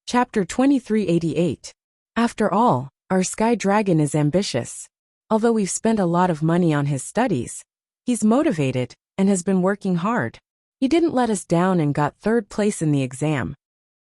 Chapter 2388. After all, our sky dragon is ambitious. Although we've spent a lot of money on his studies, he's motivated and has been working hard. He didn't let us down and got third place in the exam.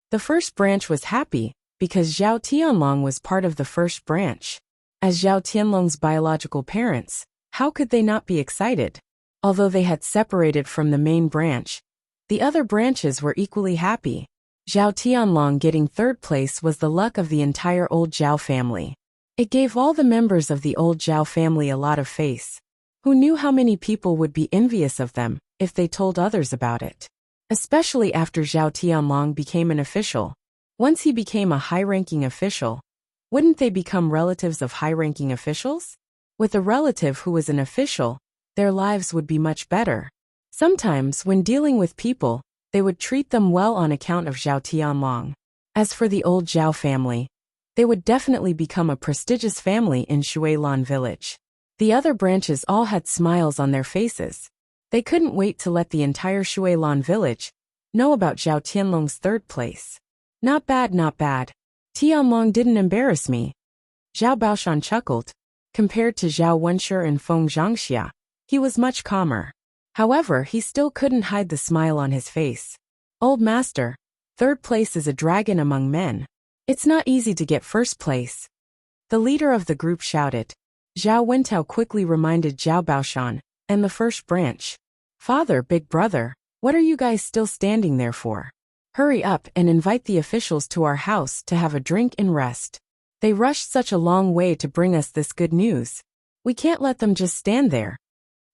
The first branch was happy because Zhao Tianlong was part of the first branch. As Zhao Tianlong's biological parents, how could they not be excited? Although they had separated from the main branch, the other branches were equally happy. Zhao Tianlong getting third place was the luck of the entire old Zhao family. It gave all the members of the old Zhao family a lot of face. Who knew how many people would be envious of them if they told others about it? Especially after Zhao Tianlong became an official. Once he became a high-ranking official, wouldn't they become relatives of high-ranking officials? With a relative who was an official, their lives would be much better. Sometimes, when dealing with people, they would treat them well on account of Zhao Tianlong. As for the old Zhao family, they would definitely become a prestigious family in Shuilan village. The other branches all had smiles on their faces. They couldn't wait to let the entire Shuilan village know about Zhao Tianlong's third place. Not bad, not bad. Tianlong didn't embarrass me. Zhao Baoshan chuckled. Compared to Zhao Wenshi and Feng Zhangxia, he was much calmer. However, he still couldn't hide the smile on his face. Old master, third place is a dragon among men. It's not easy to get first place. The leader of the group shouted. Zhao Wentao quickly reminded Zhao Baoshan and the first branch. Father, big brother, what are you guys still standing there for? Hurry up and invite the officials to our house to have a drink and rest. They rushed such a long way to bring us this good news. We can't let them just stand there.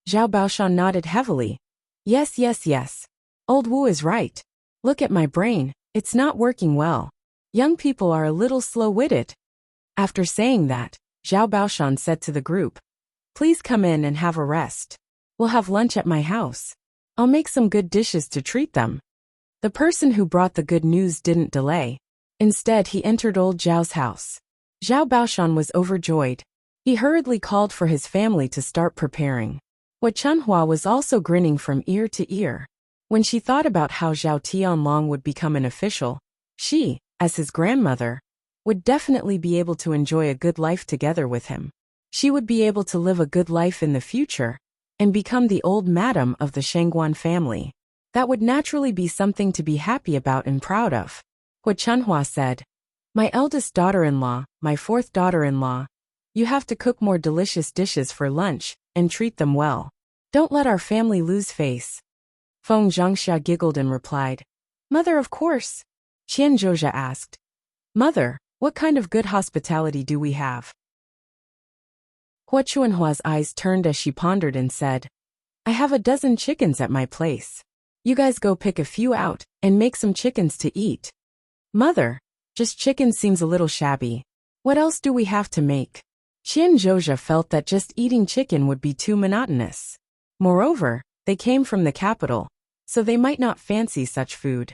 Zhao Baoshan nodded heavily. Yes, yes, yes. Old Wu is right. Look at my brain, it's not working well. Young people are a little slow-witted. After saying that, Zhao Baoshan said to the group, please come in and have a rest. We'll have lunch at my house. I'll make some good dishes to treat them. The person who brought the good news didn't delay. Instead, he entered old Zhao's house. Zhao Baoshan was overjoyed. He hurriedly called for his family to start preparing. Hua Chunhua was also grinning from ear to ear. When she thought about how Zhao Tianlong would become an official, she, as his grandmother, would definitely be able to enjoy a good life together with him. She would be able to live a good life in the future and become the old madam of the Shengguan family. That would naturally be something to be happy about and proud of. Hua Chunhua said, my eldest daughter-in-law, my fourth daughter-in-law, you have to cook more delicious dishes for lunch and treat them well. Don't let our family lose face. Feng Zhangxia giggled and replied, Mother, of course. Qian Zhozha asked, Mother, what kind of good hospitality do we have? Hua Chunhua's eyes turned as she pondered and said, I have a dozen chickens at my place. You guys go pick a few out and make some chickens to eat. Mother, just chicken seems a little shabby. What else do we have to make? Qian Zhozha felt that just eating chicken would be too monotonous. Moreover, they came from the capital, so they might not fancy such food.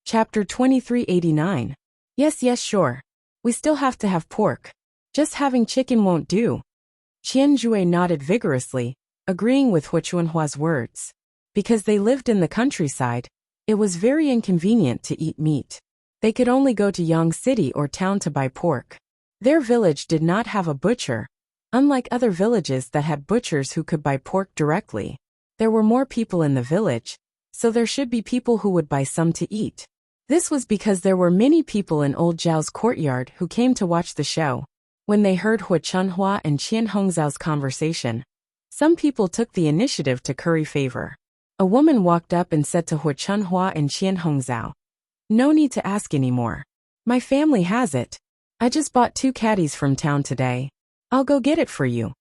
Chapter 2389. Yes, yes, sure. We still have to have pork. Just having chicken won't do. Qian Zhui nodded vigorously, agreeing with Hua Chunhua's words. Because they lived in the countryside, it was very inconvenient to eat meat. They could only go to Yang City or town to buy pork. Their village did not have a butcher, unlike other villages that had butchers who could buy pork directly. There were more people in the village, so there should be people who would buy some to eat. This was because there were many people in old Zhao's courtyard who came to watch the show. When they heard Hua Chunhua and Qian Hongzhao's conversation, some people took the initiative to curry favor. A woman walked up and said to Hua Chunhua and Qian Hongzhao, no need to ask anymore. My family has it. I just bought 2 caddies from town today. I'll go get it for you.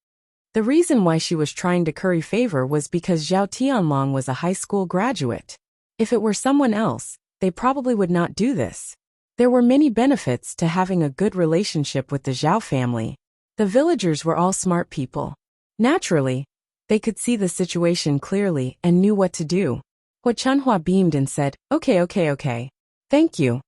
The reason why she was trying to curry favor was because Zhao Tianlong was a high school graduate. If it were someone else, they probably would not do this. There were many benefits to having a good relationship with the Zhao family. The villagers were all smart people. Naturally, they could see the situation clearly and knew what to do. Hua Chunhua beamed and said, Okay. Thank you.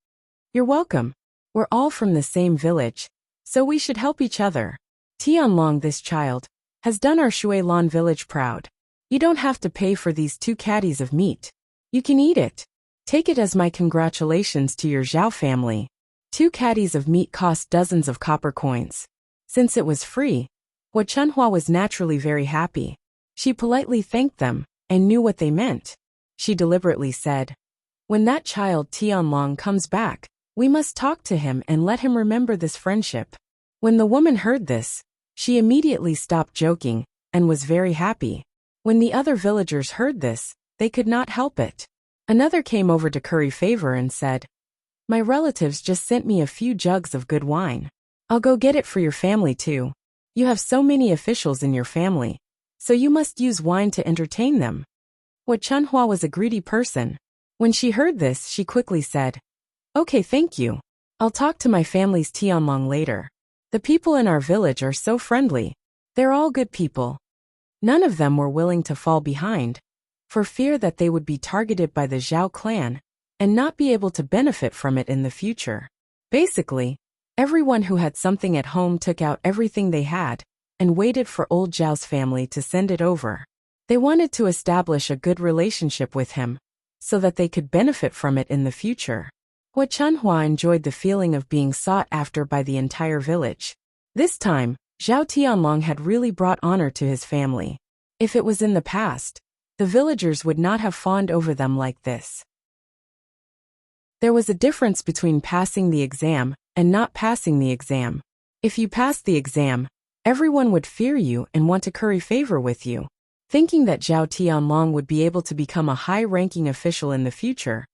You're welcome. We're all from the same village, so we should help each other. Tianlong, this child, has done our Shuilan village proud. You don't have to pay for these 2 caddies of meat. You can eat it. Take it as my congratulations to your Zhao family. 2 caddies of meat cost dozens of copper coins. Since it was free, Hua Chunhua was naturally very happy. She politely thanked them, and knew what they meant. She deliberately said, "When that child Tianlong comes back, we must talk to him and let him remember this friendship." When the woman heard this, she immediately stopped joking, and was very happy. When the other villagers heard this, they could not help it. Another came over to curry favor and said, "My relatives just sent me a few jugs of good wine. I'll go get it for your family too. You have so many officials in your family, so you must use wine to entertain them." Hua Chunhua was a greedy person. When she heard this, she quickly said, "Okay, thank you. I'll talk to my family's Tianlong later. The people in our village are so friendly. They're all good people." None of them were willing to fall behind, for fear that they would be targeted by the Zhao clan and not be able to benefit from it in the future. Basically, everyone who had something at home took out everything they had and waited for old Zhao's family to send it over. They wanted to establish a good relationship with him so that they could benefit from it in the future. Hua Chunhua enjoyed the feeling of being sought after by the entire village. This time, Zhao Tianlong had really brought honor to his family. If it was in the past, the villagers would not have fawned over them like this. There was a difference between passing the exam and not passing the exam. If you passed the exam, everyone would fear you and want to curry favor with you. Thinking that Zhao Tianlong would be able to become a high-ranking official in the future,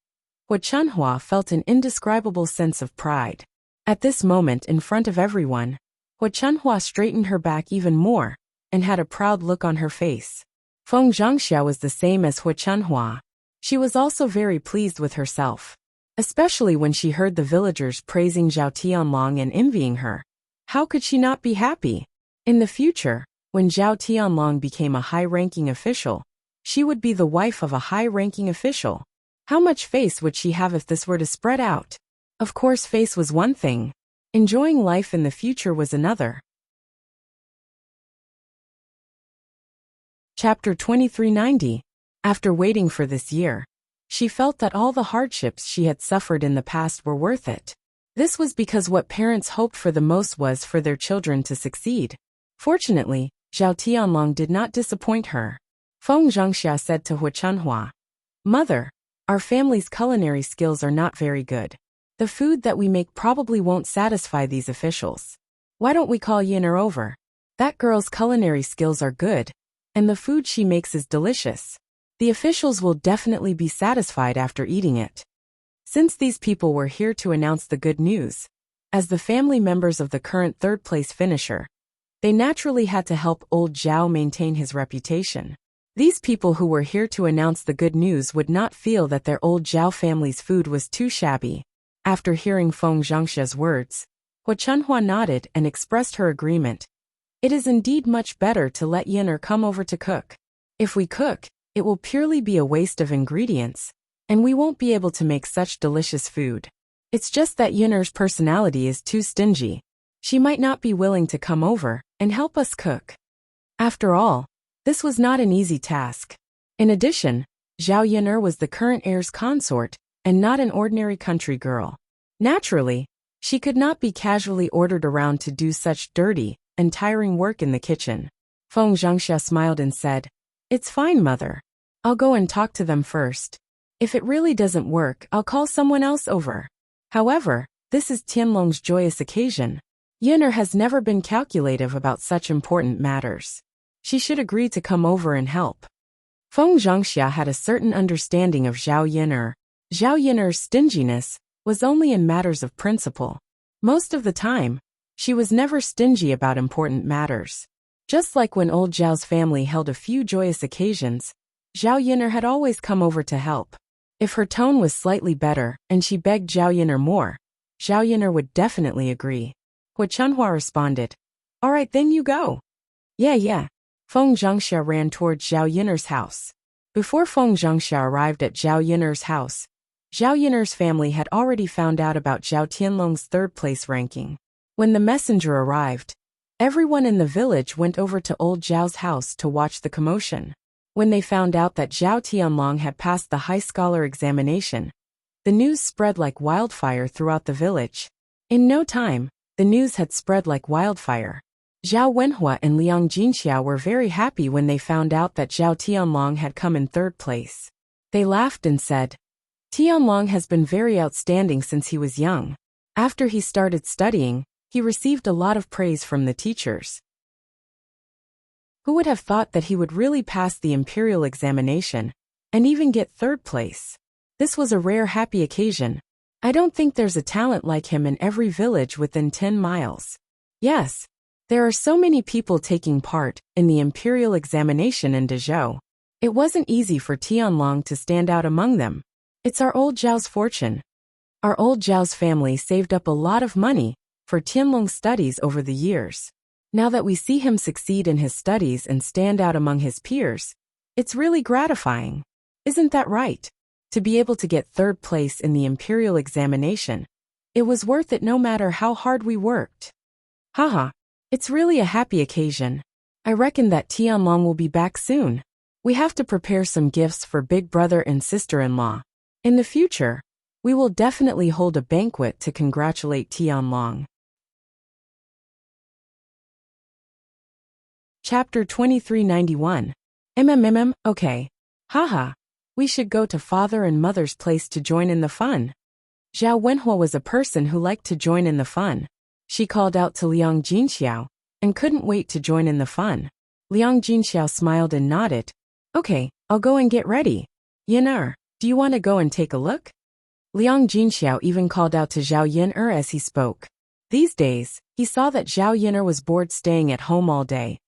Hua Chunhua felt an indescribable sense of pride. At this moment, in front of everyone, Hua Chunhua straightened her back even more and had a proud look on her face. Feng Zhangxia was the same as Hua Chunhua. She was also very pleased with herself, especially when she heard the villagers praising Zhao Tianlong and envying her. How could she not be happy? In the future, when Zhao Tianlong became a high-ranking official, she would be the wife of a high-ranking official. How much face would she have if this were to spread out? Of course, face was one thing. Enjoying life in the future was another. Chapter 2390. After waiting for this year, she felt that all the hardships she had suffered in the past were worth it. This was because what parents hoped for the most was for their children to succeed. Fortunately, Zhao Tianlong did not disappoint her. Feng Zhangxia said to Hua Chunhua, "Mother, our family's culinary skills are not very good. The food that we make probably won't satisfy these officials. Why don't we call Yin'er over? That girl's culinary skills are good, and the food she makes is delicious. The officials will definitely be satisfied after eating it." Since these people were here to announce the good news, as the family members of the current third-place finisher, they naturally had to help old Zhao maintain his reputation. These people who were here to announce the good news would not feel that their old Zhao family's food was too shabby. After hearing Feng Zhangxia's words, Hua Chunhua nodded and expressed her agreement. "It is indeed much better to let Yin'er come over to cook. If we cook, it will purely be a waste of ingredients, and we won't be able to make such delicious food. It's just that Yin'er's personality is too stingy. She might not be willing to come over and help us cook." After all, this was not an easy task. In addition, Zhao Yin'er was the current heir's consort, and not an ordinary country girl. Naturally, she could not be casually ordered around to do such dirty and tiring work in the kitchen. Feng Zhangxia smiled and said, "It's fine, mother. I'll go and talk to them first. If it really doesn't work, I'll call someone else over. However, this is Tianlong's joyous occasion. Yin'er has never been calculative about such important matters. She should agree to come over and help." Feng Zhangxia had a certain understanding of Zhao Yin'er. Zhao Yin'er's stinginess was only in matters of principle. Most of the time, she was never stingy about important matters. Just like when old Zhao's family held a few joyous occasions, Zhao Yin'er had always come over to help. If her tone was slightly better and she begged Zhao Yin'er more, Zhao Yin'er would definitely agree. Hua Chunhua responded, "All right, then you go." Yeah. Feng Zhangxia ran towards Zhao Yin'er's house. Before Feng Zhangxia arrived at Zhao Yin'er's house, Zhao Yin'er's family had already found out about Zhao Tianlong's third-place ranking. When the messenger arrived, everyone in the village went over to old Zhao's house to watch the commotion. When they found out that Zhao Tianlong had passed the high scholar examination, The news spread like wildfire throughout the village. In no time, the news had spread like wildfire. Zhao Wenhua and Liang Jinxiao were very happy when they found out that Zhao Tianlong had come in third place. They laughed and said, Tianlong has been very outstanding since he was young. After he started studying, he received a lot of praise from the teachers. Who would have thought that he would really pass the imperial examination, and even get third place? This was a rare happy occasion. I don't think there's a talent like him in every village within 10 miles. Yes, there are so many people taking part in the imperial examination in Dezhou. It wasn't easy for Tianlong to stand out among them. It's our old Zhao's fortune. Our old Zhao's family saved up a lot of money for Tianlong's studies over the years. Now that we see him succeed in his studies and stand out among his peers, it's really gratifying. Isn't that right? To be able to get third place in the imperial examination, it was worth it no matter how hard we worked. Haha, it's really a happy occasion. I reckon that Tianlong will be back soon. We have to prepare some gifts for big brother and sister-in-law. In the future, we will definitely hold a banquet to congratulate Tianlong. Chapter 2391. Okay. Haha. We should go to father and mother's place to join in the fun. Zhao Wenhua was a person who liked to join in the fun. She called out to Liang Jinxiao and couldn't wait to join in the fun. Liang Jinxiao smiled and nodded. Okay, I'll go and get ready. Yin do you want to go and take a look? Liang Jinxiao even called out to Zhao Yin as he spoke. These days, he saw that Zhao Yin was bored staying at home all day.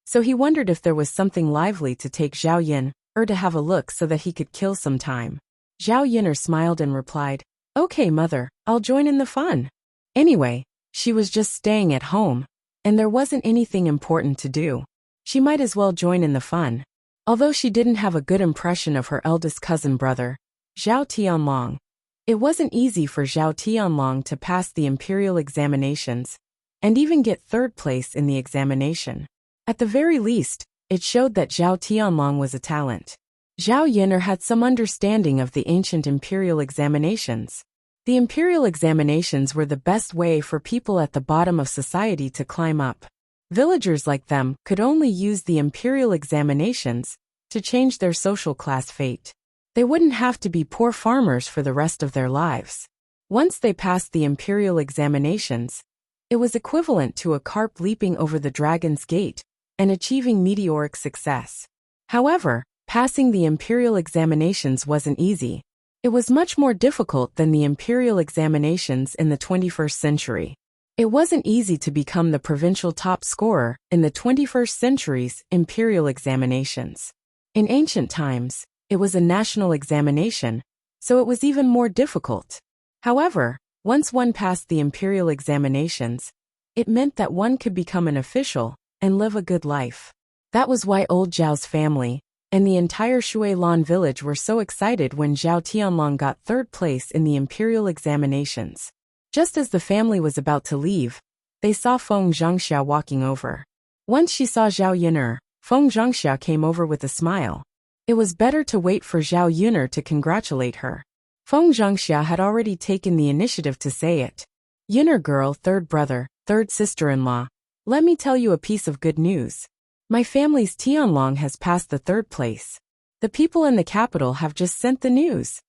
So he wondered if there was something lively to take Zhao Yin to have a look so that he could kill some time. Zhao Yin smiled and replied, Okay, mother, I'll join in the fun. Anyway, she was just staying at home, and there wasn't anything important to do. She might as well join in the fun. Although she didn't have a good impression of her eldest cousin brother, Zhao Tianlong, it wasn't easy for Zhao Tianlong to pass the imperial examinations and even get third place in the examination. At the very least, it showed that Zhao Tianlong was a talent. Zhao Yin'er had some understanding of the ancient imperial examinations. The imperial examinations were the best way for people at the bottom of society to climb up. Villagers like them could only use the imperial examinations to change their social class fate. They wouldn't have to be poor farmers for the rest of their lives. Once they passed the imperial examinations, it was equivalent to a carp leaping over the dragon's gate and achieving meteoric success. However, passing the imperial examinations wasn't easy. It was much more difficult than the imperial examinations in the 21st century. It wasn't easy to become the provincial top scorer in the 21st century's imperial examinations. In ancient times, it was a national examination, so it was even more difficult. However, once one passed the imperial examinations, it meant that one could become an official and live a good life. That was why old Zhao's family and the entire Shuilan village were so excited when Zhao Tianlong got third place in the imperial examinations. Just as the family was about to leave, they saw Feng Zhangxia walking over. Once she saw Zhao Yin'er, Feng Zhangxia came over with a smile. It was better to wait for Zhao Yin'er to congratulate her. Feng Zhangxia had already taken the initiative to say it. Yin'er girl, third brother, third sister-in-law, let me tell you a piece of good news. My family's Tianlong has passed the third place. The people in the capital have just sent the news.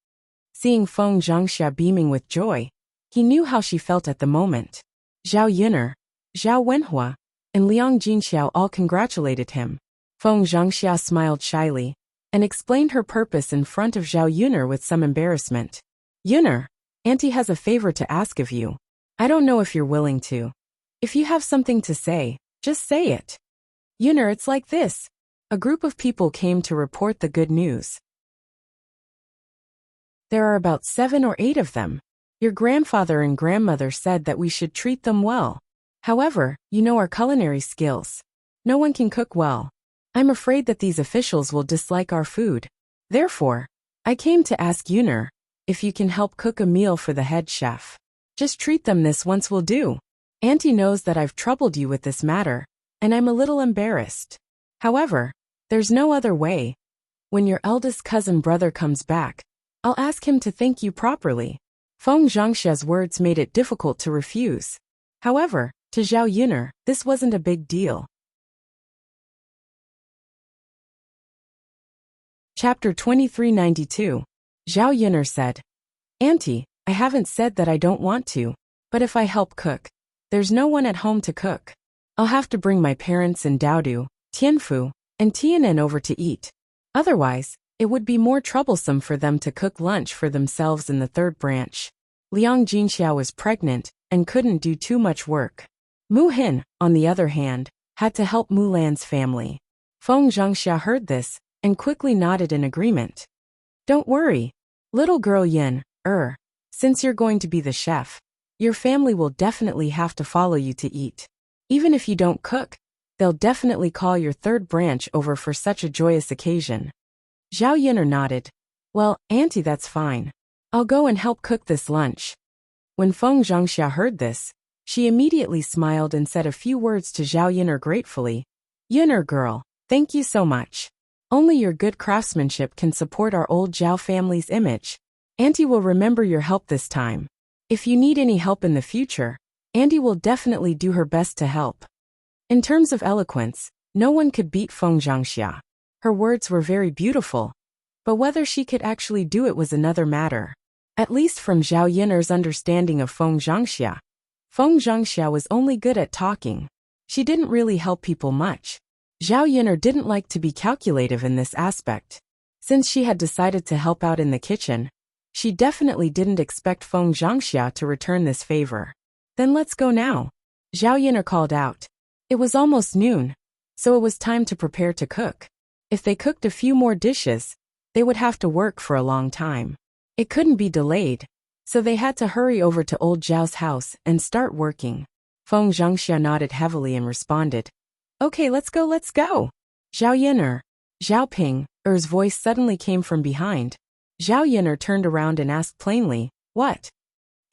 Seeing Feng Zhangxia beaming with joy, he knew how she felt at the moment. Zhao Yin'er, Zhao Wenhua, and Liang Jinxiao all congratulated him. Feng Zhangxia smiled shyly and explained her purpose in front of Zhao Yin'er with some embarrassment. Yin'er, Auntie has a favor to ask of you. I don't know if you're willing to. If you have something to say, just say it. Yin'er, it's like this. A group of people came to report the good news. There are about 7 or 8 of them. Your grandfather and grandmother said that we should treat them well. However, you know our culinary skills. No one can cook well. I'm afraid that these officials will dislike our food. Therefore, I came to ask Yin'er if you can help cook a meal for the head chef. Just treat them this once will do. Auntie knows that I've troubled you with this matter, and I'm a little embarrassed. However, there's no other way. When your eldest cousin brother comes back, I'll ask him to thank you properly. Feng Zhangxia's words made it difficult to refuse. However, to Zhao Yun'er, this wasn't a big deal. Chapter 2392. Zhao Yun'er said, Auntie, I haven't said that I don't want to, but if I help cook, there's no one at home to cook. I'll have to bring my parents and Daodu, Tianfu, and Tianan over to eat. Otherwise, it would be more troublesome for them to cook lunch for themselves in the third branch. Liang Jinxiao was pregnant and couldn't do too much work. Mu Hin, on the other hand, had to help Mu Lan's family. Feng Zhangxia heard this and quickly nodded in agreement. Don't worry, little girl Yin, since you're going to be the chef, your family will definitely have to follow you to eat. Even if you don't cook, they'll definitely call your third branch over for such a joyous occasion. Zhao Yun'er nodded. Well, Auntie, that's fine. I'll go and help cook this lunch. When Feng Zhangxia heard this, she immediately smiled and said a few words to Zhao Yun'er gratefully. Yun'er girl, thank you so much. Only your good craftsmanship can support our old Zhao family's image. Auntie will remember your help this time. If you need any help in the future, Auntie will definitely do her best to help. In terms of eloquence, no one could beat Feng Zhangxia. Her words were very beautiful, but whether she could actually do it was another matter. At least from Zhao Yun'er's understanding of Feng Zhangxia was only good at talking. She didn't really help people much. Zhao Yun'er didn't like to be calculative in this aspect. Since she had decided to help out in the kitchen, she definitely didn't expect Feng Zhangxia to return this favor. Then let's go now, Zhao Yun'er called out. It was almost noon, so it was time to prepare to cook. If they cooked a few more dishes, they would have to work for a long time. It couldn't be delayed, so they had to hurry over to old Zhao's house and start working. Feng Zhangxia nodded heavily and responded, Okay, let's go. Zhao Yun'er, Zhao Ping's voice suddenly came from behind. Zhao Yun'er turned around and asked plainly, What?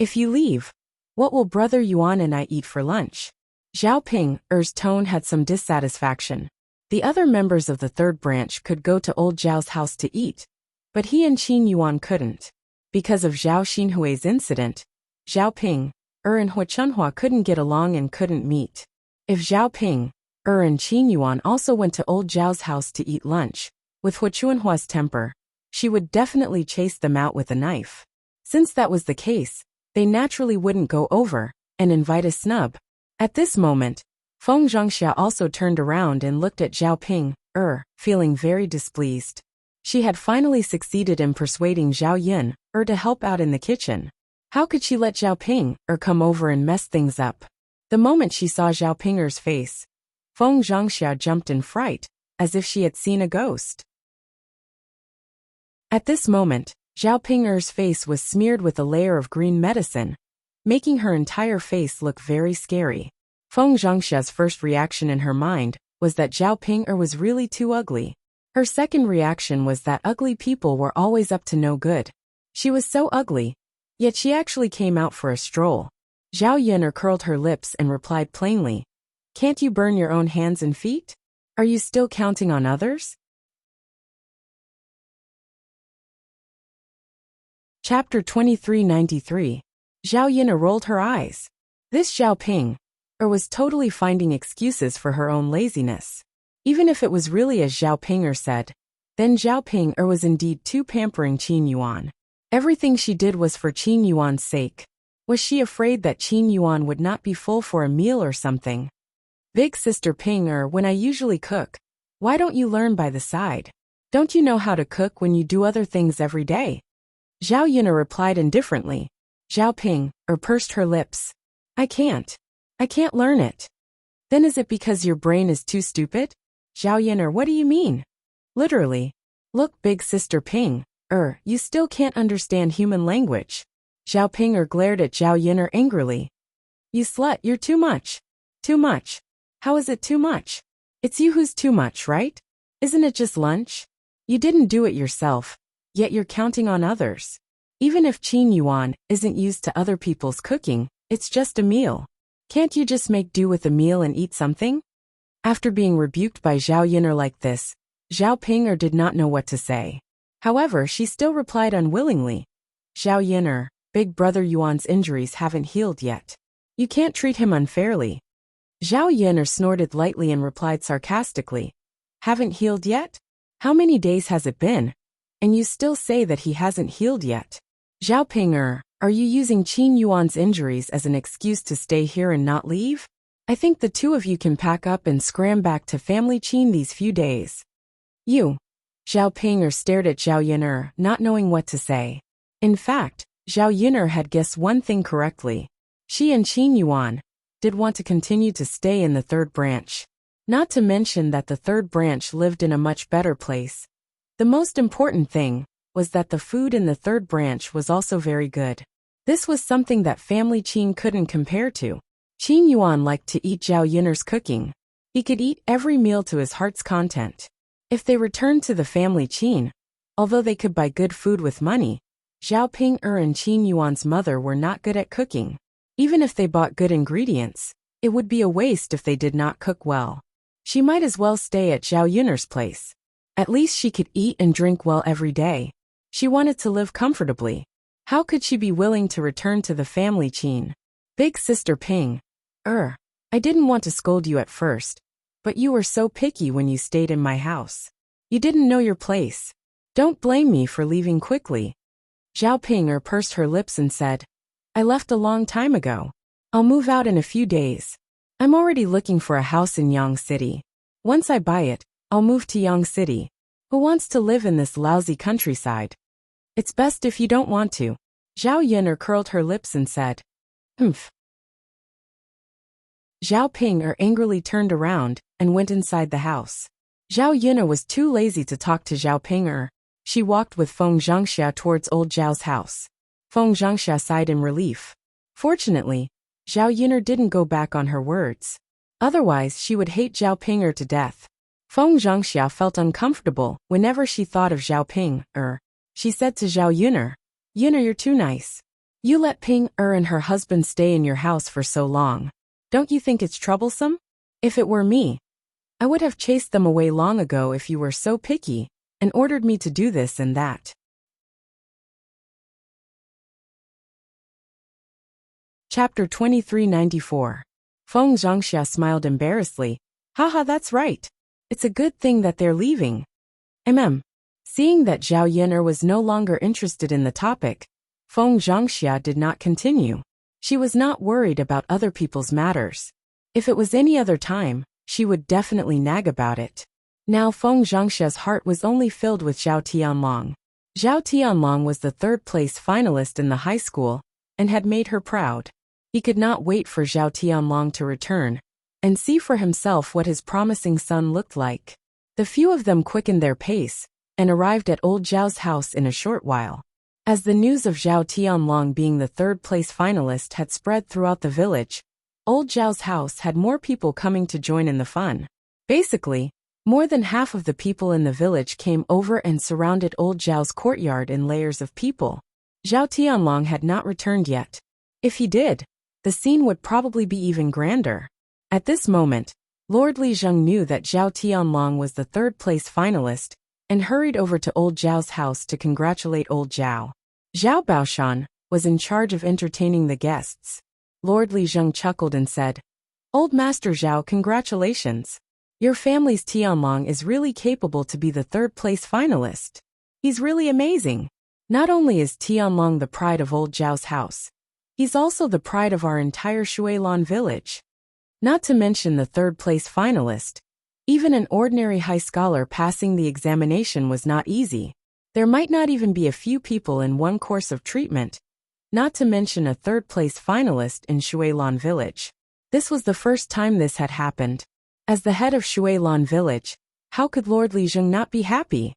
If you leave, what will Brother Yuan and I eat for lunch? Zhao Ping's tone had some dissatisfaction. The other members of the third branch could go to old Zhao's house to eat, but he and Qin Yuan couldn't. Because of Zhao Xinhui's incident, Zhao Ping and Hua Chunhua couldn't get along and couldn't meet. If Zhao Ping and Qin Yuan also went to old Zhao's house to eat lunch, with Hua Chunhua's temper, she would definitely chase them out with a knife. Since that was the case, they naturally wouldn't go over and invite a snub. At this moment, Feng Zhangxia also turned around and looked at Zhao Ping, feeling very displeased. She had finally succeeded in persuading Zhao Yun'er to help out in the kitchen. How could she let Zhao Ping come over and mess things up? The moment she saw Zhao Ping's face, Feng Zhangxia jumped in fright, as if she had seen a ghost. At this moment, Zhao Ping's face was smeared with a layer of green medicine, making her entire face look very scary. Feng Zhangxia's first reaction in her mind was that Zhao Ping was really too ugly. Her second reaction was that ugly people were always up to no good. She was so ugly, yet she actually came out for a stroll. Zhao Yun'er curled her lips and replied plainly, Can't you burn your own hands and feet? Are you still counting on others? Chapter 2393. Zhao Yun'er rolled her eyes. This Zhao Ping was totally finding excuses for her own laziness. Even if it was really as Zhao Ping said, then Zhao Ping was indeed too pampering Qin Yuan. Everything she did was for Qin Yuan's sake. Was she afraid that Qin Yuan would not be full for a meal or something? Big sister Ping, when I usually cook, why don't you learn by the side? Don't you know how to cook when you do other things every day? Zhao Yun'er replied indifferently. Zhao Ping pursed her lips. I can't learn it. Then is it because your brain is too stupid? Zhao Yun'er, what do you mean? Literally. Look, big sister Ping, you still can't understand human language. Zhao Ping glared at Zhao Yun'er angrily. You slut, you're too much. Too much. How is it too much? It's you who's too much, right? Isn't it just lunch? You didn't do it yourself, yet you're counting on others. Even if Qin Yuan isn't used to other people's cooking, it's just a meal. Can't you just make do with a meal and eat something? After being rebuked by Zhao Yun'er like this, Zhao Ping did not know what to say. However, she still replied unwillingly. Zhao Yin'er, Big Brother Yuan's injuries haven't healed yet. You can't treat him unfairly. Zhao Yin'er snorted lightly and replied sarcastically. Haven't healed yet? How many days has it been? And you still say that he hasn't healed yet. Zhao Ping'er, are you using Qin Yuan's injuries as an excuse to stay here and not leave? I think the two of you can pack up and scram back to family Qin these few days. You. Zhao Ping'er stared at Zhao Yin'er, not knowing what to say. In fact, Zhao Yin'er had guessed one thing correctly. She and Qin Yuan did want to continue to stay in the third branch. Not to mention that the third branch lived in a much better place. The most important thing was that the food in the third branch was also very good. This was something that family Qin couldn't compare to. Qin Yuan liked to eat Zhao Yin'er's cooking. He could eat every meal to his heart's content. If they returned to the family Qin, although they could buy good food with money, Zhao Ping'er and Qin Yuan's mother were not good at cooking. Even if they bought good ingredients, it would be a waste if they did not cook well. She might as well stay at Zhao Yin'er's place. At least she could eat and drink well every day. She wanted to live comfortably. How could she be willing to return to the family Qin? Big sister Ping. I didn't want to scold you at first, but you were so picky when you stayed in my house. You didn't know your place. Don't blame me for leaving quickly. Zhao Ping'er pursed her lips and said, I left a long time ago. I'll move out in a few days. I'm already looking for a house in Yang City. Once I buy it, I'll move to Yang City. Who wants to live in this lousy countryside? It's best if you don't want to. Zhao Yin'er curled her lips and said, Humph. Zhao Ping'er angrily turned around and went inside the house. Zhao Yin'er was too lazy to talk to Zhao Ping'er. She walked with Feng Zhangxia towards old Zhao's house. Feng Zhangxia sighed in relief. Fortunately, Zhao Yin'er didn't go back on her words. Otherwise, she would hate Zhao Ping'er to death. Feng Zhangxia felt uncomfortable whenever she thought of Zhao Ping'er. She said to Zhao Yin'er, Yin'er, you're too nice. You let Ping'er and her husband stay in your house for so long. Don't you think it's troublesome? If it were me, I would have chased them away long ago if you were so picky and ordered me to do this and that. Chapter 2394. Feng Zhangxia smiled embarrassedly. Haha, that's right. It's a good thing that they're leaving. Seeing that Zhao Yin'er was no longer interested in the topic, Feng Zhangxia did not continue. She was not worried about other people's matters. If it was any other time, she would definitely nag about it. Now Feng Zhangxia's heart was only filled with Zhao Tianlong. Zhao Tianlong was the third-place finalist in the high school and had made her proud. He could not wait for Zhao Tianlong to return and see for himself what his promising son looked like. The few of them quickened their pace and arrived at old Zhao's house in a short while. As the news of Zhao Tianlong being the third-place finalist had spread throughout the village, old Zhao's house had more people coming to join in the fun. Basically, more than half of the people in the village came over and surrounded old Zhao's courtyard in layers of people. Zhao Tianlong had not returned yet. If he did, the scene would probably be even grander. At this moment, Lord Li Zheng knew that Zhao Tianlong was the third-place finalist and hurried over to old Zhao's house to congratulate old Zhao. Zhao Baoshan was in charge of entertaining the guests. Lord Li Zheng chuckled and said, Old Master Zhao, congratulations. Your family's Tianlong is really capable to be the third-place finalist. He's really amazing. Not only is Tianlong the pride of old Zhao's house, he's also the pride of our entire Shuilan village. Not to mention the third-place finalist. Even an ordinary high scholar passing the examination was not easy. There might not even be a few people in one course of treatment, not to mention a third-place finalist in Shuilan village. This was the first time this had happened. As the head of Shuilan village, how could Lord Li Zheng not be happy?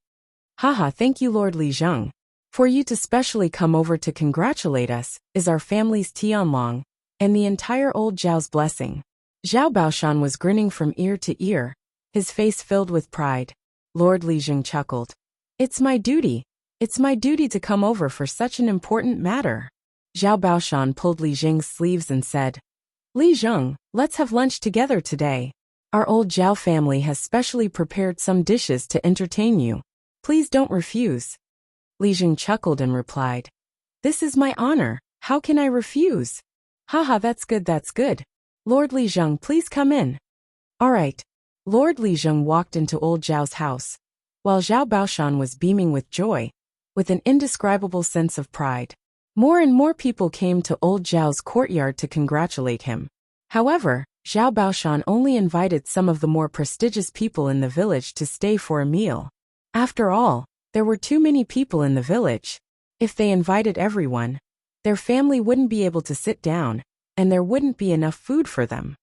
Haha, thank you Lord Li Zheng. For you to specially come over to congratulate us is our family's Tianlong and the entire old Zhao's blessing. Zhao Baoshan was grinning from ear to ear, his face filled with pride. Lord Li Zheng chuckled. It's my duty. It's my duty to come over for such an important matter. Zhao Baoshan pulled Li Zheng's sleeves and said, Li Zheng, let's have lunch together today. Our old Zhao family has specially prepared some dishes to entertain you. Please don't refuse. Li Jing chuckled and replied, "This is my honor, how can I refuse?" "Haha, that's good, that's good. Lord Li Jing, please come in." "All right." Lord Li Jing walked into old Zhao's house, while Zhao Baoshan was beaming with joy, with an indescribable sense of pride. More and more people came to old Zhao's courtyard to congratulate him. However, Zhao Baoshan only invited some of the more prestigious people in the village to stay for a meal. After all, there were too many people in the village. If they invited everyone, their family wouldn't be able to sit down, and there wouldn't be enough food for them.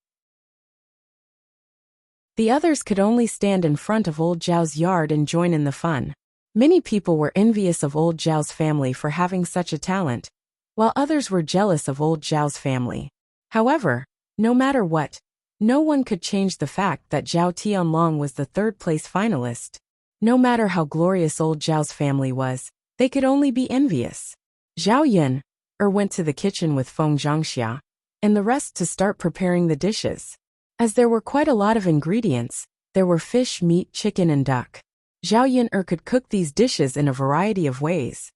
The others could only stand in front of old Zhao's yard and join in the fun. Many people were envious of old Zhao's family for having such a talent, while others were jealous of old Zhao's family. However, no matter what, no one could change the fact that Zhao Tianlong was the third-place finalist. No matter how glorious old Zhao's family was, they could only be envious. Zhao Yun went to the kitchen with Feng Zhangxia and the rest to start preparing the dishes. As there were quite a lot of ingredients, there were fish, meat, chicken and duck. Zhao Yun could cook these dishes in a variety of ways.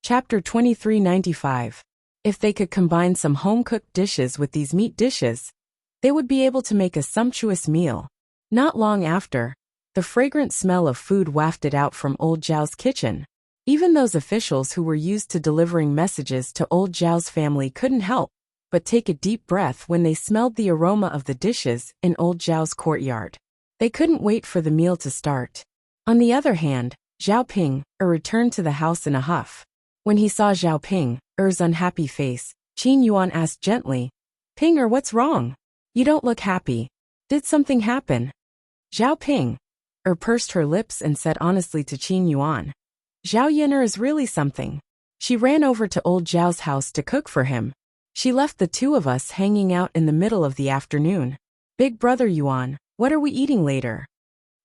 Chapter 2395. If they could combine some home-cooked dishes with these meat dishes, they would be able to make a sumptuous meal. Not long after, the fragrant smell of food wafted out from old Zhao's kitchen. Even those officials who were used to delivering messages to old Zhao's family couldn't help but take a deep breath when they smelled the aroma of the dishes in old Zhao's courtyard. They couldn't wait for the meal to start. On the other hand, Zhao Ping returned to the house in a huff. When he saw Zhao Ping's unhappy face, Qin Yuan asked gently, "Ping, what's wrong? You don't look happy. Did something happen?" Zhao Ping pursed her lips and said honestly to Qin Yuan, "Zhao Yin'er is really something." She ran over to old Zhao's house to cook for him. She left the two of us hanging out in the middle of the afternoon. "Big brother Yuan, what are we eating later?"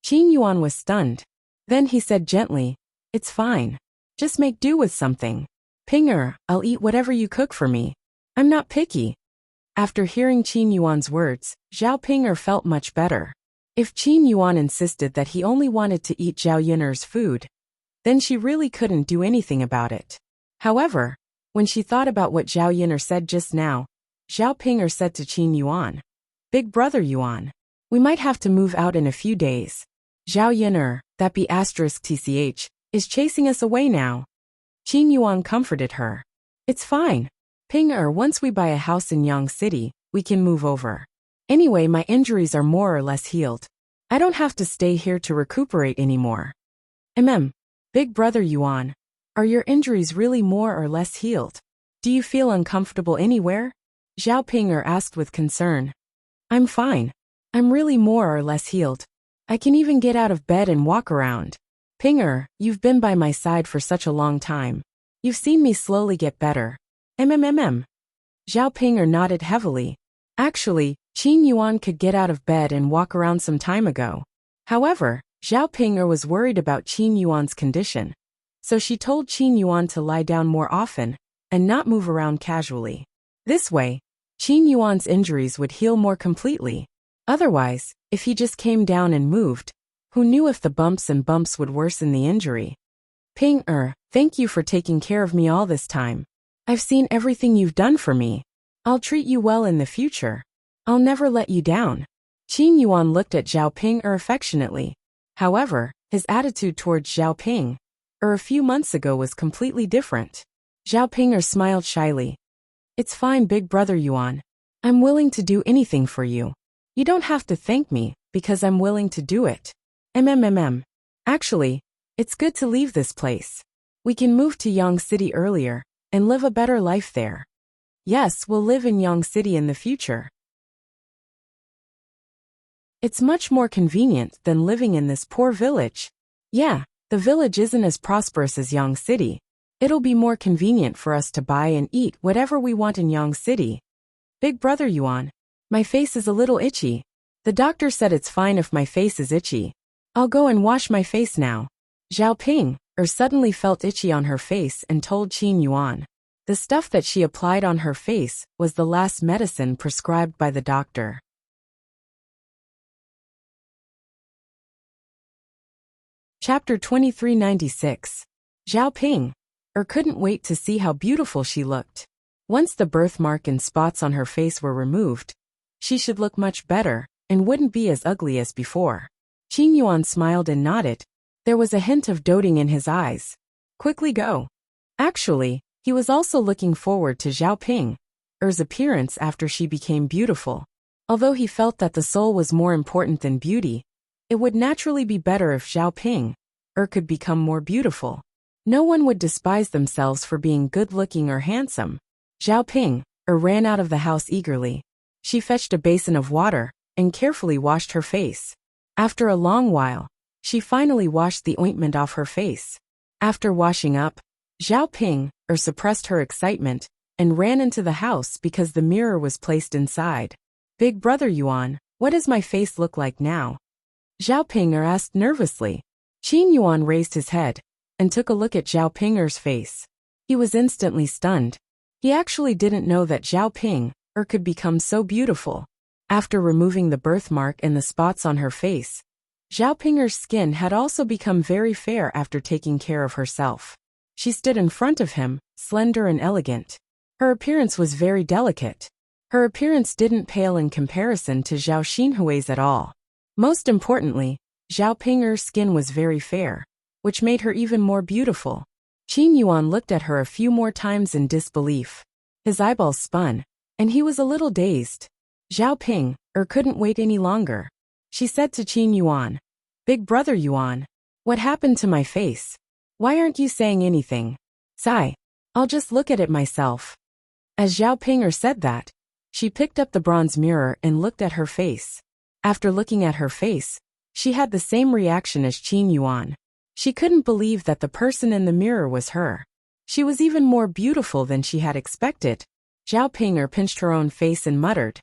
Qin Yuan was stunned. Then he said gently, "It's fine. Just make do with something. Pinger, I'll eat whatever you cook for me. I'm not picky." After hearing Qin Yuan's words, Zhao Pinger felt much better. If Qin Yuan insisted that he only wanted to eat Zhao Yin'er's food, then she really couldn't do anything about it. However, when she thought about what Zhao Yin'er said just now, Zhao Pinger said to Qin Yuan, "Big brother Yuan, we might have to move out in a few days. Zhao Yin'er, that be *tch, is chasing us away now." Qin Yuan comforted her. "It's fine. Pinger, once we buy a house in Yang City, we can move over. Anyway, my injuries are more or less healed. I don't have to stay here to recuperate anymore." Big brother Yuan, are your injuries really more or less healed? Do you feel uncomfortable anywhere? Zhao Pinger asked with concern. "I'm fine. I'm really more or less healed. I can even get out of bed and walk around. Pinger, you've been by my side for such a long time. You've seen me slowly get better." Zhao Pinger nodded heavily. Actually, Qin Yuan could get out of bed and walk around some time ago. However, Zhao Pinger was worried about Qin Yuan's condition, so she told Qin Yuan to lie down more often and not move around casually. This way, Qin Yuan's injuries would heal more completely. Otherwise, if he just came down and moved, who knew if the bumps would worsen the injury? "Pinger, thank you for taking care of me all this time. I've seen everything you've done for me. I'll treat you well in the future. I'll never let you down." Qin Yuan looked at Zhao Pinger affectionately. However, his attitude towards Zhao Pinger a few months ago was completely different. Zhao Pinger smiled shyly. "It's fine, big brother Yuan. I'm willing to do anything for you. You don't have to thank me, because I'm willing to do it. Actually, it's good to leave this place. We can move to Yang City earlier and live a better life there. Yes, we'll live in Yang City in the future. It's much more convenient than living in this poor village. Yeah, the village isn't as prosperous as Yang City. It'll be more convenient for us to buy and eat whatever we want in Yang City. Big brother Yuan, my face is a little itchy. The doctor said it's fine if my face is itchy. I'll go and wash my face now." Zhao Pinger suddenly felt itchy on her face and told Qin Yuan. The stuff that she applied on her face was the last medicine prescribed by the doctor. Chapter 2396. Zhao Ping couldn't wait to see how beautiful she looked. Once the birthmark and spots on her face were removed, she should look much better and wouldn't be as ugly as before. Qin Yuan smiled and nodded. There was a hint of doting in his eyes. Quickly go. Actually, he was also looking forward to Zhao Ping's appearance after she became beautiful. Although he felt that the soul was more important than beauty, it would naturally be better if Zhao Ping could become more beautiful. No one would despise themselves for being good-looking or handsome. Zhao Ping ran out of the house eagerly. She fetched a basin of water and carefully washed her face. After a long while, she finally washed the ointment off her face. After washing up, Zhao Ping suppressed her excitement and ran into the house because the mirror was placed inside. Big brother Yuan, what does my face look like now? Zhao Ping asked nervously. Qin Yuan raised his head and took a look at Zhao Ping's face. He was instantly stunned. He actually didn't know that Zhao Ping could become so beautiful. After removing the birthmark and the spots on her face, Zhao Ping's skin had also become very fair after taking care of herself. She stood in front of him, slender and elegant. Her appearance was very delicate. Her appearance didn't pale in comparison to Zhao Xinhui's at all. Most importantly, Zhao Ping's skin was very fair, which made her even more beautiful. Qin Yuan looked at her a few more times in disbelief. His eyeballs spun, and he was a little dazed. Zhao Ping couldn't wait any longer. She said to Qin Yuan, Big brother Yuan, what happened to my face? Why aren't you saying anything? Sigh. I'll just look at it myself. As Zhao Ping said that, she picked up the bronze mirror and looked at her face. After looking at her face, she had the same reaction as Qin Yuan. She couldn't believe that the person in the mirror was her. She was even more beautiful than she had expected. Zhao Ping pinched her own face and muttered,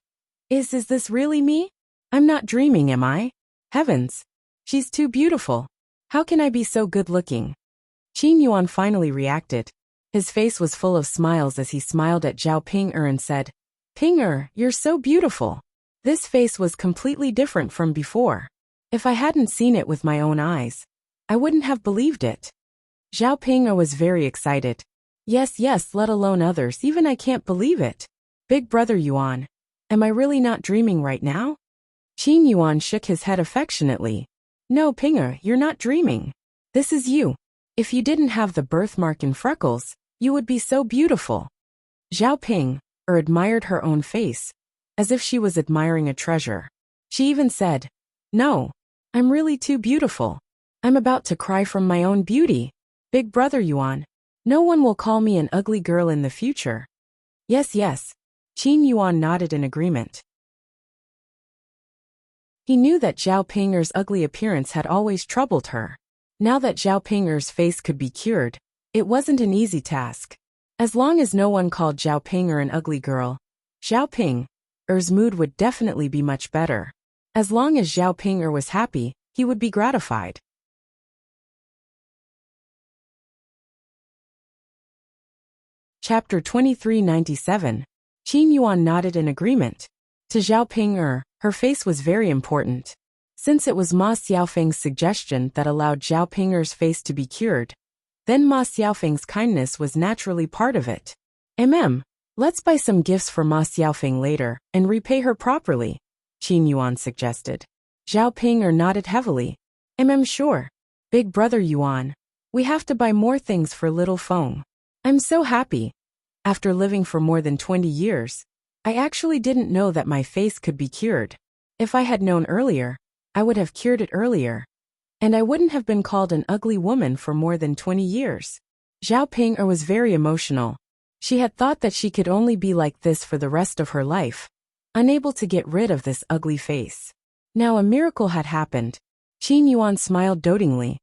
Is this really me? I'm not dreaming, am I? Heavens! She's too beautiful. How can I be so good-looking? Qin Yuan finally reacted. His face was full of smiles as he smiled at Zhao Ping and said, Ping, you're so beautiful. This face was completely different from before. If I hadn't seen it with my own eyes, I wouldn't have believed it. Zhao Ping was very excited. Yes, let alone others, even I can't believe it. Big brother Yuan, am I really not dreaming right now? Qin Yuan shook his head affectionately. No, Ping, you're not dreaming. This is you. If you didn't have the birthmark and freckles, you would be so beautiful. Zhao Ping admired her own face, as if she was admiring a treasure. She even said, No, I'm really too beautiful. I'm about to cry from my own beauty. Big brother Yuan, no one will call me an ugly girl in the future. Yes. Qin Yuan nodded in agreement. He knew that Zhao Ping's ugly appearance had always troubled her. Now that Zhao Ping's face could be cured, it wasn't an easy task. As long as no one called Zhao Ping an ugly girl, Zhao Ping's mood would definitely be much better. As long as Zhao Ping was happy, he would be gratified. Chapter 2397. Qin Yuan nodded in agreement. To Zhao Ping, her face was very important. Since it was Ma Xiaofeng's suggestion that allowed Zhao Ping's face to be cured, then Ma Xiaofeng's kindness was naturally part of it. Let's buy some gifts for Ma Xiaofeng later and repay her properly, Qin Yuan suggested. Zhao Ping nodded heavily. Sure. Big brother Yuan, we have to buy more things for little Feng. I'm so happy. After living for more than 20 years, I actually didn't know that my face could be cured. If I had known earlier, I would have cured it earlier. And I wouldn't have been called an ugly woman for more than 20 years. Zhao Ping was very emotional. She had thought that she could only be like this for the rest of her life, unable to get rid of this ugly face. Now a miracle had happened. Qin Yuan smiled dotingly.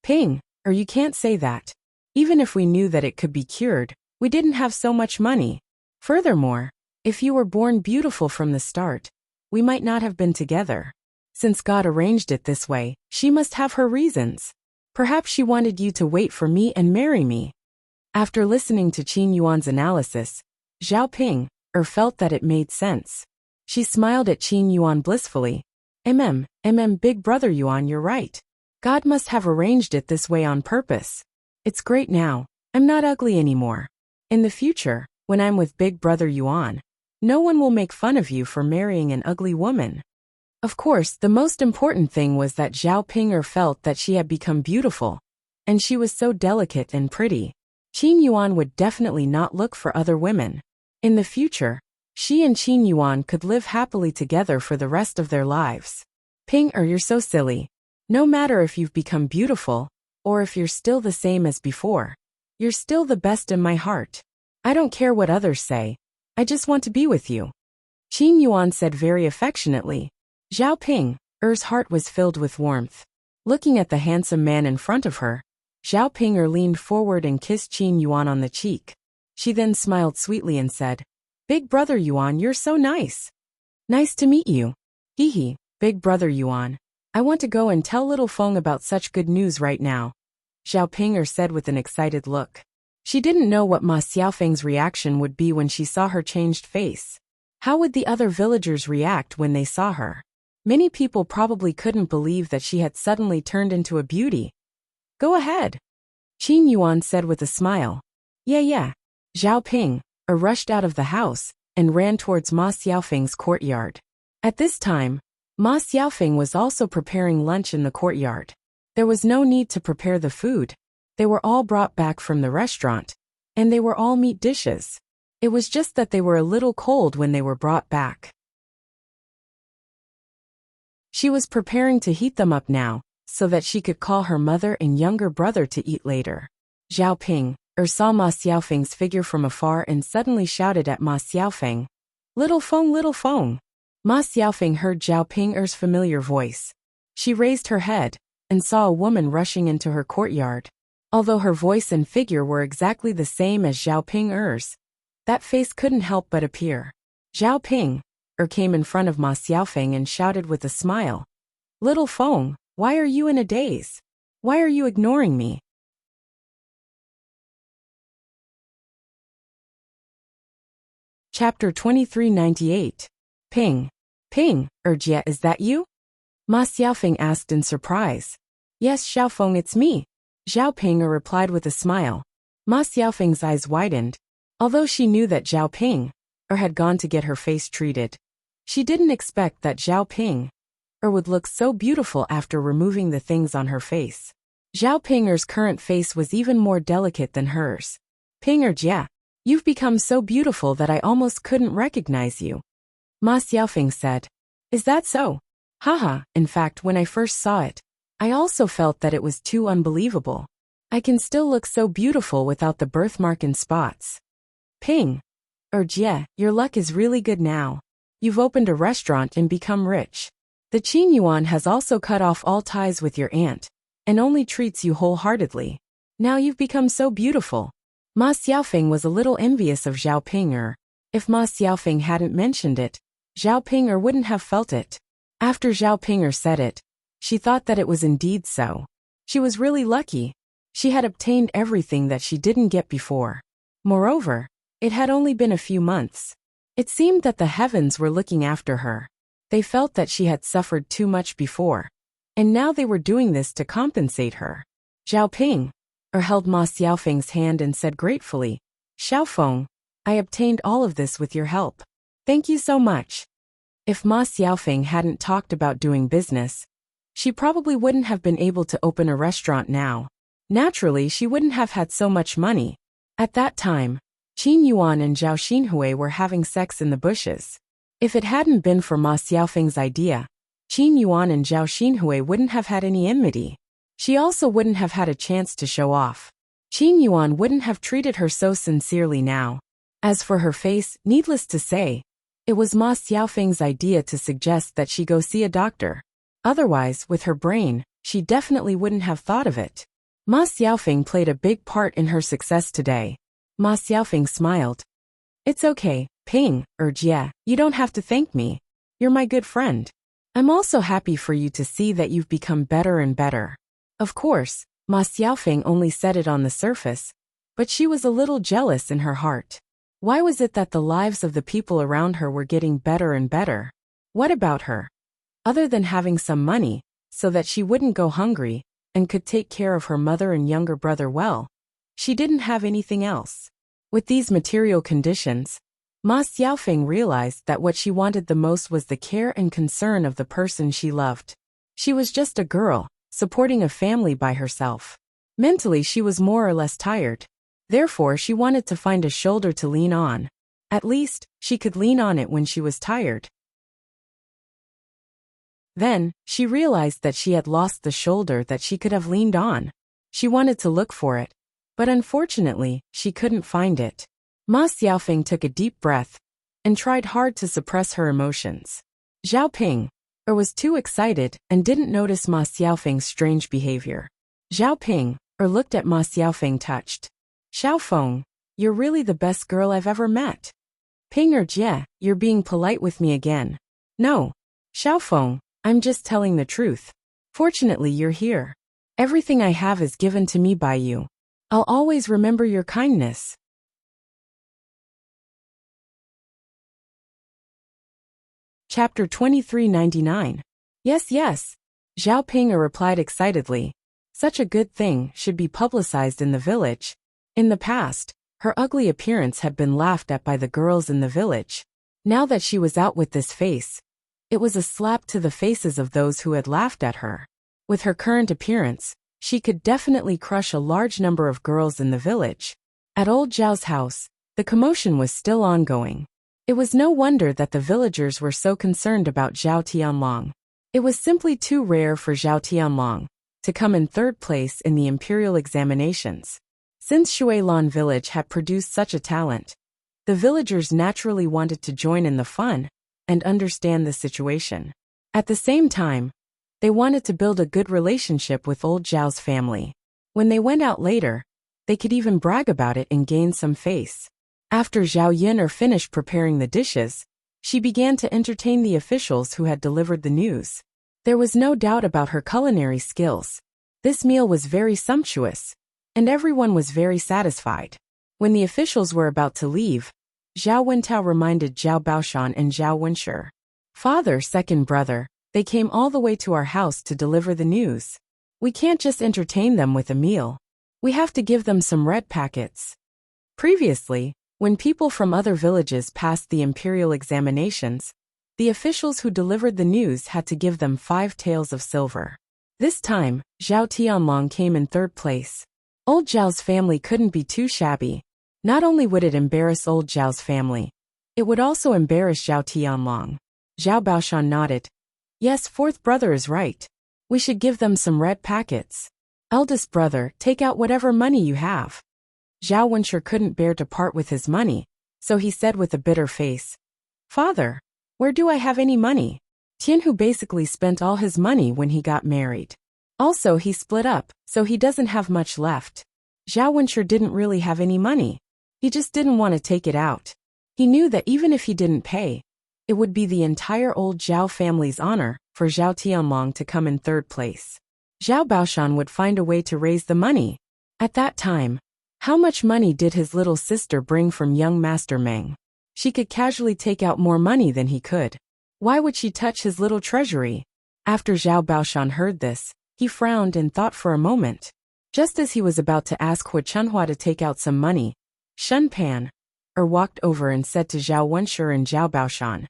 Ping, you can't say that. Even if we knew that it could be cured, we didn't have so much money. Furthermore, if you were born beautiful from the start, we might not have been together. Since God arranged it this way, she must have her reasons. Perhaps she wanted you to wait for me and marry me. After listening to Qin Yuan's analysis, Zhao Ping felt that it made sense. She smiled at Qin Yuan blissfully. Big brother Yuan, you're right. God must have arranged it this way on purpose. It's great now. I'm not ugly anymore. In the future, when I'm with Big Brother Yuan, no one will make fun of you for marrying an ugly woman. Of course, the most important thing was that Zhao Ping'er felt that she had become beautiful, and she was so delicate and pretty. Qin Yuan would definitely not look for other women. In the future, she and Qin Yuan could live happily together for the rest of their lives. Ping'er, you're so silly. No matter if you've become beautiful, or if you're still the same as before, you're still the best in my heart. I don't care what others say. I just want to be with you. Qin Yuan said very affectionately. Zhao Ping'er's heart was filled with warmth. Looking at the handsome man in front of her, Zhao Ping'er leaned forward and kissed Qin Yuan on the cheek. She then smiled sweetly and said, Big Brother Yuan, you're so nice. Nice to meet you. Hee hee, Big Brother Yuan. I want to go and tell little Feng about such good news right now, Zhao Ping'er said with an excited look. She didn't know what Ma Xiaofeng's reaction would be when she saw her changed face. How would the other villagers react when they saw her? Many people probably couldn't believe that she had suddenly turned into a beauty. Go ahead, Qin Yuan said with a smile. Yeah. Zhao Ping'er rushed out of the house and ran towards Ma Xiaofeng's courtyard. At this time, Ma Xiaofeng was also preparing lunch in the courtyard. There was no need to prepare the food. They were all brought back from the restaurant, and they were all meat dishes. It was just that they were a little cold when they were brought back. She was preparing to heat them up now, so that she could call her mother and younger brother to eat later. Zhao Ping'er saw Ma Xiaofeng's figure from afar and suddenly shouted at Ma Xiaofeng, Little Feng, little Feng. Ma Xiaofeng heard Zhao Ping'er's familiar voice. She raised her head and saw a woman rushing into her courtyard. Although her voice and figure were exactly the same as Zhao Ping'er's, that face couldn't help but appear. Zhao Ping'er came in front of Ma Xiaofeng and shouted with a smile, Little Feng, why are you in a daze? Why are you ignoring me? Chapter 2398. Ping'er, Jie, is that you? Ma Xiaofeng asked in surprise. Yes, Xiaofeng, it's me, Zhao Ping'er replied with a smile. Ma Xiaofeng's eyes widened. Although she knew that Zhao Ping'er had gone to get her face treated, she didn't expect that Zhao Ping'er would look so beautiful after removing the things on her face. Zhao Ping'er's current face was even more delicate than hers. Ping'er, Jie, you've become so beautiful that I almost couldn't recognize you, Ma Xiaofeng said. Is that so? Haha, in fact, when I first saw it, I also felt that it was too unbelievable. I can still look so beautiful without the birthmark and spots. Ping'er, Jie, your luck is really good now. You've opened a restaurant and become rich. The Qin Yuan has also cut off all ties with your aunt, and only treats you wholeheartedly. Now you've become so beautiful. Ma Xiaofeng was a little envious of Zhao Ping'er. If Ma Xiaofeng hadn't mentioned it, Zhao Ping'er wouldn't have felt it. After Zhao Ping'er said it, she thought that it was indeed so. She was really lucky. She had obtained everything that she didn't get before. Moreover, it had only been a few months. It seemed that the heavens were looking after her. They felt that she had suffered too much before, and now they were doing this to compensate her. Zhao Ping'er held Ma Xiaofeng's hand and said gratefully, Xiaofeng, I obtained all of this with your help. Thank you so much. If Ma Xiaofeng hadn't talked about doing business, she probably wouldn't have been able to open a restaurant now. Naturally, she wouldn't have had so much money. At that time, Qin Yuan and Zhao Xinhui were having sex in the bushes. If it hadn't been for Ma Xiaofeng's idea, Qin Yuan and Zhao Xinhui wouldn't have had any enmity. She also wouldn't have had a chance to show off. Qin Yuan wouldn't have treated her so sincerely now. As for her face, needless to say, it was Ma Xiaofeng's idea to suggest that she go see a doctor. Otherwise, with her brain, she definitely wouldn't have thought of it. Ma Xiaofeng played a big part in her success today. Ma Xiaofeng smiled. It's okay, Ping'er, Jie, you don't have to thank me. You're my good friend. I'm also happy for you to see that you've become better and better. Of course, Ma Xiaofeng only said it on the surface, but she was a little jealous in her heart. Why was it that the lives of the people around her were getting better and better? What about her? Other than having some money, so that she wouldn't go hungry, and could take care of her mother and younger brother well. She didn't have anything else. With these material conditions, Ma Xiaofeng realized that what she wanted the most was the care and concern of the person she loved. She was just a girl, supporting a family by herself. Mentally, she was more or less tired. Therefore, she wanted to find a shoulder to lean on. At least, she could lean on it when she was tired. Then, she realized that she had lost the shoulder that she could have leaned on. She wanted to look for it, but unfortunately, she couldn't find it. Ma Xiaofeng took a deep breath and tried hard to suppress her emotions. Zhao Ping was too excited and didn't notice Ma Xiaofeng's strange behavior. Zhao Ping looked at Ma Xiaofeng touched. Xiaofeng, you're really the best girl I've ever met. Ping Jie, you're being polite with me again. No, Xiaofeng, I'm just telling the truth. Fortunately, you're here. Everything I have is given to me by you. I'll always remember your kindness. Chapter 2399. Yes, yes. Zhao Ping replied excitedly. Such a good thing should be publicized in the village. In the past, her ugly appearance had been laughed at by the girls in the village. Now that she was out with this face, it was a slap to the faces of those who had laughed at her. With her current appearance, she could definitely crush a large number of girls in the village. At old Zhao's house, the commotion was still ongoing. It was no wonder that the villagers were so concerned about Zhao Tianlong. It was simply too rare for Zhao Tianlong to come in third place in the imperial examinations. Since Shuilan village had produced such a talent, the villagers naturally wanted to join in the fun and understand the situation. At the same time, they wanted to build a good relationship with old Zhao's family. When they went out later, they could even brag about it and gain some face. After Zhao Yin finished preparing the dishes, she began to entertain the officials who had delivered the news. There was no doubt about her culinary skills. This meal was very sumptuous, and everyone was very satisfied. When the officials were about to leave, Zhao Wentao reminded Zhao Baoshan and Zhao Wenshi, "Father, second brother, they came all the way to our house to deliver the news. We can't just entertain them with a meal. We have to give them some red packets." Previously, when people from other villages passed the imperial examinations, the officials who delivered the news had to give them 5 taels of silver. This time, Zhao Tianlong came in third place. Old Zhao's family couldn't be too shabby. Not only would it embarrass old Zhao's family, it would also embarrass Zhao Tianlong. Zhao Baoshan nodded. Yes, fourth brother is right. We should give them some red packets. Eldest brother, take out whatever money you have. Zhao Wenshi couldn't bear to part with his money, so he said with a bitter face, "Father, where do I have any money? Tianhu basically spent all his money when he got married. Also, he split up, so he doesn't have much left." Zhao Wenshi didn't really have any money. He just didn't want to take it out. He knew that even if he didn't pay, it would be the entire old Zhao family's honor for Zhao Tianlong to come in third place. Zhao Baoshan would find a way to raise the money. At that time, how much money did his little sister bring from young Master Meng? She could casually take out more money than he could. Why would she touch his little treasury? After Zhao Baoshan heard this, he frowned and thought for a moment. Just as he was about to ask Hu Chunhua to take out some money, Shun Pan walked over and said to Zhao Wenshi and Zhao Baoshan,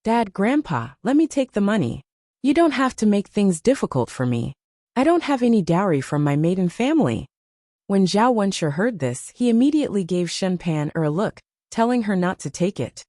"Dad, Grandpa, let me take the money. You don't have to make things difficult for me. I don't have any dowry from my maiden family." When Zhao Wenshi heard this, he immediately gave Shun Pan a look, telling her not to take it.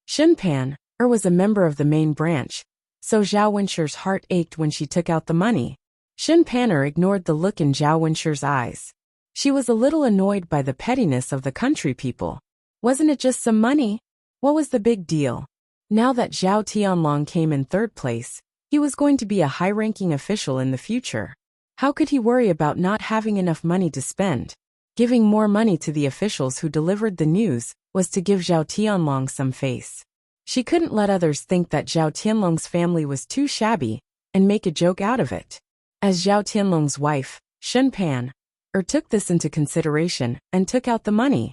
Shun Pan was a member of the main branch, so Zhao Wenshi's heart ached when she took out the money. Shun Pan ignored the look in Zhao Wenshi's eyes. She was a little annoyed by the pettiness of the country people. Wasn't it just some money? What was the big deal? Now that Zhao Tianlong came in third place, he was going to be a high-ranking official in the future. How could he worry about not having enough money to spend? Giving more money to the officials who delivered the news was to give Zhao Tianlong some face. She couldn't let others think that Zhao Tianlong's family was too shabby and make a joke out of it. As Zhao Tianlong's wife, Shun Pan took this into consideration and took out the money.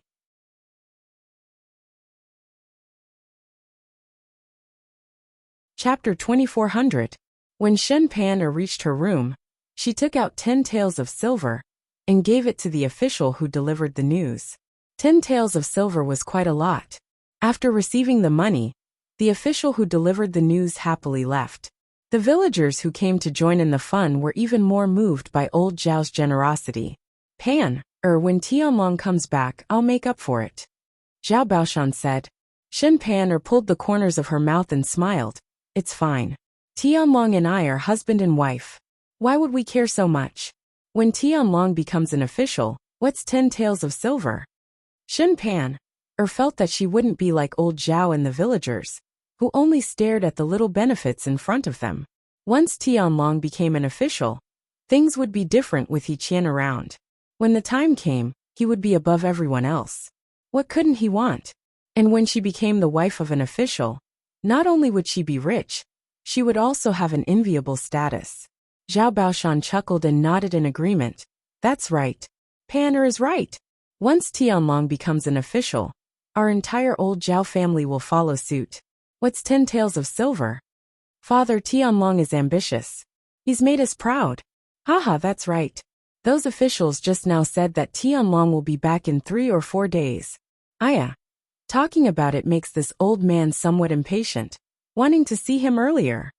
Chapter 2400. When Shen Pan reached her room, she took out 10 taels of silver and gave it to the official who delivered the news. 10 taels of silver was quite a lot. After receiving the money, the official who delivered the news happily left. The villagers who came to join in the fun were even more moved by old Zhao's generosity. Pan, when Tianlong comes back, I'll make up for it, Zhao Baoshan said. Shen Pan pulled the corners of her mouth and smiled. It's fine. Tianlong and I are husband and wife. Why would we care so much? When Tianlong becomes an official, what's 10 taels of silver? Shen Pan felt that she wouldn't be like old Zhao and the villagers, who only stared at the little benefits in front of them. Once Tianlong became an official, things would be different with He Qian around. When the time came, he would be above everyone else. What couldn't he want? And when she became the wife of an official, not only would she be rich, she would also have an enviable status. Zhao Baoshan chuckled and nodded in agreement. That's right. Pan is right. Once Tianlong becomes an official, our entire old Zhao family will follow suit. What's 10 taels of silver? Father, Tianlong is ambitious. He's made us proud. Haha, that's right. Those officials just now said that Tianlong will be back in 3 or 4 days. Aya. Talking about it makes this old man somewhat impatient, wanting to see him earlier.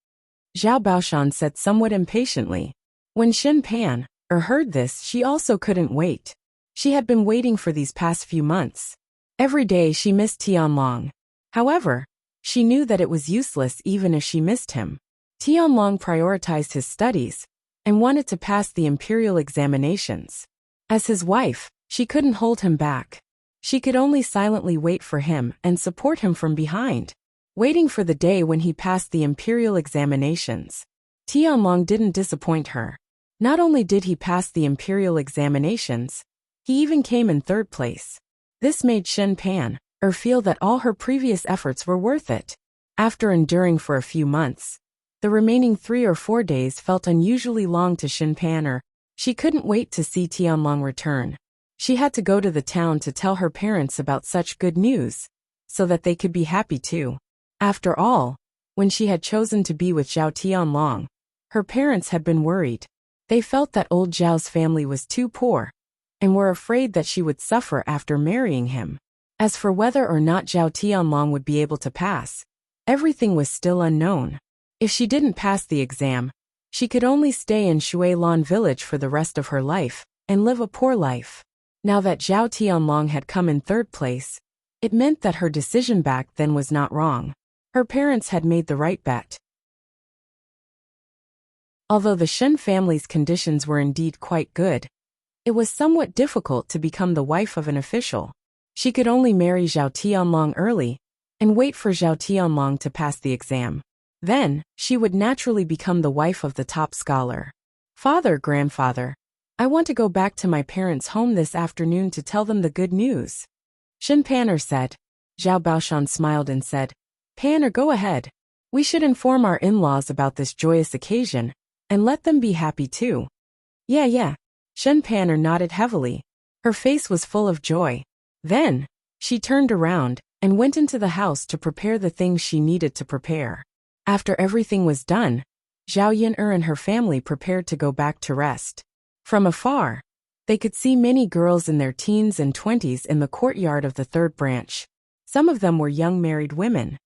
Zhao Baoshan said somewhat impatiently. When Shen Pan heard this, she also couldn't wait. She had been waiting for these past few months. Every day she missed Tianlong. However, she knew that it was useless even if she missed him. Tianlong prioritized his studies and wanted to pass the imperial examinations. As his wife, she couldn't hold him back. She could only silently wait for him and support him from behind, waiting for the day when he passed the imperial examinations. Tianlong didn't disappoint her. Not only did he pass the imperial examinations, he even came in 3rd place. This made Shen Pan feel that all her previous efforts were worth it. After enduring for a few months, the remaining 3 or 4 days felt unusually long to Shen Pan. She couldn't wait to see Tianlong return. She had to go to the town to tell her parents about such good news, so that they could be happy too. After all, when she had chosen to be with Zhao Tianlong, her parents had been worried. They felt that old Zhao's family was too poor, and were afraid that she would suffer after marrying him. As for whether or not Zhao Tianlong would be able to pass, everything was still unknown. If she didn't pass the exam, she could only stay in Shuilan village for the rest of her life, and live a poor life. Now that Zhao Tianlong had come in 3rd place, it meant that her decision back then was not wrong. Her parents had made the right bet. Although the Shen family's conditions were indeed quite good, it was somewhat difficult to become the wife of an official. She could only marry Zhao Tianlong early, and wait for Zhao Tianlong to pass the exam. Then, she would naturally become the wife of the top scholar. Father, grandfather, I want to go back to my parents' home this afternoon to tell them the good news, Shen Pan said. Zhao Baoshan smiled and said, Pan, go ahead. We should inform our in-laws about this joyous occasion, and let them be happy too. Yeah. Shen Pan nodded heavily. Her face was full of joy. Then, she turned around and went into the house to prepare the things she needed to prepare. After everything was done, Zhao Yin'er and her family prepared to go back to rest. From afar, they could see many girls in their teens and 20s in the courtyard of the 3rd branch. Some of them were young married women.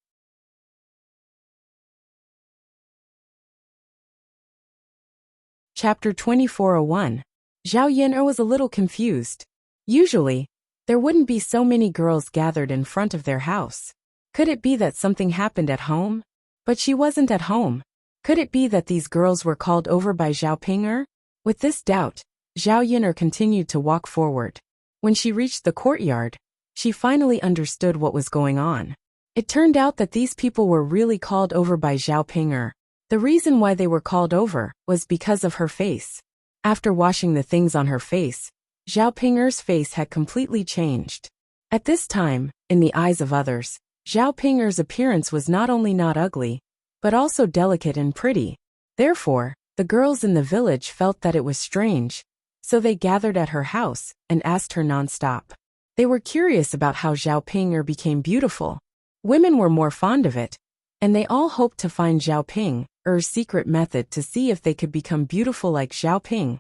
Chapter 2401. Zhao Yin'er was a little confused. Usually, there wouldn't be so many girls gathered in front of their house. Could it be that something happened at home? But she wasn't at home. Could it be that these girls were called over by Zhao Ping'er? With this doubt, Zhao Yin'er continued to walk forward. When she reached the courtyard, she finally understood what was going on. It turned out that these people were really called over by Zhao Ping'er. The reason why they were called over was because of her face. After washing the things on her face, Zhao Ping'er's face had completely changed. At this time, in the eyes of others, Zhao Ping'er's appearance was not only not ugly, but also delicate and pretty. Therefore, the girls in the village felt that it was strange, so they gathered at her house and asked her non-stop. They were curious about how Zhao Ping'er became beautiful. Women were more fond of it, and they all hoped to find Zhao Ping'er Er's secret method to see if they could become beautiful like Zhao Ping.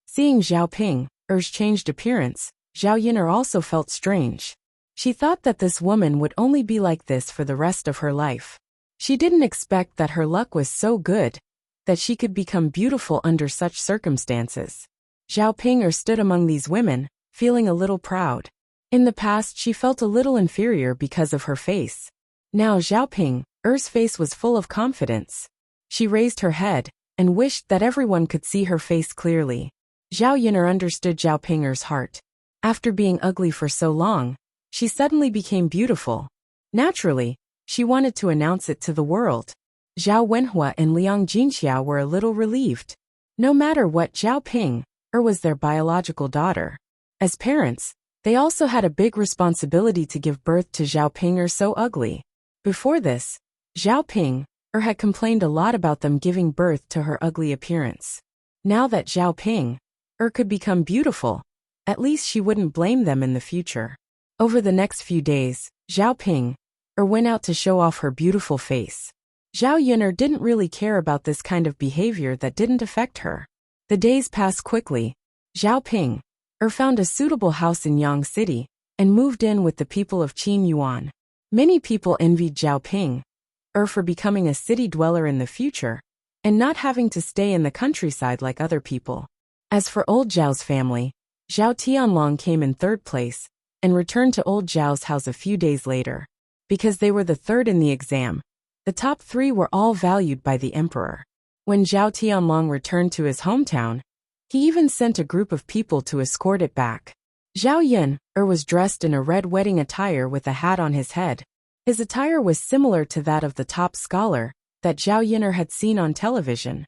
Seeing Zhao Ping, Er's changed appearance, Zhao Yin'er also felt strange. She thought that this woman would only be like this for the rest of her life. She didn't expect that her luck was so good that she could become beautiful under such circumstances. Zhao Ping stood among these women, feeling a little proud. In the past she felt a little inferior because of her face. Now Zhao Ping's face was full of confidence. She raised her head and wished that everyone could see her face clearly. Zhao Yin'er understood Zhao Ping's heart. After being ugly for so long, she suddenly became beautiful. Naturally, she wanted to announce it to the world. Zhao Wenhua and Liang Jinxiao were a little relieved. No matter what, Zhao Ping was their biological daughter. As parents, they also had a big responsibility to give birth to Zhao Ping so ugly. Before this, Zhao Ping had complained a lot about them giving birth to her ugly appearance. Now that Zhao Ping could become beautiful, at least she wouldn't blame them in the future. Over the next few days, Zhao Ping went out to show off her beautiful face. Zhao Yin'er didn't really care about this kind of behavior that didn't affect her. The days passed quickly. Zhao Ping found a suitable house in Yang City and moved in with the people of Qin Yuan. Many people envied Zhao Ping for becoming a city dweller in the future and not having to stay in the countryside like other people. As for old Zhao's family, Zhao Tianlong came in third place and returned to old Zhao's house a few days later. Because they were the third in the exam, the top three were all valued by the emperor. When Zhao Tianlong returned to his hometown, he even sent a group of people to escort it back. Zhao Yin'er was dressed in a red wedding attire with a hat on his head. His attire was similar to that of the top scholar that Zhao Yin'er had seen on television.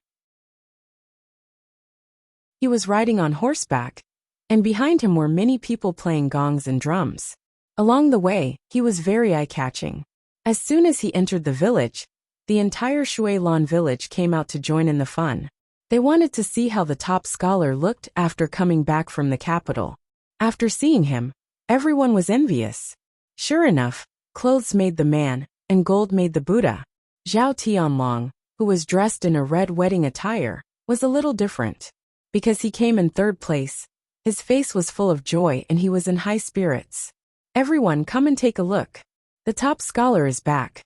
He was riding on horseback, and behind him were many people playing gongs and drums. Along the way, he was very eye-catching. As soon as he entered the village, the entire Shuilan village came out to join in the fun. They wanted to see how the top scholar looked after coming back from the capital. After seeing him, everyone was envious. Sure enough, clothes made the man, and gold made the Buddha. Zhao Tianlong, who was dressed in a red wedding attire, was a little different. Because he came in third place, his face was full of joy and he was in high spirits. Everyone come and take a look. The top scholar is back.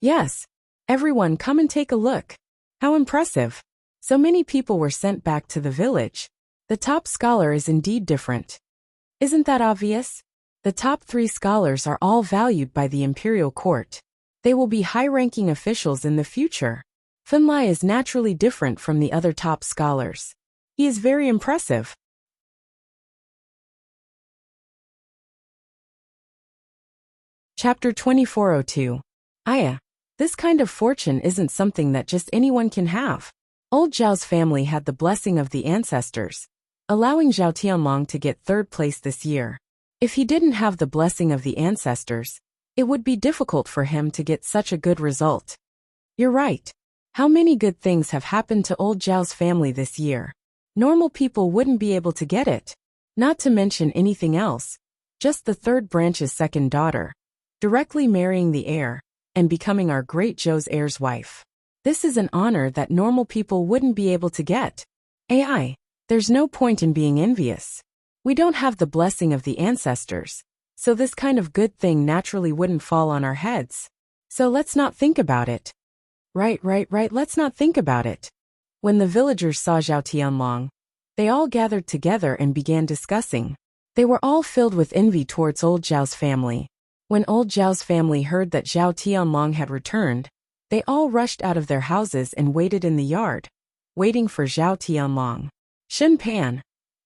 Yes. Everyone come and take a look. How impressive. So many people were sent back to the village. The top scholar is indeed different. Isn't that obvious? The top three scholars are all valued by the imperial court. They will be high-ranking officials in the future. Funlai is naturally different from the other top scholars. He is very impressive. Chapter 2402. Aya. This kind of fortune isn't something that just anyone can have. Old Zhao's family had the blessing of the ancestors, allowing Zhao Tianlong to get third place this year. If he didn't have the blessing of the ancestors, it would be difficult for him to get such a good result. You're right. How many good things have happened to old Zhao's family this year? Normal people wouldn't be able to get it. Not to mention anything else. Just the third branch's second daughter, directly marrying the heir, and becoming our great Zhou's heir's wife. This is an honor that normal people wouldn't be able to get. AI, there's no point in being envious. We don't have the blessing of the ancestors, so this kind of good thing naturally wouldn't fall on our heads. So let's not think about it. Right, let's not think about it. When the villagers saw Zhao Tianlong, they all gathered together and began discussing. They were all filled with envy towards old Zhao's family. When old Zhao's family heard that Zhao Tianlong had returned, they all rushed out of their houses and waited in the yard, waiting for Zhao Tianlong. Shen Pan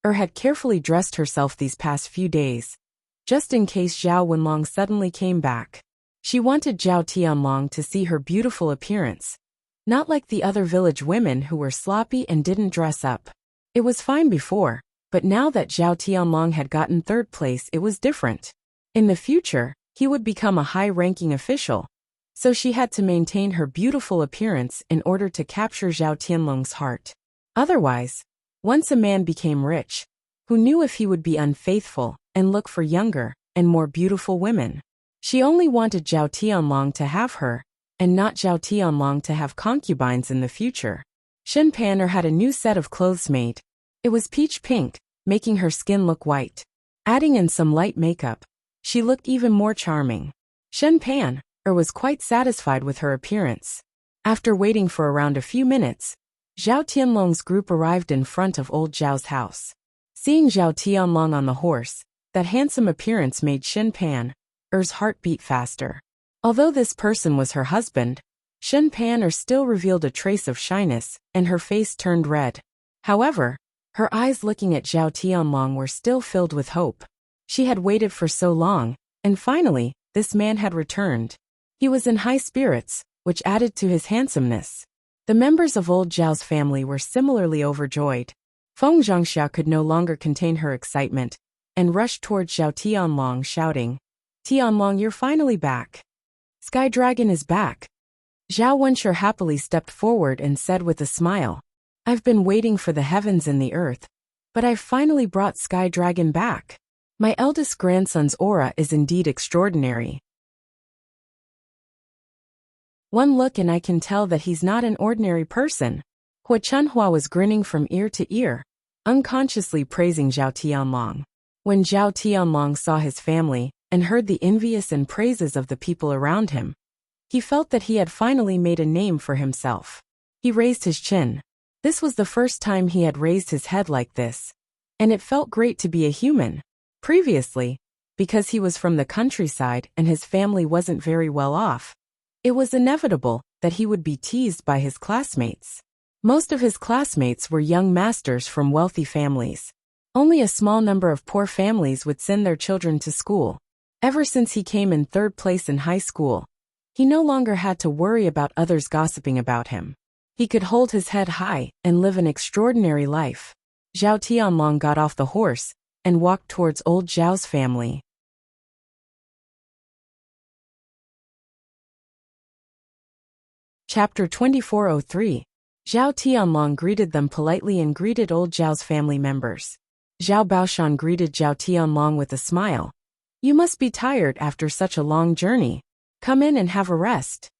had carefully dressed herself these past few days, just in case Zhao Wenlong suddenly came back. She wanted Zhao Tianlong to see her beautiful appearance, not like the other village women who were sloppy and didn't dress up. It was fine before, but now that Zhao Tianlong had gotten third place, it was different. In the future, he would become a high-ranking official, so she had to maintain her beautiful appearance in order to capture Zhao Tianlong's heart. Otherwise, once a man became rich, who knew if he would be unfaithful and look for younger and more beautiful women? She only wanted Zhao Tianlong to have her and not Zhao Tianlong to have concubines in the future. Shen Pan'er had a new set of clothes made. It was peach pink, making her skin look white. Adding in some light makeup, she looked even more charming. Shen Pan'er was quite satisfied with her appearance. After waiting for around a few minutes, Zhao Tianlong's group arrived in front of old Zhao's house. Seeing Zhao Tianlong on the horse, that handsome appearance made Shen Pan'er's heart beat faster. Although this person was her husband, Shen Pan'er still revealed a trace of shyness, and her face turned red. However, her eyes looking at Zhao Tianlong were still filled with hope. She had waited for so long, and finally, this man had returned. He was in high spirits, which added to his handsomeness. The members of old Zhao's family were similarly overjoyed. Feng Zhangxia could no longer contain her excitement, and rushed towards Zhao Tianlong shouting, "Tianlong, you're finally back. Sky Dragon is back." Zhao Wenshi happily stepped forward and said with a smile, "I've been waiting for the heavens and the earth, but I've finally brought Sky Dragon back. My eldest grandson's aura is indeed extraordinary. One look and I can tell that he's not an ordinary person." Hua Chunhua was grinning from ear to ear, unconsciously praising Zhao Tianlong. When Zhao Tianlong saw his family and heard the envious and praises of the people around him, he felt that he had finally made a name for himself. He raised his chin. This was the first time he had raised his head like this, and it felt great to be a human. Previously, because he was from the countryside and his family wasn't very well off, it was inevitable that he would be teased by his classmates. Most of his classmates were young masters from wealthy families. Only a small number of poor families would send their children to school. Ever since he came in third place in high school, he no longer had to worry about others gossiping about him. He could hold his head high and live an extraordinary life. Zhao Tianlong got off the horse and walked towards old Zhao's family. Chapter 2403. Zhao Tianlong greeted them politely and greeted old Zhao's family members. Zhao Baoshan greeted Zhao Tianlong with a smile. "You must be tired after such a long journey. Come in and have a rest."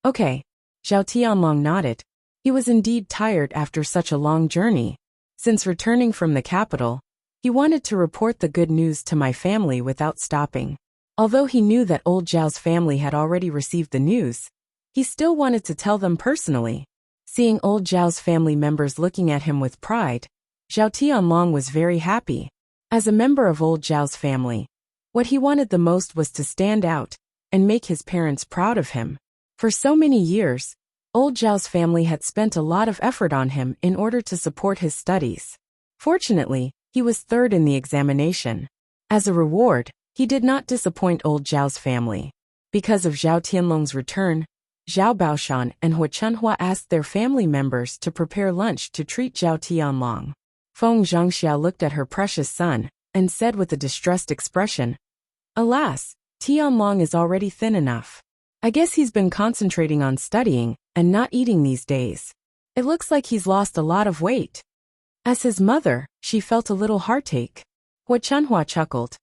"Okay." Zhao Tianlong nodded. He was indeed tired after such a long journey. Since returning from the capital, he wanted to report the good news to my family without stopping. Although he knew that old Zhao's family had already received the news, he still wanted to tell them personally. Seeing old Zhao's family members looking at him with pride, Zhao Tianlong was very happy. As a member of old Zhao's family, what he wanted the most was to stand out and make his parents proud of him. For so many years, old Zhao's family had spent a lot of effort on him in order to support his studies. Fortunately, he was third in the examination. As a reward, he did not disappoint old Zhao's family. Because of Zhao Tianlong's return, Zhao Baoshan and Hua Chunhua asked their family members to prepare lunch to treat Zhao Tianlong. Feng Zhangxia looked at her precious son and said with a distressed expression, "Alas, Tianlong is already thin enough. I guess he's been concentrating on studying and not eating these days. It looks like he's lost a lot of weight." As his mother, she felt a little heartache. Hua Chunhua chuckled.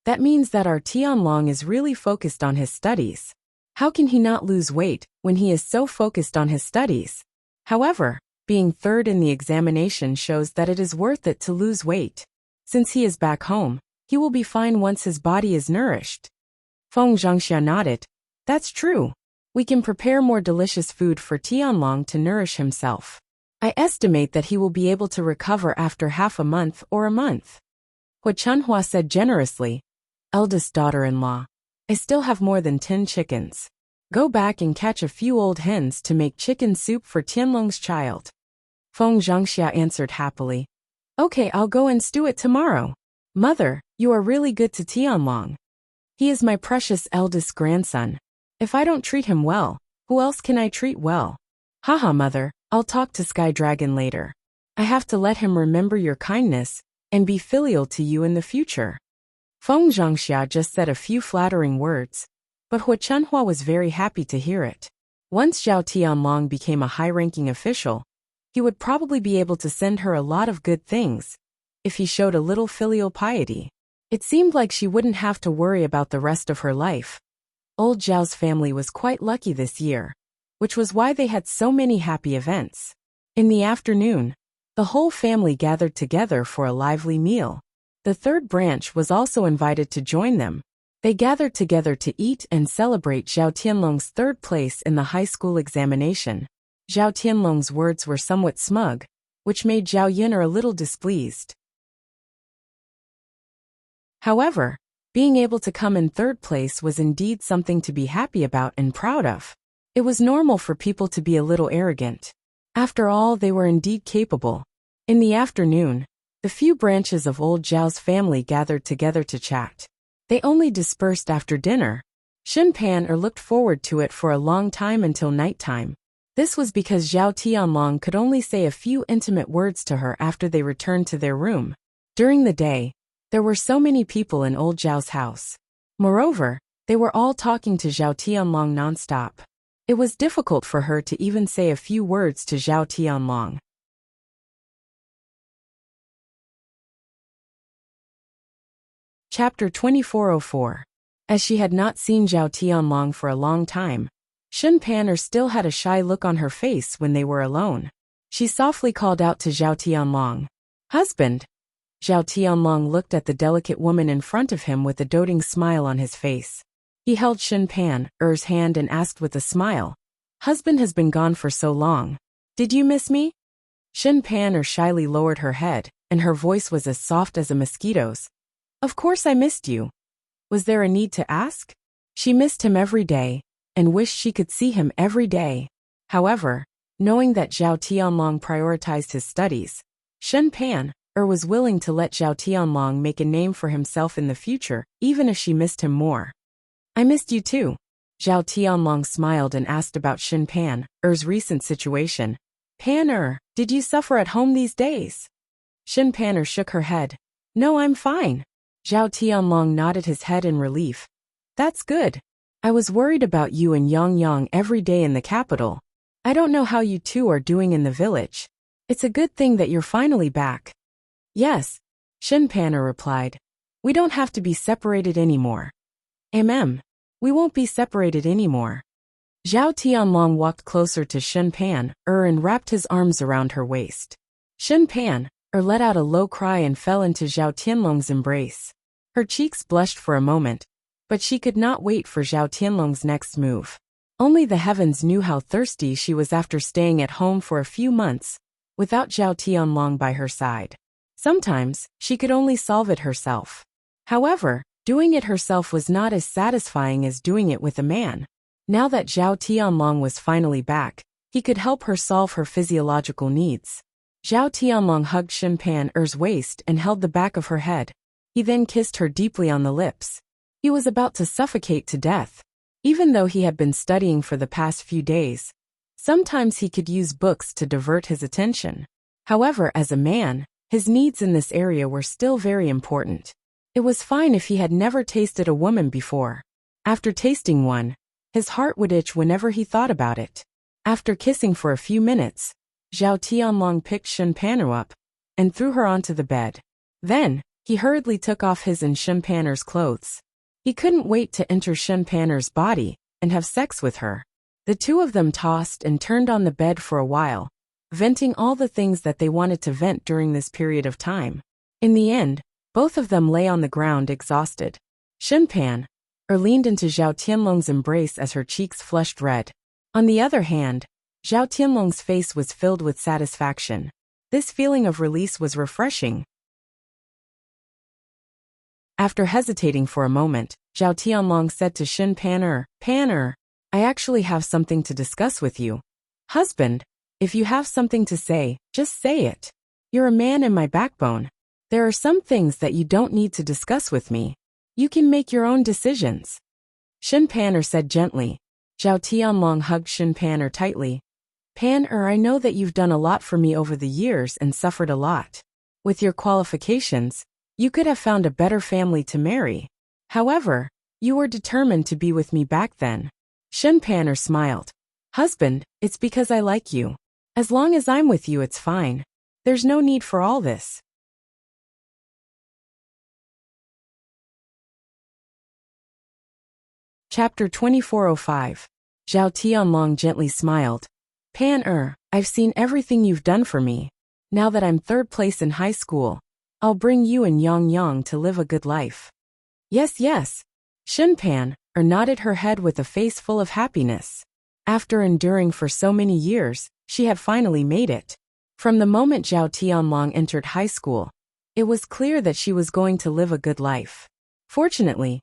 "That means that our Tianlong is really focused on his studies. How can he not lose weight when he is so focused on his studies?" However, being third in the examination shows that it is worth it to lose weight. Since he is back home, he will be fine once his body is nourished. Feng Zhangxia nodded. "That's true. We can prepare more delicious food for Tianlong to nourish himself. I estimate that he will be able to recover after half a month or a month." Hua Chunhua said generously, "Eldest daughter-in-law, I still have more than 10 chickens. Go back and catch a few old hens to make chicken soup for Tianlong's child." Feng Zhangxia answered happily, "Okay, I'll go and stew it tomorrow. Mother, you are really good to Tianlong. He is my precious eldest grandson. If I don't treat him well, who else can I treat well? Haha, mother, I'll talk to Sky Dragon later. I have to let him remember your kindness and be filial to you in the future." Feng Zhangxia just said a few flattering words, but Hua Chunhua was very happy to hear it. Once Zhao Tianlong became a high-ranking official, he would probably be able to send her a lot of good things if he showed a little filial piety. It seemed like she wouldn't have to worry about the rest of her life. Old Zhao's family was quite lucky this year, which was why they had so many happy events. In the afternoon, the whole family gathered together for a lively meal. The third branch was also invited to join them. They gathered together to eat and celebrate Zhao Tianlong's third place in the high school examination. Zhao Tianlong's words were somewhat smug, which made Zhao Yun'er a little displeased. However, being able to come in third place was indeed something to be happy about and proud of. It was normal for people to be a little arrogant. After all, they were indeed capable. In the afternoon, the few branches of old Zhao's family gathered together to chat. They only dispersed after dinner. Shen Pan looked forward to it for a long time until nighttime. This was because Zhao Tianlong could only say a few intimate words to her after they returned to their room. During the day, there were so many people in old Zhao's house. Moreover, they were all talking to Zhao Tianlong non-stop. It was difficult for her to even say a few words to Zhao Tianlong. Chapter 2404. As she had not seen Zhao Tianlong for a long time, Shen Pan still had a shy look on her face when they were alone. She softly called out to Zhao Tianlong, "Husband." Zhao Tianlong looked at the delicate woman in front of him with a doting smile on his face. He held Shen Pan's hand and asked with a smile, "Husband has been gone for so long. Did you miss me?" Shen Pan shyly lowered her head, and her voice was as soft as a mosquito's. "Of course I missed you. Was there a need to ask?" She missed him every day, and wished she could see him every day. However, knowing that Zhao Tianlong prioritized his studies, Shen Pan was willing to let Zhao Tianlong make a name for himself in the future, even if she missed him more. "I missed you too." Zhao Tianlong smiled and asked about Shen Pan's recent situation. "Pan, did you suffer at home these days?" Shen Pan shook her head. "No, I'm fine." Zhao Tianlong nodded his head in relief. "That's good. I was worried about you and Yang every day in the capital. I don't know how you two are doing in the village. It's a good thing that you're finally back." "Yes," Shen Pan replied. "We don't have to be separated anymore." We won't be separated anymore." Zhao Tianlong walked closer to Shen Pan and wrapped his arms around her waist. Shen Pan let out a low cry and fell into Zhao Tianlong's embrace. Her cheeks blushed for a moment, but she could not wait for Zhao Tianlong's next move. Only the heavens knew how thirsty she was after staying at home for a few months, without Zhao Tianlong by her side. Sometimes, she could only solve it herself. However, doing it herself was not as satisfying as doing it with a man. Now that Zhao Tianlong was finally back, he could help her solve her physiological needs. Zhao Tianlong hugged Shen Pan's waist and held the back of her head. He then kissed her deeply on the lips. He was about to suffocate to death. Even though he had been studying for the past few days, sometimes he could use books to divert his attention. However, as a man, his needs in this area were still very important. It was fine if he had never tasted a woman before. After tasting one, his heart would itch whenever he thought about it. After kissing for a few minutes, Zhao Tianlong picked Shen Pan up and threw her onto the bed. Then, he hurriedly took off his and Shen Pan's clothes. He couldn't wait to enter Shen Pan's body and have sex with her. The two of them tossed and turned on the bed for a while, venting all the things that they wanted to vent during this period of time. In the end, both of them lay on the ground exhausted. Shen Pan leaned into Zhao Tianlong's embrace as her cheeks flushed red. On the other hand, Zhao Tianlong's face was filled with satisfaction. This feeling of release was refreshing. After hesitating for a moment, Zhao Tianlong said to Shen Pan, "I actually have something to discuss with you. Husband, if you have something to say, just say it. You're a man in my backbone. There are some things that you don't need to discuss with me. You can make your own decisions." Shen Pan said gently. Zhao Tianlong hugged Shen Pan tightly. "Pan, I know that you've done a lot for me over the years and suffered a lot. With your qualifications, you could have found a better family to marry. However, you were determined to be with me back then." Shen Pan smiled. "Husband, it's because I like you. As long as I'm with you, it's fine. There's no need for all this." Chapter 2405. Zhao Tianlong gently smiled. Pan I've seen everything you've done for me. Now that I'm third place in high school, I'll bring you and Yang Yang to live a good life. Yes, yes. Shen Pan nodded her head with a face full of happiness. After enduring for so many years, she had finally made it. From the moment Zhao Tianlong entered high school, it was clear that she was going to live a good life. Fortunately,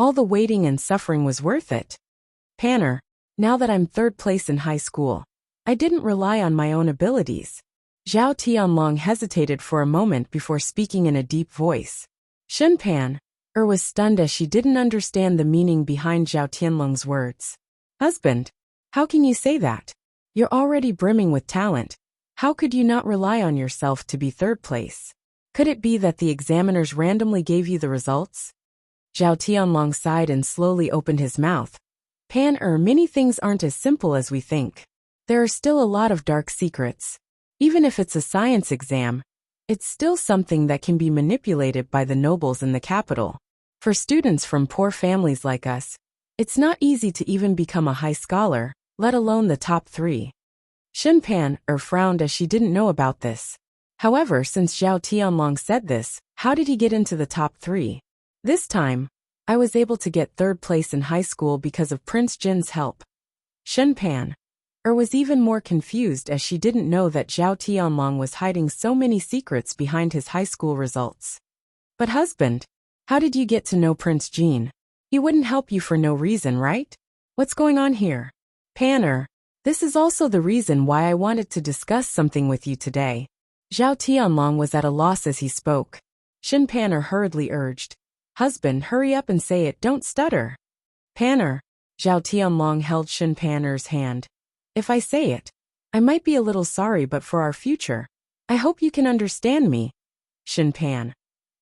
all the waiting and suffering was worth it. Panner, now that I'm third place in high school, I didn't rely on my own abilities. Zhao Tianlong hesitated for a moment before speaking in a deep voice. Shen Pan was stunned as she didn't understand the meaning behind Zhao Tianlong's words. Husband, how can you say that? You're already brimming with talent. How could you not rely on yourself to be third place? Could it be that the examiners randomly gave you the results? Zhao Tianlong sighed and slowly opened his mouth. Pan many things aren't as simple as we think. There are still a lot of dark secrets. Even if it's a science exam, it's still something that can be manipulated by the nobles in the capital. For students from poor families like us, it's not easy to even become a high scholar, let alone the top 3. Shen Pan frowned as she didn't know about this. However, since Zhao Tianlong said this, how did he get into the top 3? This time, I was able to get third place in high school because of Prince Jin's help. Shen Pan was even more confused as she didn't know that Zhao Tianlong was hiding so many secrets behind his high school results. But husband, how did you get to know Prince Jin? He wouldn't help you for no reason, right? What's going on here? Panner, this is also the reason why I wanted to discuss something with you today. Zhao Tianlong was at a loss as he spoke. Shen Panner hurriedly urged. Husband, hurry up and say it, don't stutter. Panner, Zhao Tianlong held Shen Panner's hand. If I say it, I might be a little sorry, but for our future, I hope you can understand me. Shen Pan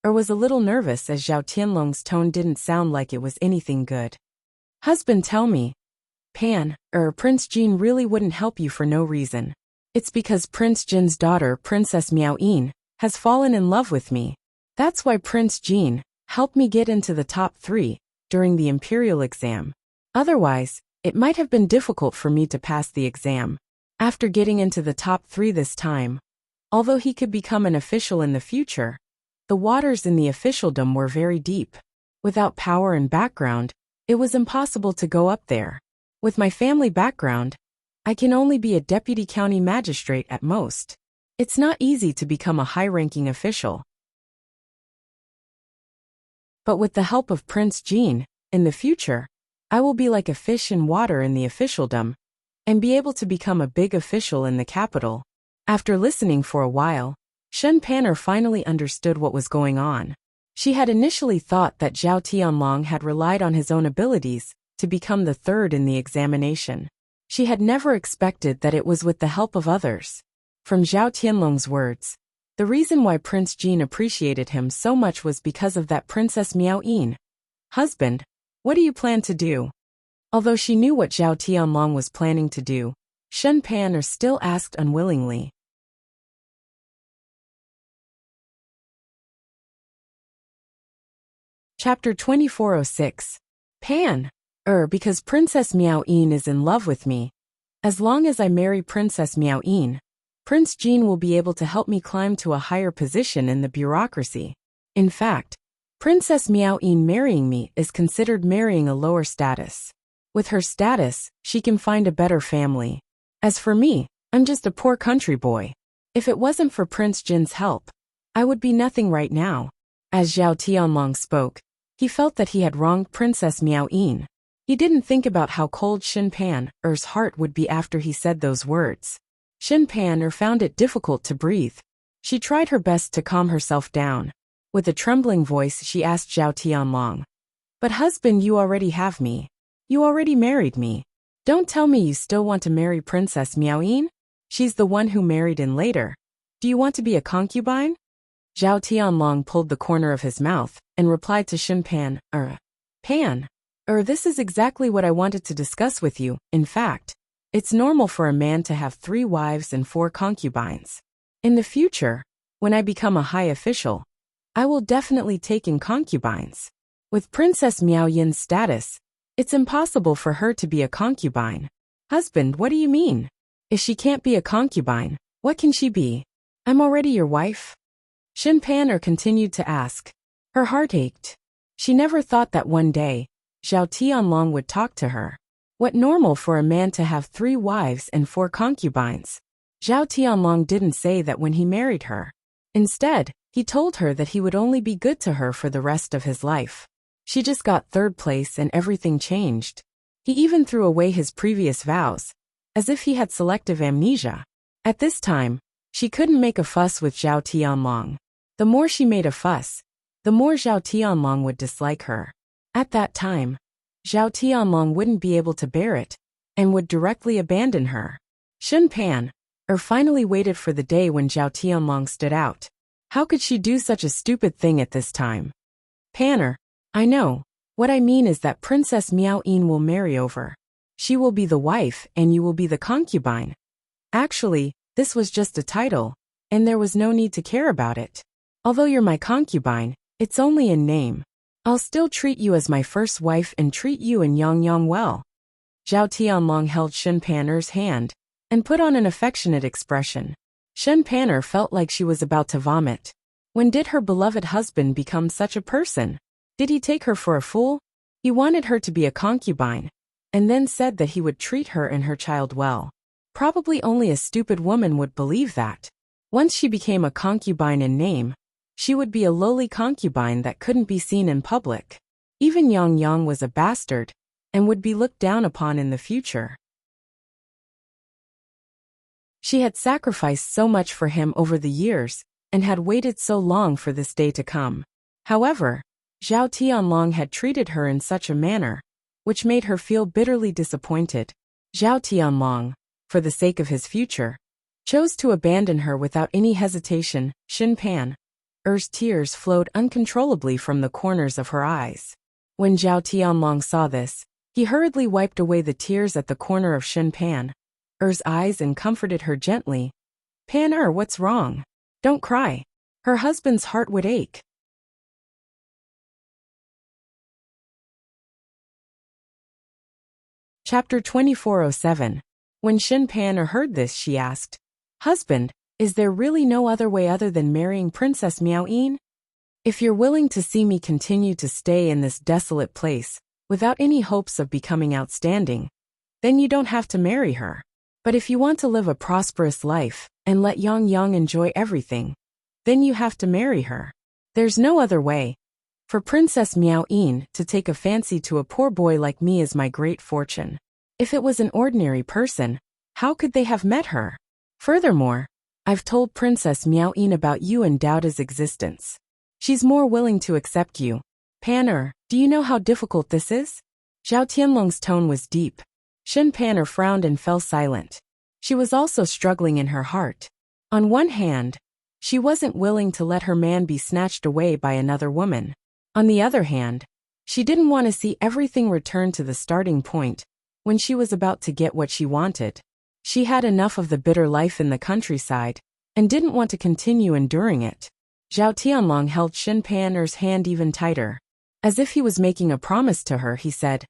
was a little nervous as Zhao Tianlong's tone didn't sound like it was anything good. Husband, tell me. Pan, Prince Jin really wouldn't help you for no reason. It's because Prince Jin's daughter, Princess Miao Yin, has fallen in love with me. That's why Prince Jin helped me get into the top 3 during the imperial exam. Otherwise, it might have been difficult for me to pass the exam. After getting into the top 3 this time, although he could become an official in the future, the waters in the officialdom were very deep. Without power and background, it was impossible to go up there. With my family background, I can only be a deputy county magistrate at most. It's not easy to become a high-ranking official. But with the help of Prince Jin, in the future, I will be like a fish in water in the officialdom, and be able to become a big official in the capital. After listening for a while, Shen Panner finally understood what was going on. She had initially thought that Zhao Tianlong had relied on his own abilities to become the third in the examination. She had never expected that it was with the help of others. From Zhao Tianlong's words, the reason why Prince Jin appreciated him so much was because of that Princess Miao Yin. Husband, what do you plan to do? Although she knew what Zhao Tianlong was planning to do, Shen Panner still asked unwillingly. Chapter 2406. Pan. Because Princess Miao Yin is in love with me. As long as I marry Princess Miao Yin, Prince Jin will be able to help me climb to a higher position in the bureaucracy. In fact, Princess Miao Yin marrying me is considered marrying a lower status. With her status, she can find a better family. As for me, I'm just a poor country boy. If it wasn't for Prince Jin's help, I would be nothing right now. As Zhao Tianlong spoke, he felt that he had wronged Princess Miao Yin. He didn't think about how cold Shen Panner's heart would be after he said those words. Shen Panner found it difficult to breathe. She tried her best to calm herself down. With a trembling voice, she asked Zhao Tianlong. But husband, you already have me. You already married me. Don't tell me you still want to marry Princess Miao Yin? She's the one who married in later. Do you want to be a concubine? Zhao Tianlong pulled the corner of his mouth and replied to Shen Pan, Pan. This is exactly what I wanted to discuss with you. In fact, it's normal for a man to have 3 wives and 4 concubines. In the future, when I become a high official, I will definitely take in concubines. With Princess Miao Yin's status, It's impossible for her to be a concubine. Husband, what do you mean? If she can't be a concubine, what can she be? I'm already your wife? Shin Pan continued to ask. Her heart ached. She never thought that one day, Zhao Tianlong would talk to her. What normal for a man to have 3 wives and 4 concubines? Zhao Tianlong didn't say that when he married her. Instead, he told her that he would only be good to her for the rest of his life. She just got 3rd place and everything changed. He even threw away his previous vows, as if he had selective amnesia. At this time, she couldn't make a fuss with Zhao Tianlong. The more she made a fuss, the more Zhao Tianlong would dislike her. At that time, Zhao Tianlong wouldn't be able to bear it, and would directly abandon her. Shun Pan finally waited for the day when Zhao Tianlong stood out. How could she do such a stupid thing at this time? Panner, I know. What I mean is that Princess Miao Yin will marry over. She will be the wife and you will be the concubine. Actually, this was just a title, and there was no need to care about it. Although you're my concubine, it's only in name. I'll still treat you as my first wife and treat you and Yang well. Zhao Tianlong held Shen Panner's hand and put on an affectionate expression. Shen Panner felt like she was about to vomit. When did her beloved husband become such a person? Did he take her for a fool? He wanted her to be a concubine, and then said that he would treat her and her child well. Probably only a stupid woman would believe that. Once she became a concubine in name, she would be a lowly concubine that couldn't be seen in public. Even Yang was a bastard, and would be looked down upon in the future. She had sacrificed so much for him over the years, and had waited so long for this day to come. However, Zhao Tianlong had treated her in such a manner, which made her feel bitterly disappointed. Zhao Tianlong, for the sake of his future, chose to abandon her without any hesitation. Shin Panner's tears flowed uncontrollably from the corners of her eyes. When Zhao Tianlong saw this, he hurriedly wiped away the tears at the corner of Shin Panner's eyes and comforted her gently. Panner, what's wrong? Don't cry. Her husband's heart would ache. Chapter 2407. When Shin Panner heard this, she asked, Husband, is there really no other way other than marrying Princess Miao Yin? If you're willing to see me continue to stay in this desolate place, without any hopes of becoming outstanding, then you don't have to marry her. But if you want to live a prosperous life, and let Yang enjoy everything, then you have to marry her. There's no other way. For Princess Miao Yin to take a fancy to a poor boy like me is my great fortune. If it was an ordinary person, how could they have met her? Furthermore, I've told Princess Miao Yin about you and doubt his existence. She's more willing to accept you. Panner, do you know how difficult this is? Zhao Tianlong's tone was deep. Shin Panner frowned and fell silent. She was also struggling in her heart. On one hand, she wasn't willing to let her man be snatched away by another woman. On the other hand, she didn't want to see everything return to the starting point when she was about to get what she wanted. She had enough of the bitter life in the countryside and didn't want to continue enduring it. Zhao Tianlong held Shin Panner's hand even tighter. As if he was making a promise to her, he said,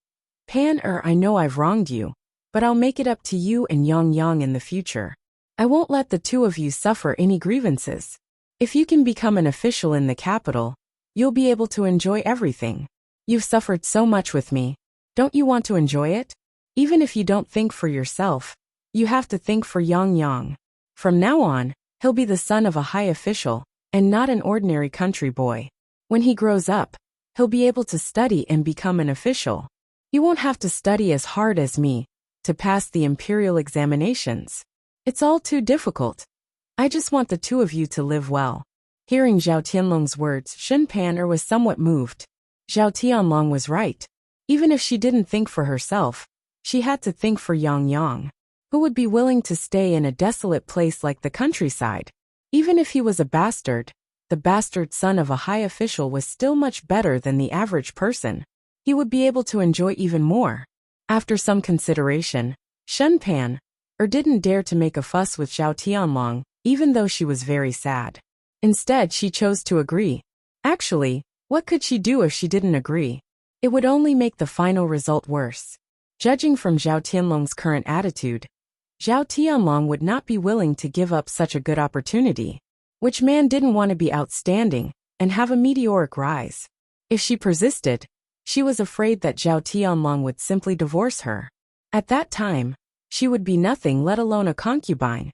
Panner, I know I've wronged you, but I'll make it up to you and Yang in the future. I won't let the two of you suffer any grievances. If you can become an official in the capital, you'll be able to enjoy everything. You've suffered so much with me. Don't you want to enjoy it? Even if you don't think for yourself, you have to think for Yang. From now on, he'll be the son of a high official, and not an ordinary country boy. When he grows up, he'll be able to study and become an official. You won't have to study as hard as me to pass the imperial examinations. It's all too difficult. I just want the two of you to live well. Hearing Zhao Tianlong's words, Shin Panner was somewhat moved. Zhao Tianlong was right. Even if she didn't think for herself, she had to think for Yang. Who would be willing to stay in a desolate place like the countryside? Even if he was a bastard, the bastard son of a high official was still much better than the average person. He would be able to enjoy even more. After some consideration, Shen Panner didn't dare to make a fuss with Zhao Tianlong, even though she was very sad. Instead, she chose to agree. Actually, what could she do if she didn't agree? It would only make the final result worse. Judging from Zhao Tianlong's current attitude, Zhao Tianlong would not be willing to give up such a good opportunity. Which man didn't want to be outstanding and have a meteoric rise? If she persisted, she was afraid that Zhao Tianlong would simply divorce her. At that time, she would be nothing, let alone a concubine.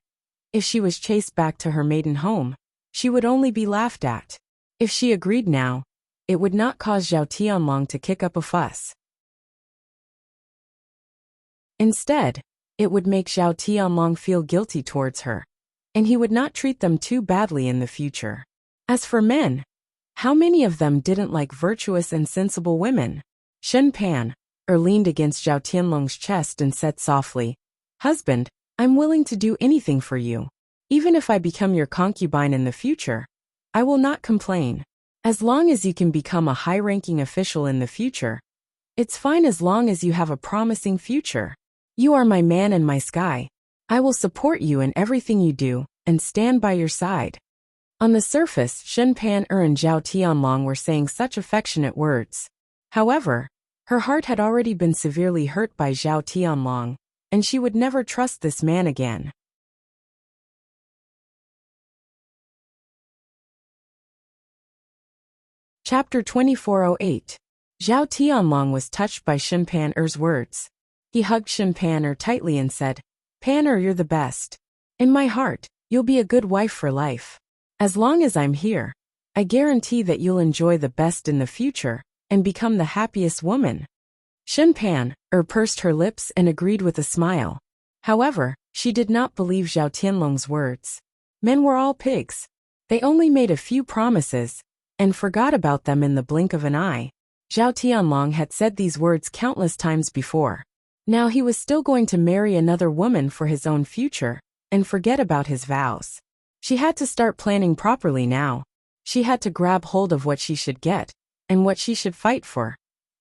If she was chased back to her maiden home, she would only be laughed at. If she agreed now, it would not cause Zhao Tianlong to kick up a fuss. Instead, it would make Zhao Tianlong feel guilty towards her, and he would not treat them too badly in the future. As for men, how many of them didn't like virtuous and sensible women? Shen Pan leaned against Zhao Tianlong's chest and said softly, "Husband, I'm willing to do anything for you. Even if I become your concubine in the future, I will not complain. As long as you can become a high-ranking official in the future, it's fine as long as you have a promising future. You are my man and my sky. I will support you in everything you do and stand by your side." On the surface, Shen Pan and Zhao Tianlong were saying such affectionate words. However, her heart had already been severely hurt by Zhao Tianlong, and she would never trust this man again. Chapter 2408. Zhao Tianlong was touched by Shen Pan-er's words. He hugged Shen Pan-er tightly and said, "Pan-er, you're the best. In my heart, you'll be a good wife for life. As long as I'm here, I guarantee that you'll enjoy the best in the future and become the happiest woman." Shen Pan-er pursed her lips and agreed with a smile. However, she did not believe Zhao Tianlong's words. Men were all pigs. They only made a few promises and forgot about them in the blink of an eye. Zhao Tianlong had said these words countless times before. Now he was still going to marry another woman for his own future and forget about his vows. She had to start planning properly now. She had to grab hold of what she should get and what she should fight for.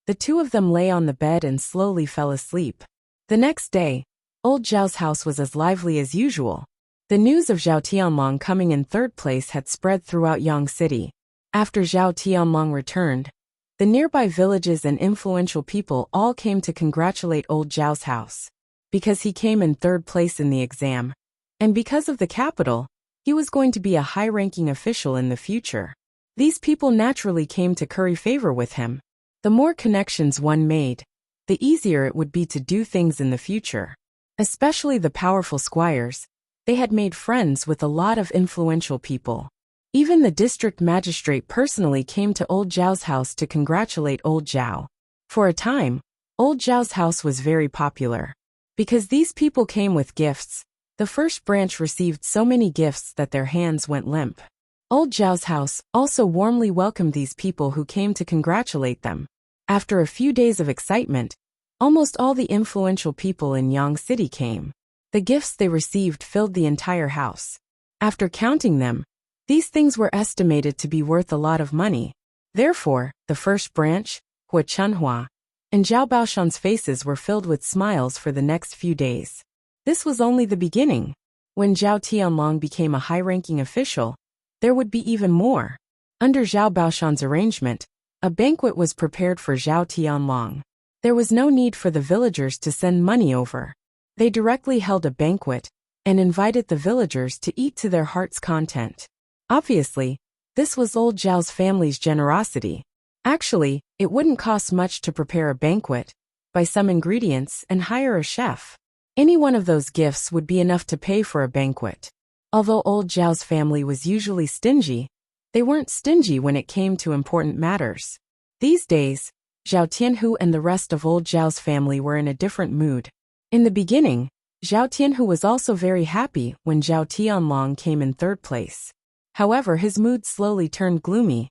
The two of them lay on the bed and slowly fell asleep. The next day, old Zhao's house was as lively as usual. The news of Zhao Tianlong coming in third place had spread throughout Yang City. After Zhao Tianlong returned, the nearby villages and influential people all came to congratulate old Zhao's house. Because he came in third place in the exam, and because of the capital, he was going to be a high-ranking official in the future. These people naturally came to curry favor with him. The more connections one made, the easier it would be to do things in the future. Especially the powerful squires, they had made friends with a lot of influential people. Even the district magistrate personally came to old Zhao's house to congratulate old Zhao. For a time, old Zhao's house was very popular. Because these people came with gifts, the first branch received so many gifts that their hands went limp. Old Zhao's house also warmly welcomed these people who came to congratulate them. After a few days of excitement, almost all the influential people in Yang City came. The gifts they received filled the entire house. After counting them, these things were estimated to be worth a lot of money. Therefore, the first branch, Hua Chunhua, and Zhao Baoshan's faces were filled with smiles for the next few days. This was only the beginning. When Zhao Tianlong became a high-ranking official, there would be even more. Under Zhao Baoshan's arrangement, a banquet was prepared for Zhao Tianlong. There was no need for the villagers to send money over. They directly held a banquet and invited the villagers to eat to their heart's content. Obviously, this was old Zhao's family's generosity. Actually, it wouldn't cost much to prepare a banquet, buy some ingredients and hire a chef. Any one of those gifts would be enough to pay for a banquet. Although old Zhao's family was usually stingy, they weren't stingy when it came to important matters. These days, Zhao Tianhu and the rest of old Zhao's family were in a different mood. In the beginning, Zhao Tianhu was also very happy when Zhao Tianlong came in third place. However, his mood slowly turned gloomy.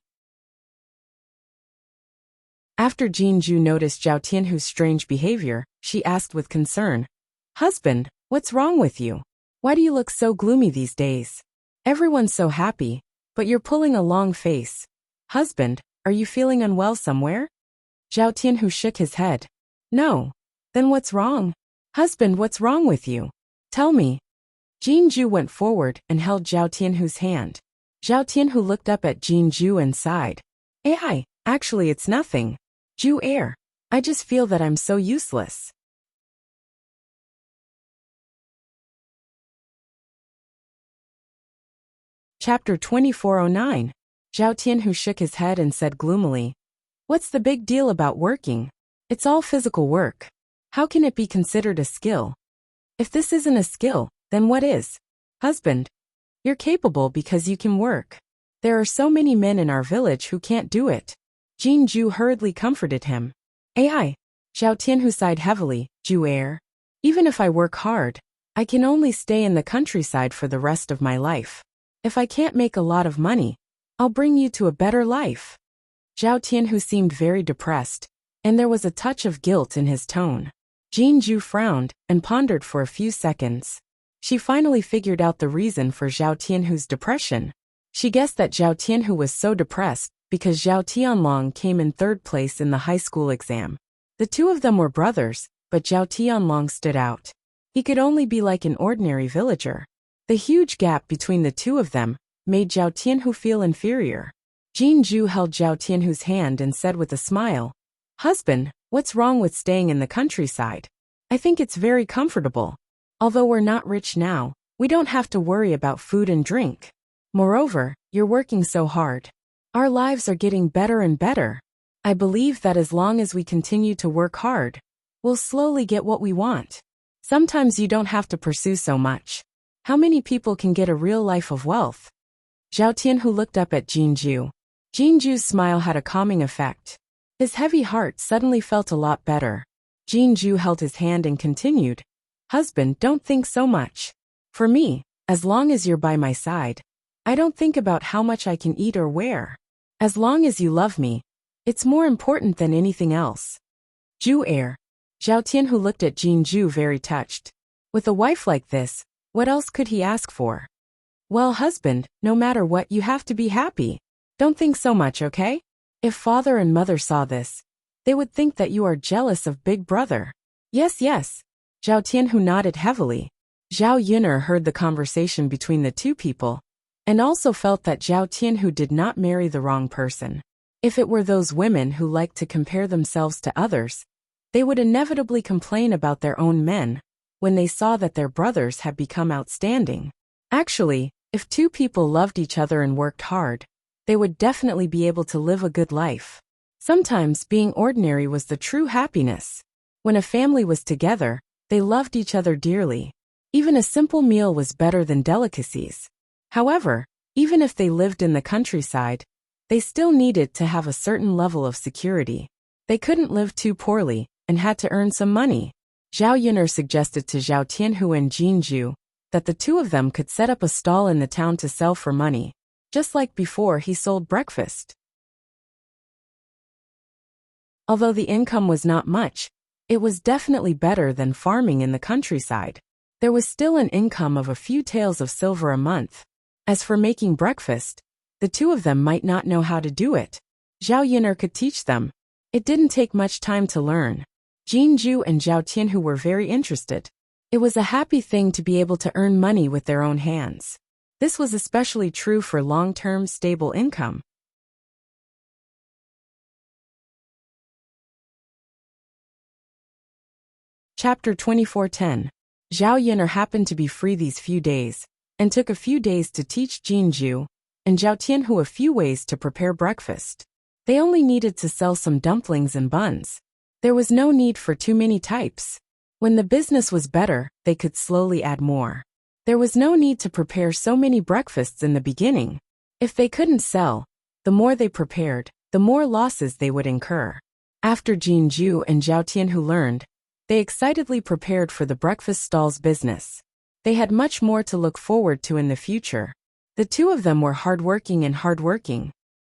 After Jinju noticed Zhao Tianhu's strange behavior, she asked with concern, "Husband, what's wrong with you? Why do you look so gloomy these days? Everyone's so happy, but you're pulling a long face. Husband, are you feeling unwell somewhere?" Zhao Tianhu shook his head. "No. Then what's wrong? Husband, what's wrong with you? Tell me." Jinju went forward and held Zhao Tianhu's hand. Zhao Tianhu looked up at Jinju and sighed. "Actually it's nothing." Ju air. I just feel that I'm so useless. Chapter 2409. Zhao Tianhu shook his head and said gloomily, "What's the big deal about working? It's all physical work. How can it be considered a skill? If this isn't a skill, then what is? Husband, you're capable because you can work. There are so many men in our village who can't do it." Jin Ju hurriedly comforted him. "Ai." Zhao Tianhu sighed heavily, "Ju air. Even if I work hard, I can only stay in the countryside for the rest of my life. If I can't make a lot of money, I'll bring you to a better life." Zhao Tianhu seemed very depressed, and there was a touch of guilt in his tone. Jin Ju frowned and pondered for a few seconds. She finally figured out the reason for Zhao Tianhu's depression. She guessed that Zhao Tianhu was so depressed because Zhao Tianlong came in third place in the high school exam. The two of them were brothers, but Zhao Tianlong stood out. He could only be like an ordinary villager. The huge gap between the two of them made Zhao Tianhu feel inferior. Jin Ju held Zhao Tianhu's hand and said with a smile, "Husband, what's wrong with staying in the countryside? I think it's very comfortable. Although we're not rich now, we don't have to worry about food and drink. Moreover, you're working so hard. Our lives are getting better and better. I believe that as long as we continue to work hard, we'll slowly get what we want. Sometimes you don't have to pursue so much. How many people can get a real life of wealth?" Zhao Tianhu looked up at Jin Ju. Jin Ju's smile had a calming effect. His heavy heart suddenly felt a lot better. Jin Ju held his hand and continued, "Husband, don't think so much. For me, as long as you're by my side, I don't think about how much I can eat or wear. As long as you love me, it's more important than anything else." Ju air. Zhao Tianhu looked at Jin Ju very touched. With a wife like this, what else could he ask for? "Well, husband, no matter what, you have to be happy. Don't think so much, okay? If father and mother saw this, they would think that you are jealous of big brother." "Yes, yes." Zhao Tianhu nodded heavily. Zhao Yun'er heard the conversation between the two people, and also felt that Zhao Tianhu did not marry the wrong person. If it were those women who liked to compare themselves to others, they would inevitably complain about their own men when they saw that their brothers had become outstanding. Actually, if two people loved each other and worked hard, they would definitely be able to live a good life. Sometimes being ordinary was the true happiness. When a family was together, they loved each other dearly. Even a simple meal was better than delicacies. However, even if they lived in the countryside, they still needed to have a certain level of security. They couldn't live too poorly and had to earn some money. Zhao Yun'er suggested to Zhao Tianhu and Jin Ju that the two of them could set up a stall in the town to sell for money, just like before he sold breakfast. Although the income was not much, it was definitely better than farming in the countryside. There was still an income of a few taels of silver a month. As for making breakfast, the two of them might not know how to do it. Zhao Yun'er could teach them. It didn't take much time to learn. Jin Ju and Zhao Tianhu were very interested. It was a happy thing to be able to earn money with their own hands. This was especially true for long-term stable income. Chapter 2410. Zhao Yun'er happened to be free these few days, and took a few days to teach Jin Ju and Zhao Tianhu a few ways to prepare breakfast. They only needed to sell some dumplings and buns. There was no need for too many types. When the business was better, they could slowly add more. There was no need to prepare so many breakfasts in the beginning. If they couldn't sell, the more they prepared, the more losses they would incur. After Jin Ju and Zhao Tianhu learned, they excitedly prepared for the breakfast stall's business. They had much more to look forward to in the future. The two of them were hardworking.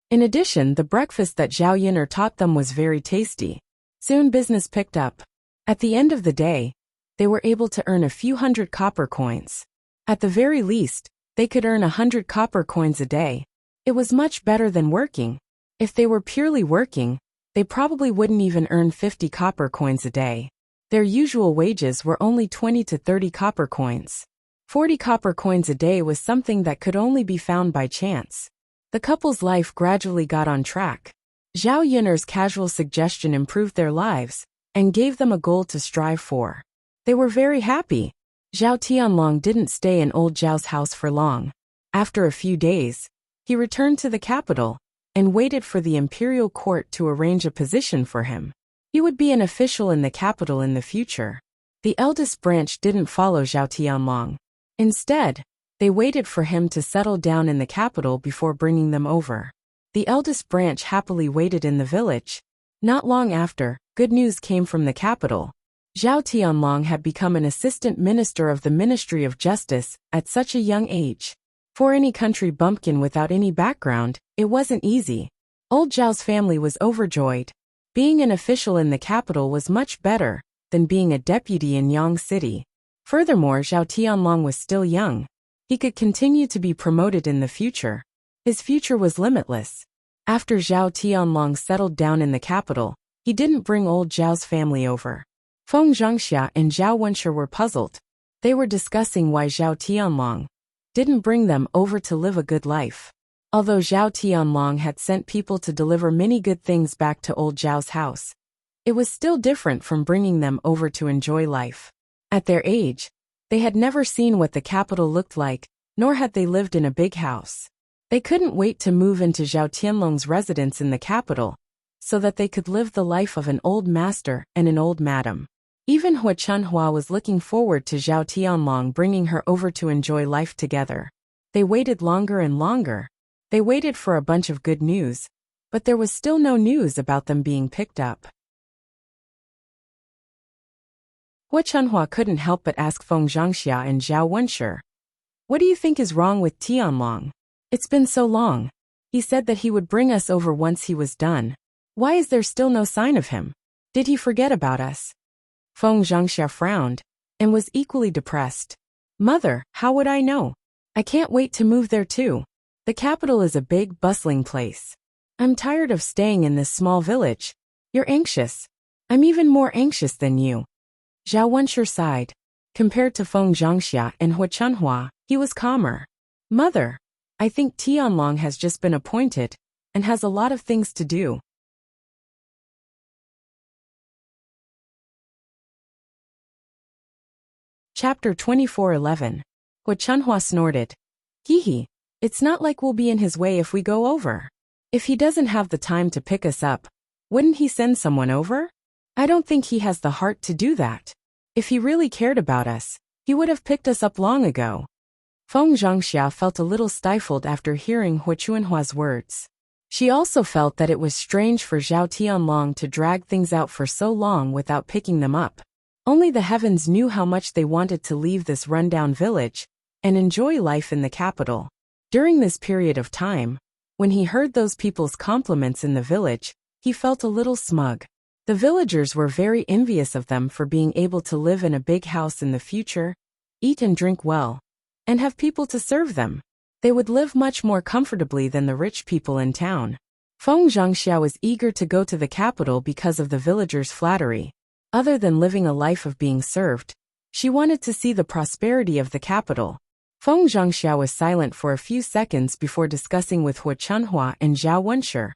In addition, the breakfast that Zhao Yun'er taught them was very tasty. Soon business picked up. At the end of the day, they were able to earn a few hundred copper coins. At the very least, they could earn 100 copper coins a day. It was much better than working. If they were purely working, they probably wouldn't even earn 50 copper coins a day. Their usual wages were only 20 to 30 copper coins. 40 copper coins a day was something that could only be found by chance. The couple's life gradually got on track. Zhao Yun'er's casual suggestion improved their lives and gave them a goal to strive for. They were very happy. Zhao Tianlong didn't stay in old Zhao's house for long. After a few days, he returned to the capital and waited for the imperial court to arrange a position for him. He would be an official in the capital in the future. The eldest branch didn't follow Zhao Tianlong. Instead, they waited for him to settle down in the capital before bringing them over. The eldest branch happily waited in the village. Not long after, good news came from the capital. Zhao Tianlong had become an assistant minister of the Ministry of Justice at such a young age. For any country bumpkin without any background, it wasn't easy. Old Zhao's family was overjoyed. Being an official in the capital was much better than being a deputy in Yang City. Furthermore, Zhao Tianlong was still young. He could continue to be promoted in the future. His future was limitless. After Zhao Tianlong settled down in the capital, he didn't bring old Zhao's family over. Feng Zhangxia and Zhao Wenshi were puzzled. They were discussing why Zhao Tianlong didn't bring them over to live a good life. Although Zhao Tianlong had sent people to deliver many good things back to old Zhao's house, it was still different from bringing them over to enjoy life. At their age, they had never seen what the capital looked like, nor had they lived in a big house. They couldn't wait to move into Zhao Tianlong's residence in the capital, so that they could live the life of an old master and an old madam. Even Hua Chunhua was looking forward to Zhao Tianlong bringing her over to enjoy life together. They waited longer and longer. They waited for a bunch of good news, but there was still no news about them being picked up. Hua Chunhua couldn't help but ask Feng Zhangxia and Zhao Wenshi, "What do you think is wrong with Tianlong? It's been so long. He said that he would bring us over once he was done. Why is there still no sign of him? Did he forget about us?" Feng Zhangxia frowned and was equally depressed. "Mother, how would I know? I can't wait to move there too. The capital is a big, bustling place. I'm tired of staying in this small village. You're anxious. I'm even more anxious than you." Zhao Wenshi sighed. Compared to Feng Zhangxia and Hua Chunhua, he was calmer. "Mother, I think Tianlong has just been appointed and has a lot of things to do." Chapter 24:11. Hua Chunhua snorted. "Hee, it's not like we'll be in his way if we go over. If he doesn't have the time to pick us up, wouldn't he send someone over? I don't think he has the heart to do that. If he really cared about us, he would have picked us up long ago." Feng Zhangxia felt a little stifled after hearing Hua Chunhua's words. She also felt that it was strange for Zhao Tianlong to drag things out for so long without picking them up. Only the heavens knew how much they wanted to leave this rundown village and enjoy life in the capital. During this period of time, when he heard those people's compliments in the village, he felt a little smug. The villagers were very envious of them for being able to live in a big house in the future, eat and drink well, and have people to serve them. They would live much more comfortably than the rich people in town. Feng Zhangxia was eager to go to the capital because of the villagers' flattery. Other than living a life of being served, she wanted to see the prosperity of the capital. Feng Zhangxia was silent for a few seconds before discussing with Hua Chunhua and Zhao Wenshi.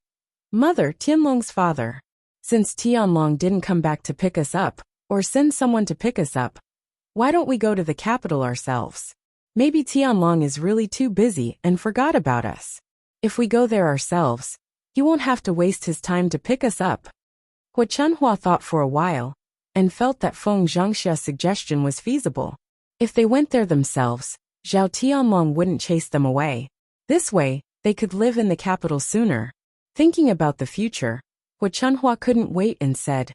"Mother, Tianlong's father. Since Tianlong didn't come back to pick us up, or send someone to pick us up, why don't we go to the capital ourselves? Maybe Tianlong is really too busy and forgot about us. If we go there ourselves, he won't have to waste his time to pick us up." Hua Chunhua thought for a while and felt that Feng Zhangxia's suggestion was feasible. If they went there themselves, Zhao Tianlong wouldn't chase them away. This way, they could live in the capital sooner. Thinking about the future, Hua Chunhua couldn't wait and said,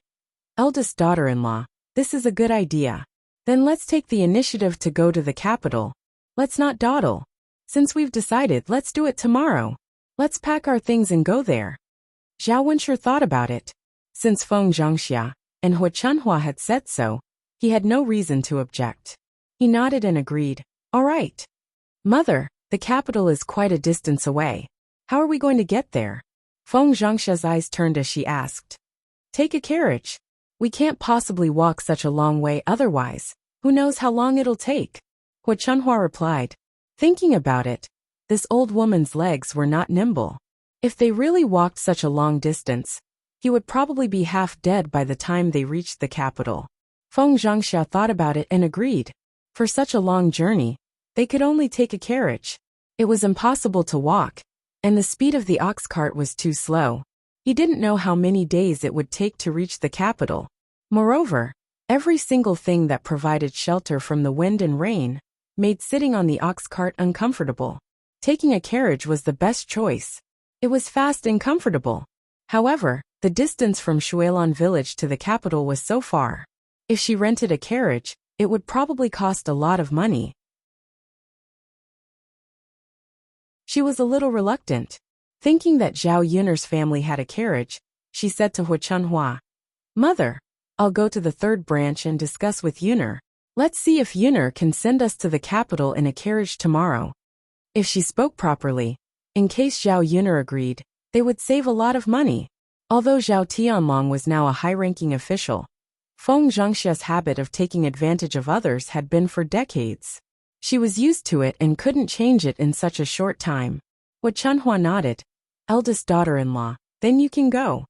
"Eldest daughter-in-law, this is a good idea. Then let's take the initiative to go to the capital. Let's not dawdle. Since we've decided, let's do it tomorrow. Let's pack our things and go there." Zhao Wenshi thought about it. Since Feng Zhangxia and Hua Chunhua had said so, he had no reason to object. He nodded and agreed. "All right. Mother, the capital is quite a distance away. How are we going to get there?" Feng Zhangxia's eyes turned as she asked. "Take a carriage. We can't possibly walk such a long way otherwise. Who knows how long it'll take?" Hua Chunhua replied. Thinking about it, this old woman's legs were not nimble. If they really walked such a long distance, he would probably be half dead by the time they reached the capital. Feng Zhangxia thought about it and agreed. For such a long journey, they could only take a carriage. It was impossible to walk, and the speed of the ox cart was too slow. He didn't know how many days it would take to reach the capital. Moreover, every single thing that provided shelter from the wind and rain made sitting on the ox cart uncomfortable. Taking a carriage was the best choice. It was fast and comfortable. However, the distance from Shuilan village to the capital was so far. If she rented a carriage, it would probably cost a lot of money. She was a little reluctant. Thinking that Zhao Yun'er's family had a carriage, she said to Hu Chunhua, "Mother, I'll go to the third branch and discuss with Yun'er. Let's see if Yun'er can send us to the capital in a carriage tomorrow." If she spoke properly, in case Zhao Yun'er agreed, they would save a lot of money. Although Zhao Tianlong was now a high-ranking official, Feng Zhangxia's habit of taking advantage of others had been for decades. She was used to it and couldn't change it in such a short time. Hu Chunhua nodded. "Eldest daughter-in-law, then you can go."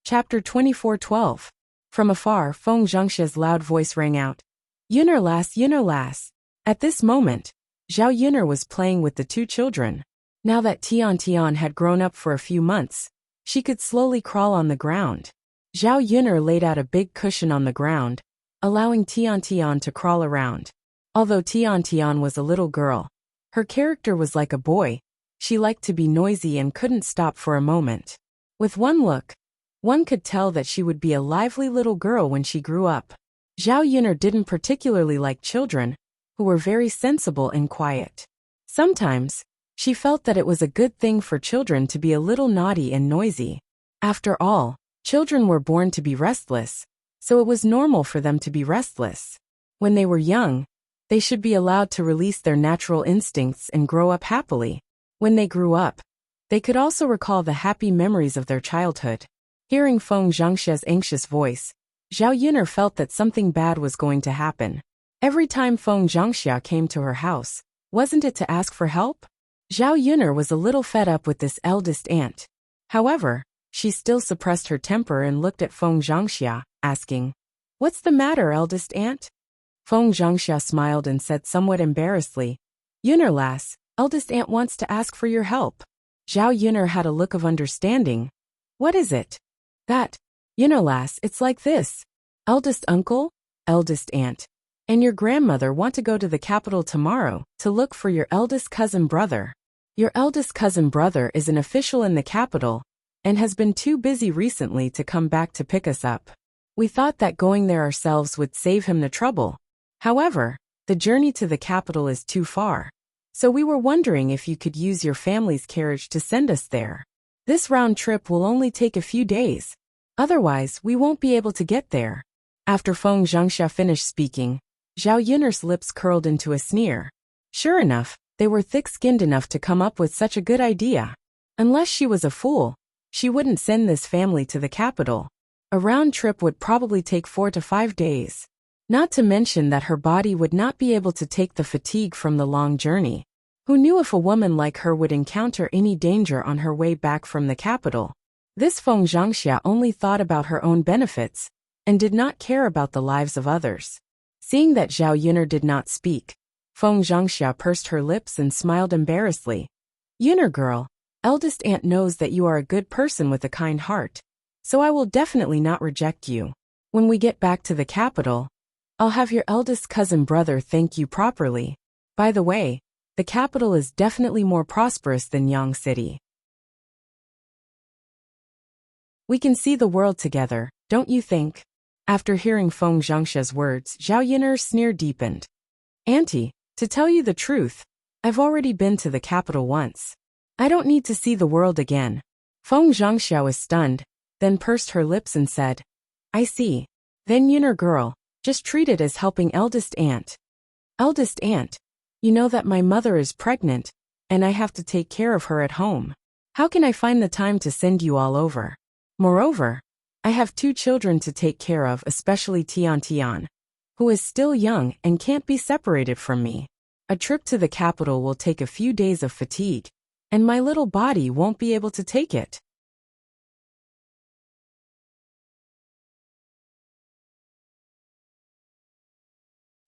Chapter 24:12. From afar, Feng Zhangxia's loud voice rang out. "Yun'er lass, Yun'er lass." At this moment, Zhao Yun'er was playing with the two children. Now that Tian Tian had grown up for a few months, she could slowly crawl on the ground. Zhao Yun'er laid out a big cushion on the ground, allowing Tian Tian to crawl around. Although Tian Tian was a little girl, her character was like a boy. She liked to be noisy and couldn't stop for a moment. With one look, one could tell that she would be a lively little girl when she grew up. Zhao Yun'er didn't particularly like children, who were very sensible and quiet. Sometimes, she felt that it was a good thing for children to be a little naughty and noisy. After all, children were born to be restless, so it was normal for them to be restless. When they were young, they should be allowed to release their natural instincts and grow up happily. When they grew up, they could also recall the happy memories of their childhood. Hearing Feng Zhangxia's anxious voice, Zhao Yun'er felt that something bad was going to happen. Every time Feng Zhangxia came to her house, wasn't it to ask for help? Zhao Yun'er was a little fed up with this eldest aunt. However, she still suppressed her temper and looked at Feng Zhangxia, asking, "What's the matter, eldest aunt?" Feng Zhangxia smiled and said somewhat embarrassedly, "Yun'er lass, eldest aunt wants to ask for your help." Zhao Yun'er had a look of understanding. "What is it?" "That, Yun'er lass, it's like this. Eldest uncle, eldest aunt, and your grandmother want to go to the capital tomorrow to look for your eldest cousin brother. Your eldest cousin brother is an official in the capital and has been too busy recently to come back to pick us up. We thought that going there ourselves would save him the trouble. However, the journey to the capital is too far, so we were wondering if you could use your family's carriage to send us there. This round trip will only take a few days. Otherwise, we won't be able to get there." After Feng Zhangxia finished speaking, Zhao Yun'er's lips curled into a sneer. Sure enough, they were thick-skinned enough to come up with such a good idea. Unless she was a fool, she wouldn't send this family to the capital. A round trip would probably take 4 to 5 days. Not to mention that her body would not be able to take the fatigue from the long journey. Who knew if a woman like her would encounter any danger on her way back from the capital? This Feng Zhangxia only thought about her own benefits and did not care about the lives of others. Seeing that Zhao Yun'er did not speak, Feng Zhangxia pursed her lips and smiled embarrassedly. "Yun'er girl, eldest aunt knows that you are a good person with a kind heart, so I will definitely not reject you. When we get back to the capital, I'll have your eldest cousin brother thank you properly. By the way, the capital is definitely more prosperous than Yang City. We can see the world together, don't you think?" After hearing Feng Zhangxia's words, Zhao Yun'er's sneer deepened. "Auntie, to tell you the truth, I've already been to the capital once. I don't need to see the world again." Feng Zhangxia was stunned, then pursed her lips and said, "I see. Then Yun'er girl, just treat it as helping eldest aunt." "Eldest aunt, you know that my mother is pregnant, and I have to take care of her at home. How can I find the time to send you all over? Moreover, I have 2 children to take care of, especially Tian Tian. who is still young and can't be separated from me. A trip to the capital will take a few days of fatigue, and my little body won't be able to take it.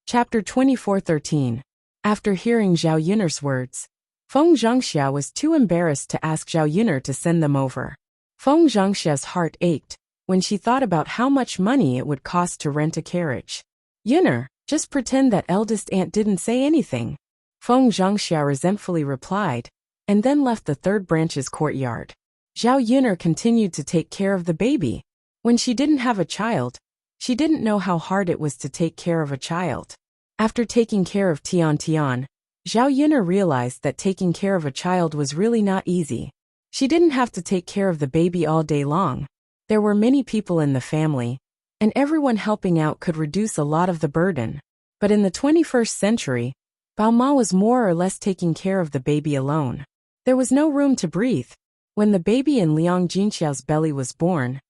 Chapter 24:13. After hearing Zhao Yun'er's words, Feng Zhangxia was too embarrassed to ask Zhao Yun'er to send them over. Feng Zhangxia's heart ached when she thought about how much money it would cost to rent a carriage. Yun'er, just pretend that eldest aunt didn't say anything, Feng Zhangxia resentfully replied, and then left the third branch's courtyard. Zhao Yun'er continued to take care of the baby. When she didn't have a child, she didn't know how hard it was to take care of a child. After taking care of Tian, Zhao Yun'er realized that taking care of a child was really not easy. She didn't have to take care of the baby all day long. There were many people in the family, and everyone helping out could reduce a lot of the burden. But in the 21st century, Bao Ma was more or less taking care of the baby alone. There was no room to breathe. When the baby in Liang Jinxiao's belly was born,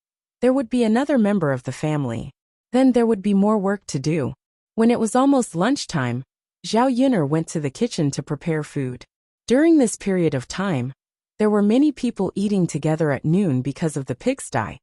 there would be another member of the family. Then there would be more work to do. When it was almost lunchtime, Zhao Yun'er went to the kitchen to prepare food. During this period of time, there were many people eating together at noon because of the pigsty,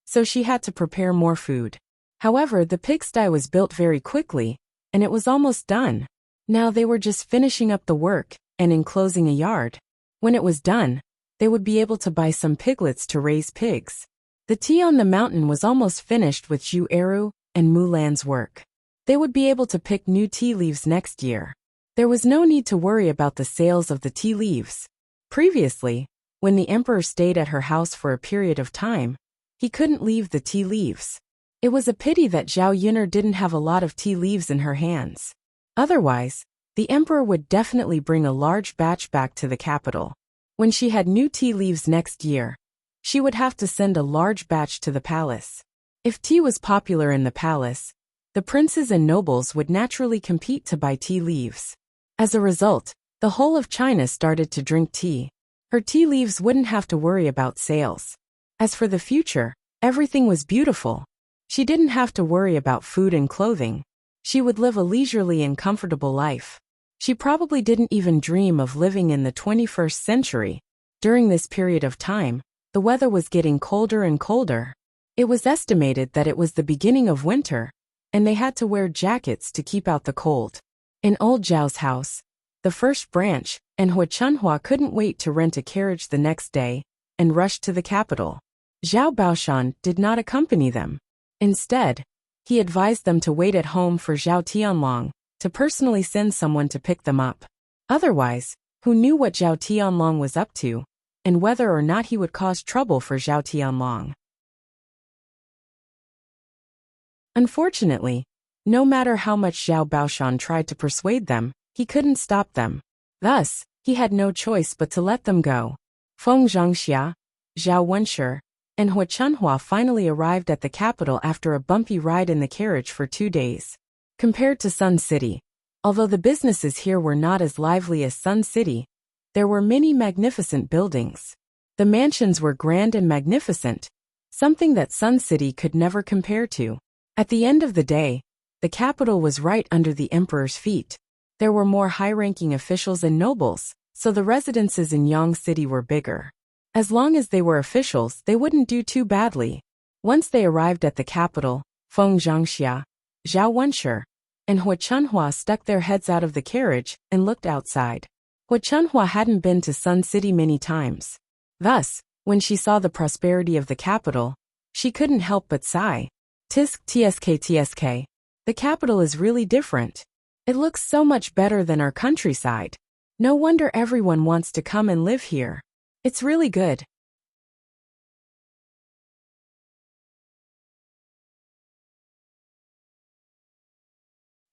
so she had to prepare more food. However, the pigsty was built very quickly, and it was almost done. Now they were just finishing up the work and enclosing a yard. When it was done, they would be able to buy some piglets to raise pigs. The tea on the mountain was almost finished with Zhu Eru and Mulan's work. They would be able to pick new tea leaves next year. There was no need to worry about the sales of the tea leaves. Previously, when the emperor stayed at her house for a period of time, he couldn't leave the tea leaves. It was a pity that Zhao Yun'er didn't have a lot of tea leaves in her hands. Otherwise, the emperor would definitely bring a large batch back to the capital. When she had new tea leaves next year, she would have to send a large batch to the palace. If tea was popular in the palace, the princes and nobles would naturally compete to buy tea leaves. As a result, the whole of China started to drink tea. Her tea leaves wouldn't have to worry about sales. As for the future, everything was beautiful. She didn't have to worry about food and clothing. She would live a leisurely and comfortable life. She probably didn't even dream of living in the 21st century. During this period of time, the weather was getting colder and colder. It was estimated that it was the beginning of winter, and they had to wear jackets to keep out the cold. In old Zhao's house, the first branch, and Hua Chunhua couldn't wait to rent a carriage the next day and rushed to the capital. Zhao Baoshan did not accompany them. Instead, he advised them to wait at home for Zhao Tianlong to personally send someone to pick them up. Otherwise, who knew what Zhao Tianlong was up to, and whether or not he would cause trouble for Zhao Tianlong. Unfortunately, no matter how much Zhao Baoshan tried to persuade them, he couldn't stop them. Thus, he had no choice but to let them go. Feng Zhangxia, Zhao Wenshi, and Hua Chunhua finally arrived at the capital after a bumpy ride in the carriage for 2 days. Compared to Sun City, although the businesses here were not as lively as Sun City, there were many magnificent buildings. The mansions were grand and magnificent, something that Sun City could never compare to. At the end of the day, the capital was right under the emperor's feet. There were more high-ranking officials and nobles, so the residences in Yang City were bigger. As long as they were officials, they wouldn't do too badly. Once they arrived at the capital, Feng Zhangxia, Zhao Wenshi, and Hua Chunhua stuck their heads out of the carriage and looked outside. Hua Chunhua hadn't been to Sun City many times. Thus, when she saw the prosperity of the capital, she couldn't help but sigh. Tsk. The capital is really different. It looks so much better than our countryside. No wonder everyone wants to come and live here. It's really good.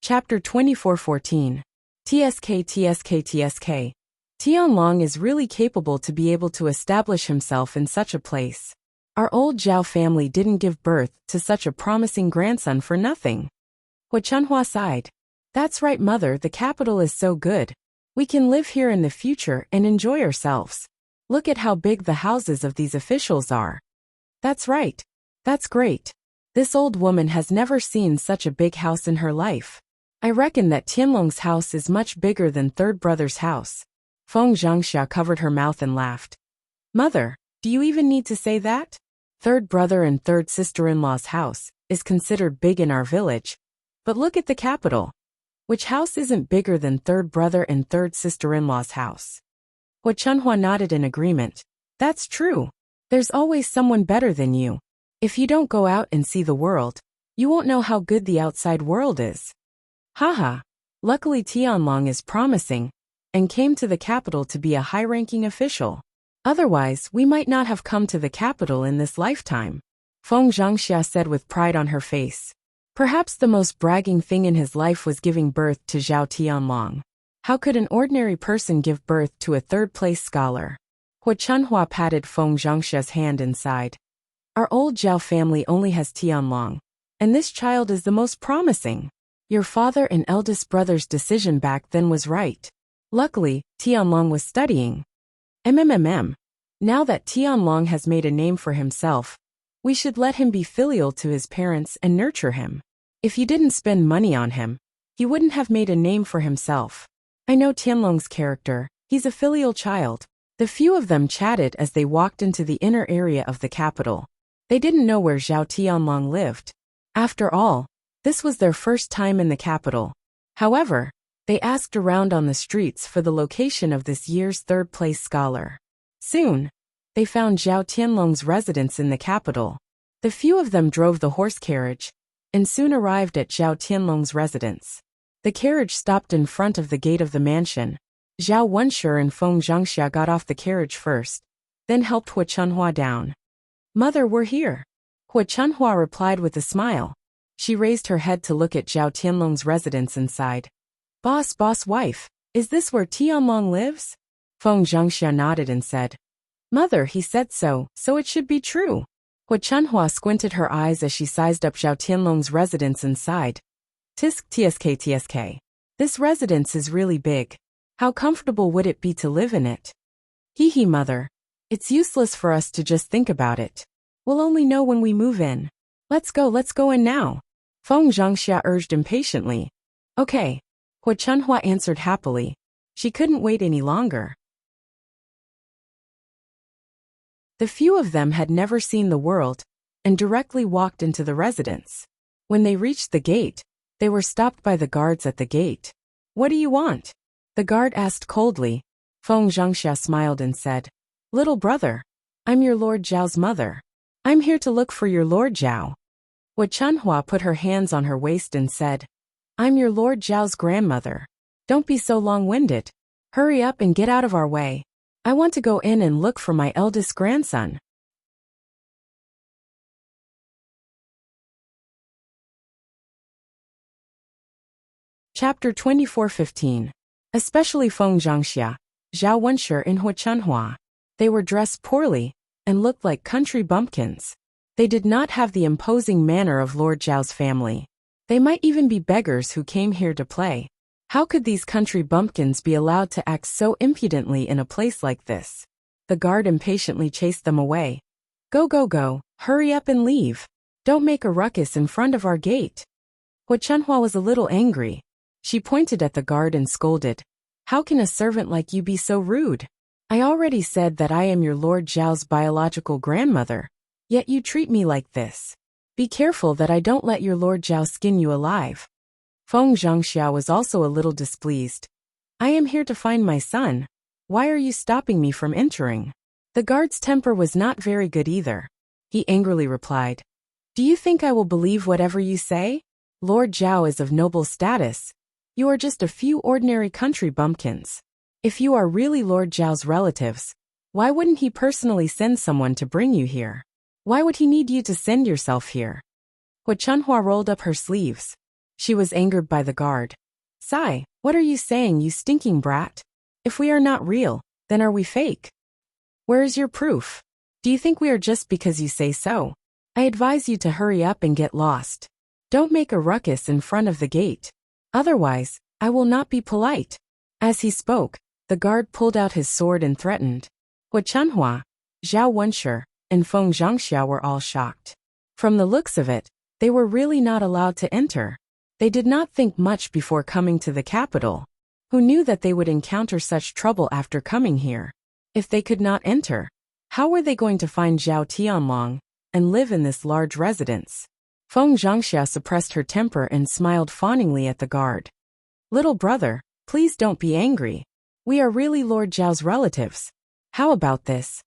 Chapter 24:14. Tsk. Tianlong is really capable to be able to establish himself in such a place. Our old Zhao family didn't give birth to such a promising grandson for nothing. Hua Chunhua sighed. That's right, mother, the capital is so good. We can live here in the future and enjoy ourselves. Look at how big the houses of these officials are. That's right. That's great. This old woman has never seen such a big house in her life. I reckon that Tianlong's house is much bigger than third brother's house. Feng Zhangxia covered her mouth and laughed. Mother, do you even need to say that? Third brother and third sister-in-law's house is considered big in our village. But look at the capital. Which house isn't bigger than third brother and third sister-in-law's house? Hua Chunhua nodded in agreement. That's true. There's always someone better than you. If you don't go out and see the world, you won't know how good the outside world is. Haha. Luckily Tianlong is promising and came to the capital to be a high-ranking official. Otherwise, we might not have come to the capital in this lifetime. Feng Zhangxia said with pride on her face. Perhaps the most bragging thing in his life was giving birth to Zhao Tianlong. How could an ordinary person give birth to a third-place scholar? Hua Chunhua patted Feng Zhangxia's hand and sighed. Our old Zhao family only has Tianlong, and this child is the most promising. Your father and eldest brother's decision back then was right. Luckily, Tianlong was studying. Now that Tianlong has made a name for himself, we should let him be filial to his parents and nurture him. If you didn't spend money on him, he wouldn't have made a name for himself. I know Tianlong's character, he's a filial child. The few of them chatted as they walked into the inner area of the capital. They didn't know where Zhao Tianlong lived. After all, this was their first time in the capital. However, they asked around on the streets for the location of this year's third-place scholar. Soon, they found Zhao Tianlong's residence in the capital. The few of them drove the horse carriage, and soon arrived at Zhao Tianlong's residence. The carriage stopped in front of the gate of the mansion. Zhao Wenshi and Feng Zhangxia got off the carriage first, then helped Hua Chunhua down. Mother, we're here. Hua Chunhua replied with a smile. She raised her head to look at Zhao Tianlong's residence and sighed. Boss wife, is this where Tianlong lives? Feng Zhangxia nodded and said. Mother, he said so it should be true. Hua Chunhua squinted her eyes as she sized up Zhao Tianlong's residence and sighed. Tsk. This residence is really big. How comfortable would it be to live in it? Hee mother. It's useless for us to just think about it. We'll only know when we move in. Let's go in now. Feng Zhangxia urged impatiently. Okay. Hua Chunhua answered happily. She couldn't wait any longer. The few of them had never seen the world, and directly walked into the residence. When they reached the gate, they were stopped by the guards at the gate. What do you want? The guard asked coldly. Feng Zhangxia smiled and said, Little brother, I'm your Lord Zhao's mother. I'm here to look for your Lord Zhao. Hua Chunhua put her hands on her waist and said, I'm your Lord Zhao's grandmother. Don't be so long-winded. Hurry up and get out of our way. I want to go in and look for my eldest grandson. Chapter 24:15. Especially Feng Zhangxia, Zhao Wenshi and Hua Chunhua. They were dressed poorly and looked like country bumpkins. They did not have the imposing manner of Lord Zhao's family. They might even be beggars who came here to play. How could these country bumpkins be allowed to act so impudently in a place like this? The guard impatiently chased them away. Go, hurry up and leave. Don't make a ruckus in front of our gate. Hua Chunhua was a little angry. She pointed at the guard and scolded. How can a servant like you be so rude? I already said that I am your Lord Zhao's biological grandmother, yet you treat me like this. Be careful that I don't let your Lord Zhao skin you alive. Feng Zhangxia was also a little displeased. I am here to find my son. Why are you stopping me from entering? The guard's temper was not very good either. He angrily replied. Do you think I will believe whatever you say? Lord Zhao is of noble status. You are just a few ordinary country bumpkins. If you are really Lord Zhao's relatives, why wouldn't he personally send someone to bring you here? Why would he need you to send yourself here? Hua Chunhua rolled up her sleeves. She was angered by the guard. Sigh, what are you saying, you stinking brat? If we are not real, then are we fake? Where is your proof? Do you think we are just because you say so? I advise you to hurry up and get lost. Don't make a ruckus in front of the gate. Otherwise, I will not be polite. As he spoke, the guard pulled out his sword and threatened. Hua Chunhua, Zhao Wenshi, and Feng Zhangxia were all shocked. From the looks of it, They were really not allowed to enter. They did not think much before coming to the capital. Who knew that they would encounter such trouble after coming here? If they could not enter, how were they going to find Zhao Tianlong and live in this large residence? Feng Zhangxia suppressed her temper and smiled fawningly at the guard. Little brother, please don't be angry. We are really Lord Zhao's relatives. How about this?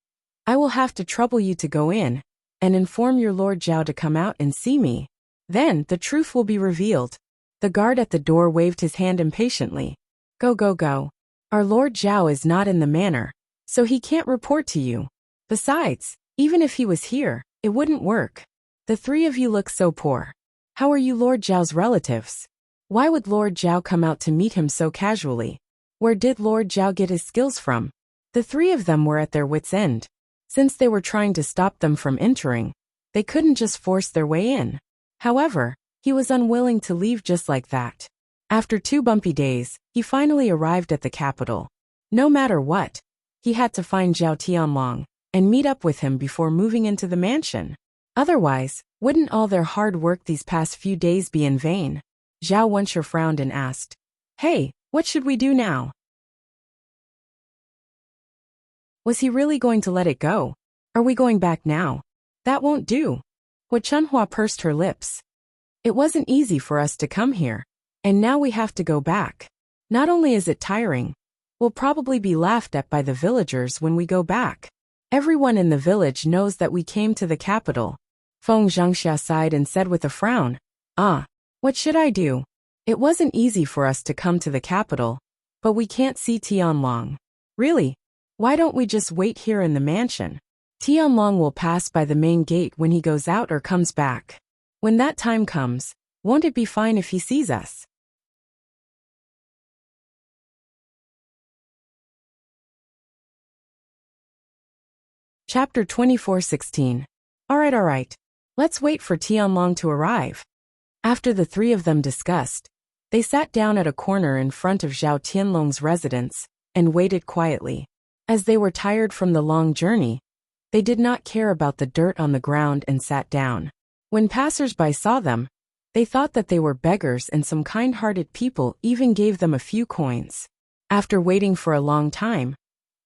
I will have to trouble you to go in and inform your Lord Zhao to come out and see me. Then the truth will be revealed. The guard at the door waved his hand impatiently. Go, go, go. Our Lord Zhao is not in the manor, so he can't report to you. Besides, even if he was here, it wouldn't work. The three of you look so poor. How are you Lord Zhao's relatives? Why would Lord Zhao come out to meet him so casually? Where did Lord Zhao get his skills from? The three of them were at their wits' end. Since they were trying to stop them from entering, they couldn't just force their way in. However, he was unwilling to leave just like that. After 2 bumpy days, he finally arrived at the capital. No matter what, he had to find Zhao Tianlong and meet up with him before moving into the mansion. Otherwise, wouldn't all their hard work these past few days be in vain? Zhao Wenshi frowned and asked, Hey, what should we do now? Was he really going to let it go? Are we going back now? That won't do. Hua Chunhua pursed her lips. It wasn't easy for us to come here, and now we have to go back. Not only is it tiring, we'll probably be laughed at by the villagers when we go back. Everyone in the village knows that we came to the capital. Feng Zhangxia sighed and said with a frown, What should I do? It wasn't easy for us to come to the capital, but we can't see Tianlong. Really? Why don't we just wait here in the mansion? Tianlong will pass by the main gate when he goes out or comes back. When that time comes, won't it be fine if he sees us? Chapter 24:16. Alright. Let's wait for Tianlong to arrive. After the three of them discussed, they sat down at a corner in front of Zhao Tianlong's residence and waited quietly. As they were tired from the long journey, they did not care about the dirt on the ground and sat down. When passers-by saw them, they thought that they were beggars, and some kind-hearted people even gave them a few coins. After waiting for a long time,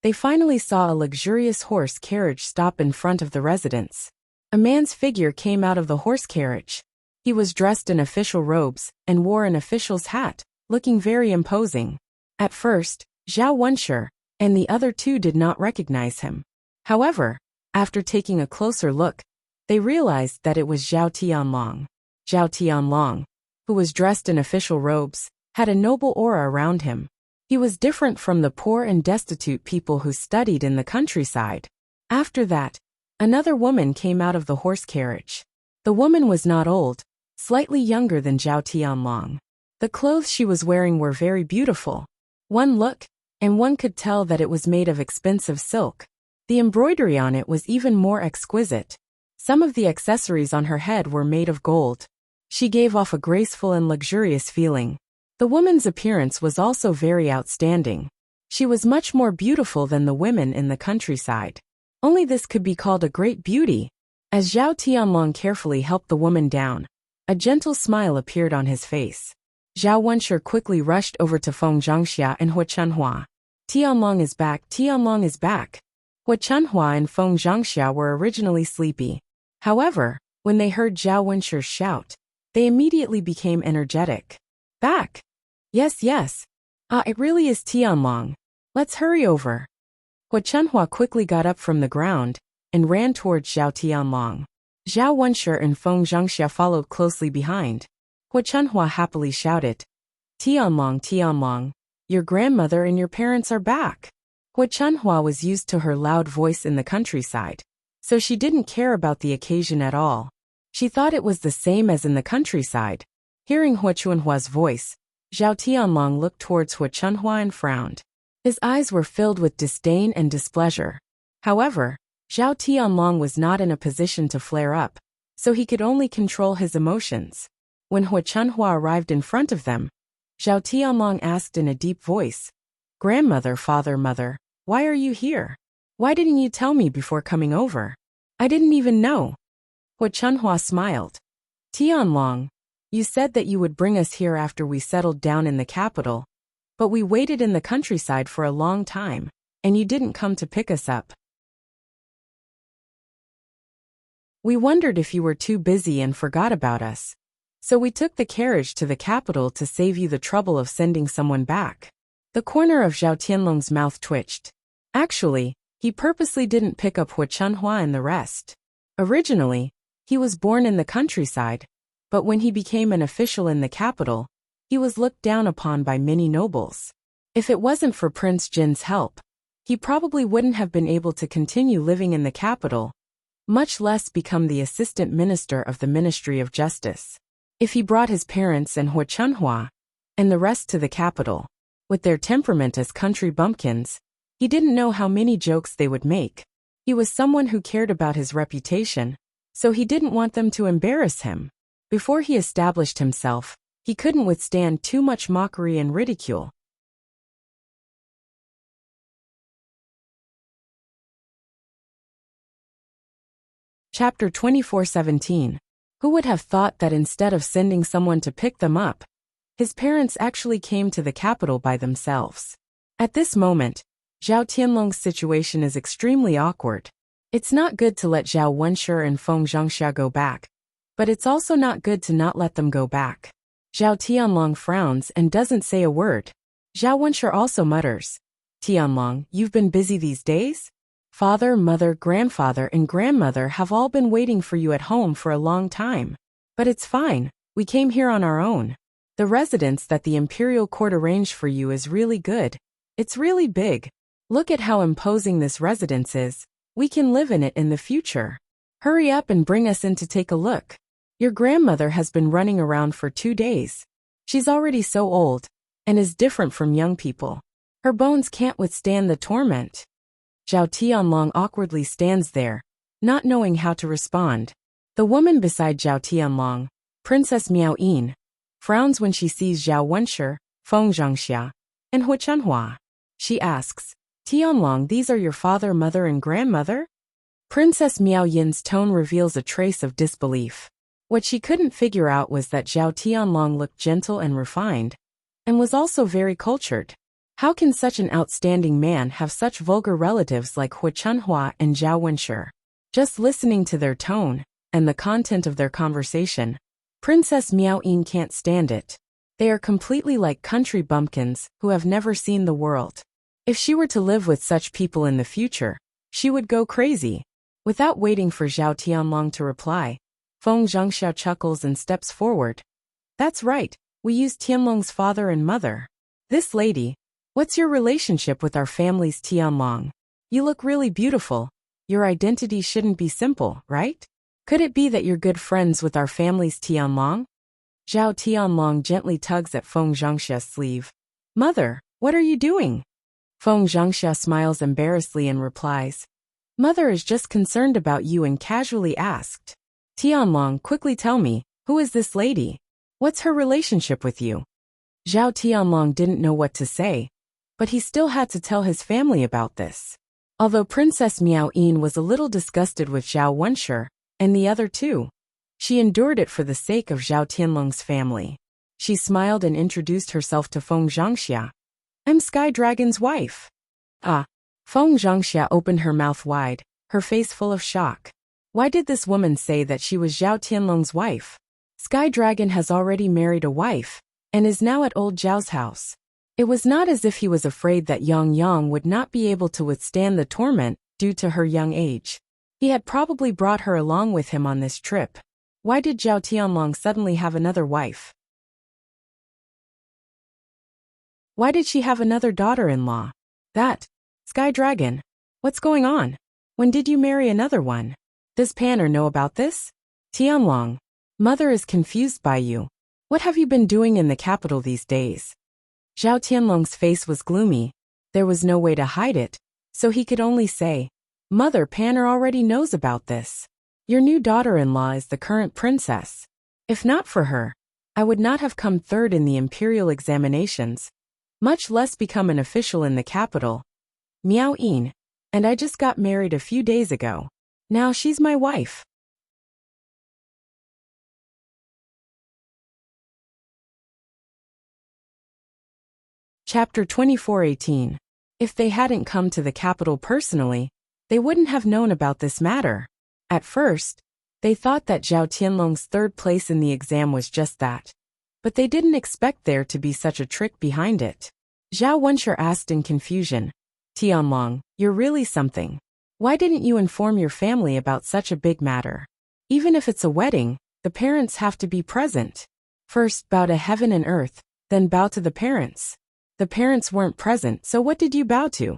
they finally saw a luxurious horse carriage stop in front of the residence. A man's figure came out of the horse carriage. He was dressed in official robes and wore an official's hat, looking very imposing. At first, Zhao Wenshi and the other two did not recognize him. However, after taking a closer look, they realized that it was Zhao Tianlong. Zhao Tianlong, who was dressed in official robes, had a noble aura around him. He was different from the poor and destitute people who studied in the countryside. After that, another woman came out of the horse carriage. The woman was not old, slightly younger than Zhao Tianlong. The clothes she was wearing were very beautiful. One look, and one could tell that it was made of expensive silk. The embroidery on it was even more exquisite. Some of the accessories on her head were made of gold. She gave off a graceful and luxurious feeling. The woman's appearance was also very outstanding. She was much more beautiful than the women in the countryside. Only this could be called a great beauty. As Zhao Tianlong carefully helped the woman down, a gentle smile appeared on his face. Zhao Wenshi quickly rushed over to Feng Zhangxia and Hua Chunhua. Tianlong is back, Tianlong is back. Hua Chunhua and Feng Zhangxia were originally sleepy. However, when they heard Zhao Wenshi shout, they immediately became energetic. Back! Yes. It really is Tianlong. Let's hurry over. Hua Chunhua quickly got up from the ground and ran towards Zhao Tianlong. Zhao Wenshi and Feng Zhangxia followed closely behind. Hua Chunhua happily shouted, Tianlong, your grandmother and your parents are back. Hua Chunhua was used to her loud voice in the countryside, so she didn't care about the occasion at all. She thought it was the same as in the countryside. Hearing Hua Chunhua's voice, Zhao Tianlong looked towards Hua Chunhua and frowned. His eyes were filled with disdain and displeasure. However, Zhao Tianlong was not in a position to flare up, so he could only control his emotions. When Hua Chunhua arrived in front of them, Zhao Tianlong asked in a deep voice, Grandmother, father, mother, why are you here? Why didn't you tell me before coming over? I didn't even know. Hua Chunhua smiled. Tianlong, you said that you would bring us here after we settled down in the capital, but we waited in the countryside for a long time, and you didn't come to pick us up. We wondered if you were too busy and forgot about us, so we took the carriage to the capital to save you the trouble of sending someone back. The corner of Zhao Tianlong's mouth twitched. Actually, he purposely didn't pick up Hu Chunhua and the rest. Originally, he was born in the countryside, but when he became an official in the capital, he was looked down upon by many nobles. If it wasn't for Prince Jin's help, he probably wouldn't have been able to continue living in the capital, much less become the assistant minister of the Ministry of Justice. If he brought his parents and Hu Chunhua and the rest to the capital, with their temperament as country bumpkins, he didn't know how many jokes they would make. He was someone who cared about his reputation, so he didn't want them to embarrass him. Before he established himself, he couldn't withstand too much mockery and ridicule. Chapter 24:17. Who would have thought that instead of sending someone to pick them up, his parents actually came to the capital by themselves? At this moment, Zhao Tianlong's situation is extremely awkward. It's not good to let Zhao Wenshi and Feng Zhangxia go back, but it's also not good to not let them go back. Zhao Tianlong frowns and doesn't say a word. Zhao Wenshi also mutters, "Tianlong, you've been busy these days? Father, mother, grandfather, and grandmother have all been waiting for you at home for a long time. But it's fine, we came here on our own. The residence that the imperial court arranged for you is really good. It's really big. Look at how imposing this residence is. We can live in it in the future. Hurry up and bring us in to take a look. Your grandmother has been running around for 2 days. She's already so old, and is different from young people. Her bones can't withstand the torment." Zhao Tianlong awkwardly stands there, not knowing how to respond. The woman beside Zhao Tianlong, Princess Miao Yin, frowns when she sees Zhao Wenshi, Feng Zhangxia, and Hu Chunhua. She asks, "Tianlong, these are your father, mother, and grandmother?" Princess Miao Yin's tone reveals a trace of disbelief. What she couldn't figure out was that Zhao Tianlong looked gentle and refined, and was also very cultured. How can such an outstanding man have such vulgar relatives like Hu Chunhua and Zhao Wenshi? Just listening to their tone, and the content of their conversation, Princess Miao Yin can't stand it. They are completely like country bumpkins who have never seen the world. If she were to live with such people in the future, she would go crazy. Without waiting for Zhao Tianlong to reply, Feng Zhangxia chuckles and steps forward. "That's right, we use Tianlong's father and mother. This lady, what's your relationship with our families, Tianlong? You look really beautiful. Your identity shouldn't be simple, right? Could it be that you're good friends with our families, Tianlong?" Zhao Tianlong gently tugs at Feng Zhangxia's sleeve. "Mother, what are you doing?" Feng Zhangxia smiles embarrassedly and replies, "Mother is just concerned about you and casually asked. Tianlong, quickly tell me, who is this lady? What's her relationship with you?" Zhao Tianlong didn't know what to say, but he still had to tell his family about this. Although Princess Miao Yin was a little disgusted with Zhao Wenshi and the other two, she endured it for the sake of Zhao Tianlong's family. She smiled and introduced herself to Feng Zhangxia. "I'm Sky Dragon's wife." "Ah." Feng Zhangxia opened her mouth wide, her face full of shock. Why did this woman say that she was Zhao Tianlong's wife? Sky Dragon has already married a wife, and is now at old Zhao's house. It was not as if he was afraid that Yang would not be able to withstand the torment due to her young age. He had probably brought her along with him on this trip. Why did Zhao Tianlong suddenly have another wife? Why did she have another daughter-in-law? Sky Dragon, what's going on? When did you marry another one? Does Panner know about this? Tianlong, mother is confused by you. What have you been doing in the capital these days? Zhao Tianlong's face was gloomy. There was no way to hide it, so he could only say, "Mother, Panner already knows about this. Your new daughter-in-law is the current princess. If not for her, I would not have come third in the imperial examinations, much less become an official in the capital. Miao Yin, and I just got married a few days ago. Now she's my wife." Chapter 24:18. If they hadn't come to the capital personally, they wouldn't have known about this matter. At first, they thought that Zhao Tianlong's third place in the exam was just that. But they didn't expect there to be such a trick behind it. Zhao Wenshi asked in confusion, Tianlong, you're really something. Why didn't you inform your family about such a big matter? Even if it's a wedding, the parents have to be present. First bow to heaven and earth, then bow to the parents. The parents weren't present, so what did you bow to?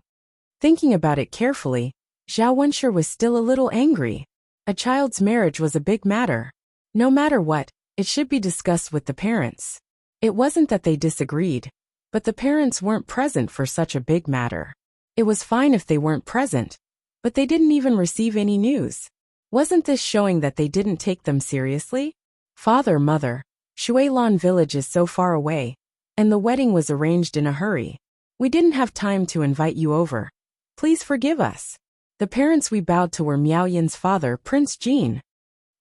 Thinking about it carefully, Zhao Wenshi was still a little angry. A child's marriage was a big matter. No matter what, it should be discussed with the parents. It wasn't that they disagreed, but the parents weren't present for such a big matter. It was fine if they weren't present, but they didn't even receive any news. Wasn't this showing that they didn't take them seriously? Father, mother, Shuilan village is so far away, and the wedding was arranged in a hurry. We didn't have time to invite you over. Please forgive us. The parents we bowed to were Miao Yin's father, Prince Jin.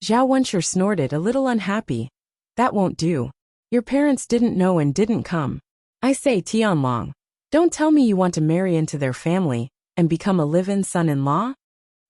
Zhao Wenshi snorted, a little unhappy. That won't do. Your parents didn't know and didn't come. I say, Tianlong, don't tell me you want to marry into their family and become a live-in son-in-law?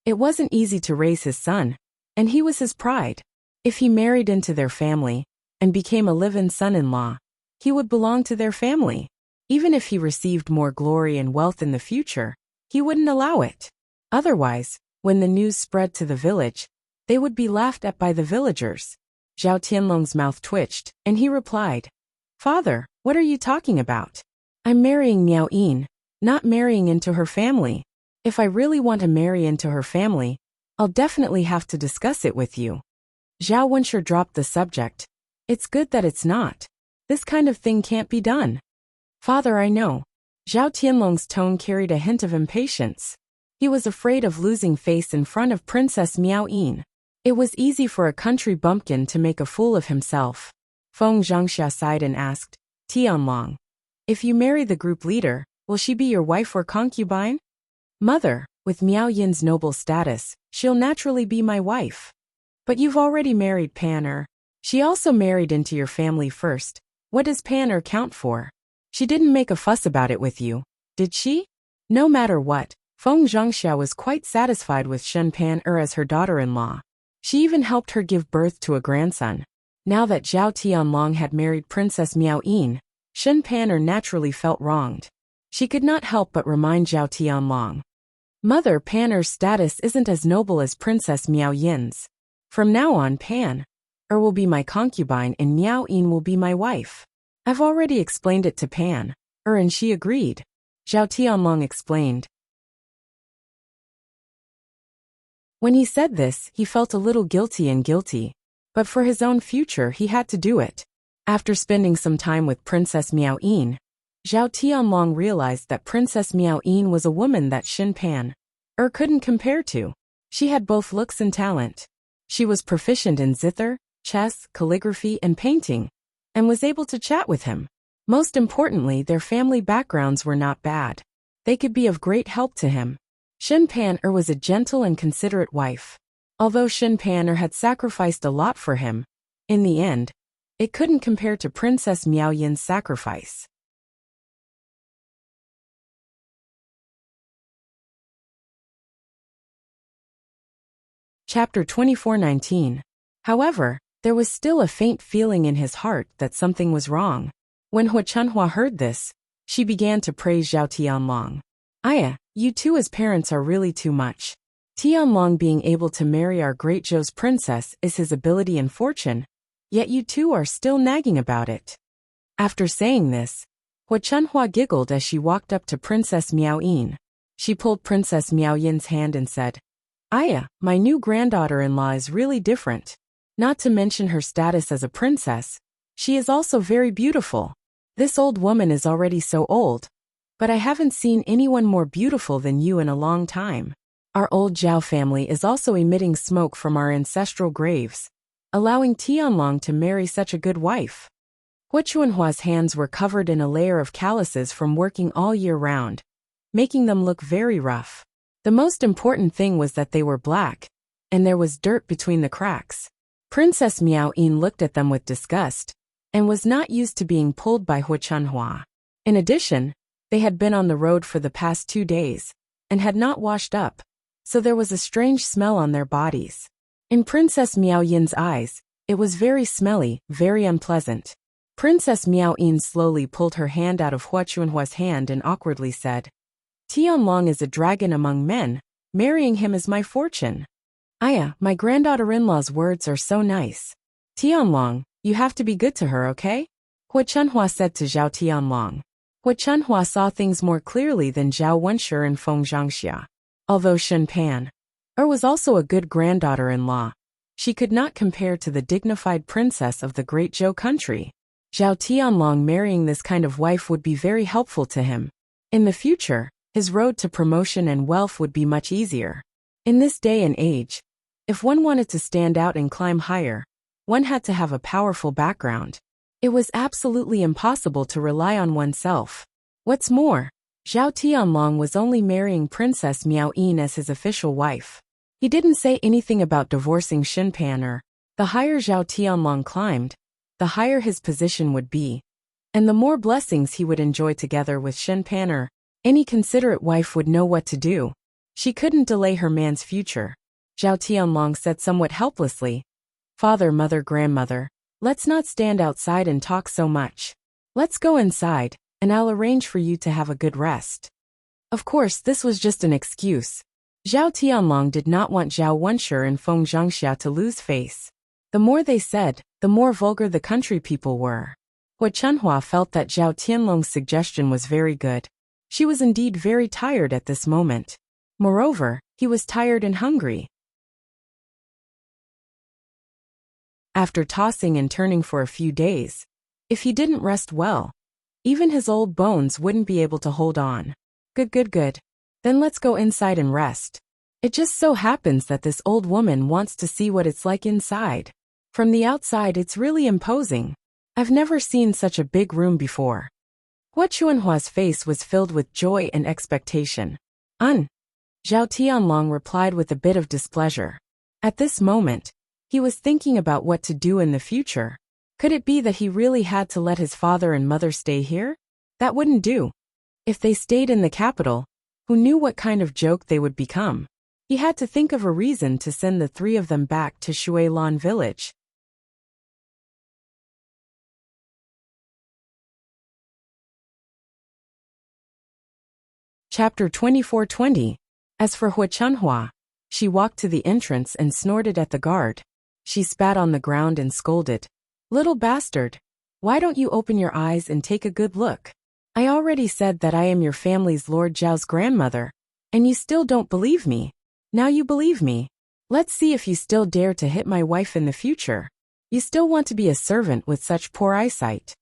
It wasn't easy to raise his son, and he was his pride. If he married into their family and became a live-in son-in-law, he would belong to their family. Even if he received more glory and wealth in the future, he wouldn't allow it. Otherwise, when the news spread to the village, they would be laughed at by the villagers. Zhao Tianlong's mouth twitched, and he replied, Father, what are you talking about? I'm marrying Miao Yin, not marrying into her family. If I really want to marry into her family, I'll definitely have to discuss it with you. Zhao Wenshi dropped the subject. It's good that it's not. This kind of thing can't be done. Father, I know. Zhao Tianlong's tone carried a hint of impatience. He was afraid of losing face in front of Princess Miao Yin. It was easy for a country bumpkin to make a fool of himself. Feng Zhangxia sighed and asked, Tianlong, if you marry the group leader, will she be your wife or concubine? Mother, with Miao Yin's noble status, she'll naturally be my wife. But you've already married Pan. She also married into your family first. What does Pan count for? She didn't make a fuss about it with you, did she? No matter what, Feng Zhangxia was quite satisfied with Shen Pan as her daughter-in-law. She even helped her give birth to a grandson. Now that Zhao Tianlong had married Princess Miao Yin, Shen Pan naturally felt wronged. She could not help but remind Zhao Tianlong. Mother, Pan's status isn't as noble as Princess Miao Yin's. From now on, Pan will be my concubine and Miao Yin will be my wife. I've already explained it to Pan and she agreed. Zhao Tianlong explained. When he said this, he felt a little guilty, but for his own future he had to do it. After spending some time with Princess Miao Yin, Zhao Tianlong realized that Princess Miao Yin was a woman that Shen Pan couldn't compare to. She had both looks and talent. She was proficient in zither, chess, calligraphy, and painting, and was able to chat with him. Most importantly, their family backgrounds were not bad. They could be of great help to him. Shen Pan was a gentle and considerate wife. Although Shen Pan had sacrificed a lot for him, in the end, it couldn't compare to Princess Miao Yin's sacrifice. Chapter 24:19. However, there was still a faint feeling in his heart that something was wrong. When Hua Chunhua heard this, she began to praise Zhao Tianlong. Aya, you two as parents are really too much. Tianlong being able to marry our great Zhou's princess is his ability and fortune, yet you two are still nagging about it. After saying this, Hua Chunhua giggled as she walked up to Princess Miao Yin. She pulled Princess Miao Yin's hand and said, Aya, my new granddaughter-in-law is really different. Not to mention her status as a princess, she is also very beautiful. This old woman is already so old, but I haven't seen anyone more beautiful than you in a long time. Our old Zhao family is also emitting smoke from our ancestral graves, allowing Tianlong to marry such a good wife. Hua Chunhua's hands were covered in a layer of calluses from working all year round, making them look very rough. The most important thing was that they were black, and there was dirt between the cracks. Princess Miao Yin looked at them with disgust, and was not used to being pulled by Hua Chunhua. In addition, they had been on the road for the past 2 days and had not washed up, so there was a strange smell on their bodies. In Princess Miao Yin's eyes, it was very smelly, very unpleasant. Princess Miao Yin slowly pulled her hand out of Hua Chunhua's hand and awkwardly said, Tianlong is a dragon among men, marrying him is my fortune. Aya, my granddaughter-in-law's words are so nice. Tianlong, you have to be good to her, okay? Hua Chunhua said to Zhao Tianlong. Hua Chunhua saw things more clearly than Zhao Wenshi and Feng Zhangxia. Although Shen Pan was also a good granddaughter-in-law, she could not compare to the dignified princess of the great Zhou country. Zhao Tianlong marrying this kind of wife would be very helpful to him. In the future, his road to promotion and wealth would be much easier. In this day and age, if one wanted to stand out and climb higher, one had to have a powerful background. It was absolutely impossible to rely on oneself. What's more, Zhao Tianlong was only marrying Princess Miao Yin as his official wife. He didn't say anything about divorcing Shen Pan. The higher Zhao Tianlong climbed, the higher his position would be, and the more blessings he would enjoy together with Shen Pan. Any considerate wife would know what to do. She couldn't delay her man's future. Zhao Tianlong said somewhat helplessly, Father, mother, grandmother, let's not stand outside and talk so much. Let's go inside, and I'll arrange for you to have a good rest. Of course, this was just an excuse. Zhao Tianlong did not want Zhao Wenshi and Feng Zhangxia to lose face. The more they said, the more vulgar the country people were. Hua Chunhua felt that Zhao Tianlong's suggestion was very good. She was indeed very tired at this moment. Moreover, he was tired and hungry. After tossing and turning for a few days, if he didn't rest well, even his old bones wouldn't be able to hold on. Good. Then let's go inside and rest. It just so happens that this old woman wants to see what it's like inside. From the outside it's really imposing. I've never seen such a big room before. Hua Chunhua's face was filled with joy and expectation. Zhao Tianlong replied with a bit of displeasure. At this moment, he was thinking about what to do in the future. Could it be that he really had to let his father and mother stay here? That wouldn't do. If they stayed in the capital, who knew what kind of joke they would become? He had to think of a reason to send the 3 of them back to Shuilan village. Chapter 24:20. As for Hua Chunhua, she walked to the entrance and snorted at the guard. She spat on the ground and scolded. Little bastard, why don't you open your eyes and take a good look? I already said that I am your family's Lord Zhao's grandmother, and you still don't believe me. Now you believe me. Let's see if you still dare to hit my wife in the future. You still want to be a servant with such poor eyesight.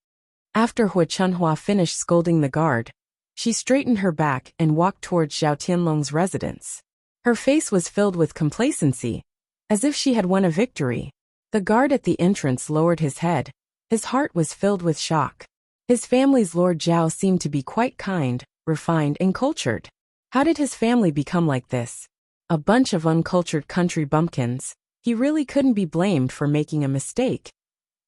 After Hua Chunhua finished scolding the guard, she straightened her back and walked towards Zhao Tianlong's residence. Her face was filled with complacency, as if she had won a victory. The guard at the entrance lowered his head. His heart was filled with shock. His family's Lord Zhao seemed to be quite kind, refined, and cultured. How did his family become like this? A bunch of uncultured country bumpkins. He really couldn't be blamed for making a mistake.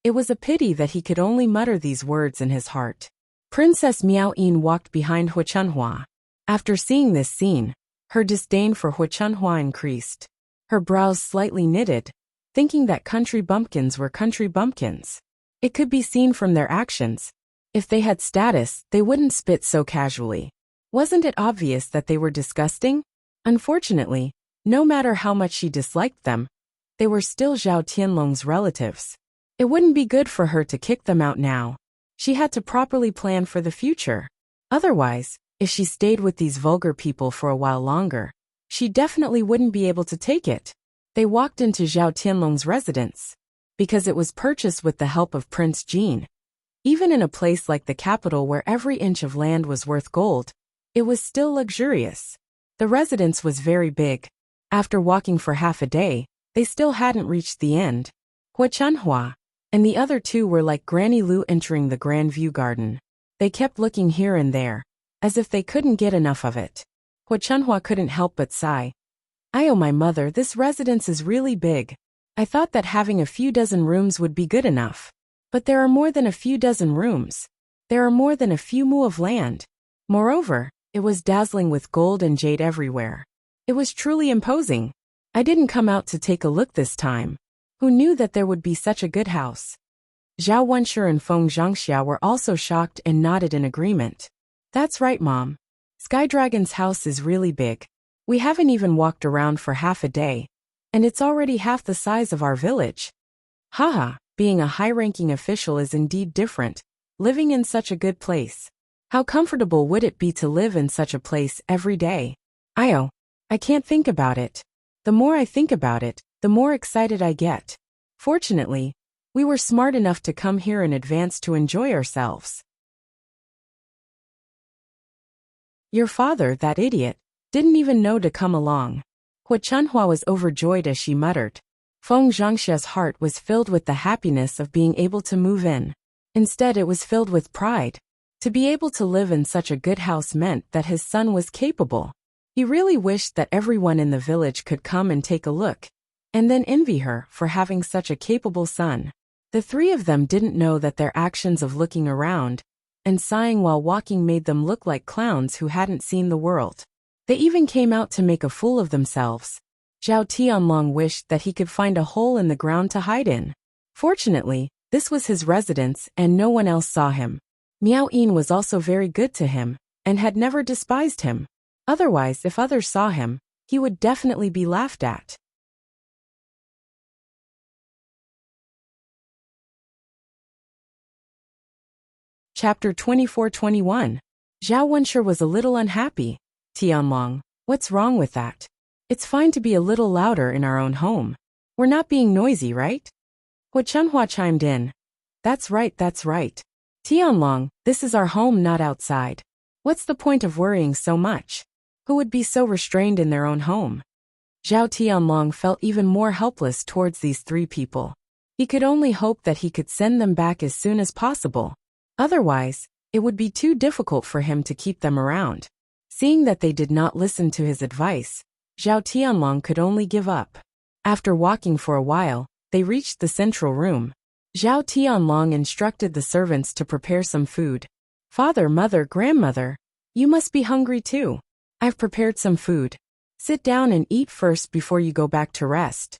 It was a pity that he could only mutter these words in his heart. Princess Miao Yin walked behind Hua Chunhua. After seeing this scene, her disdain for Hua Chunhua increased. Her brows slightly knitted, thinking that country bumpkins were country bumpkins. It could be seen from their actions. If they had status, they wouldn't spit so casually. Wasn't it obvious that they were disgusting? Unfortunately, no matter how much she disliked them, they were still Zhao Tianlong's relatives. It wouldn't be good for her to kick them out now. She had to properly plan for the future. Otherwise, if she stayed with these vulgar people for a while longer, she definitely wouldn't be able to take it. They walked into Zhao Tianlong's residence, because it was purchased with the help of Prince Jin. Even in a place like the capital where every inch of land was worth gold, it was still luxurious. The residence was very big. After walking for half a day, they still hadn't reached the end. Hua Chunhua and the other 2 were like Granny Lu entering the Grand View Garden. They kept looking here and there, as if they couldn't get enough of it. Hua Chunhua couldn't help but sigh. Oh my mother, this residence is really big. I thought that having a few dozen rooms would be good enough. But there are more than a few dozen rooms. There are more than a few mu of land. Moreover, it was dazzling with gold and jade everywhere. It was truly imposing. I didn't come out to take a look this time. Who knew that there would be such a good house? Zhao Wenshi and Feng Zhangxia were also shocked and nodded in agreement. That's right, Mom. Sky Dragon's house is really big. We haven't even walked around for half a day, and it's already half the size of our village. Haha, being a high-ranking official is indeed different, living in such a good place. How comfortable would it be to live in such a place every day? I can't think about it. The more I think about it, the more excited I get. Fortunately, we were smart enough to come here in advance to enjoy ourselves. Your father, that idiot, didn't even know to come along. Hua Chunhua was overjoyed as she muttered. Feng Zhangxia's heart was filled with the happiness of being able to move in. Instead, it was filled with pride. To be able to live in such a good house meant that his son was capable. He really wished that everyone in the village could come and take a look, and then envy her for having such a capable son. The three of them didn't know that their actions of looking around and sighing while walking made them look like clowns who hadn't seen the world. They even came out to make a fool of themselves. Zhao Tianlong wished that he could find a hole in the ground to hide in. Fortunately, this was his residence and no one else saw him. Miao Yin was also very good to him and had never despised him. Otherwise, if others saw him, he would definitely be laughed at. Chapter 24-21. Zhao Wenshi was a little unhappy. Tianlong, what's wrong with that? It's fine to be a little louder in our own home. We're not being noisy, right? Hua Chunhua chimed in. That's right. Tianlong, this is our home, not outside. What's the point of worrying so much? Who would be so restrained in their own home? Zhao Tianlong felt even more helpless towards these three people. He could only hope that he could send them back as soon as possible. Otherwise, it would be too difficult for him to keep them around. Seeing that they did not listen to his advice, Zhao Tianlong could only give up. After walking for a while, they reached the central room. Zhao Tianlong instructed the servants to prepare some food. Father, mother, grandmother, you must be hungry too. I've prepared some food. Sit down and eat first before you go back to rest.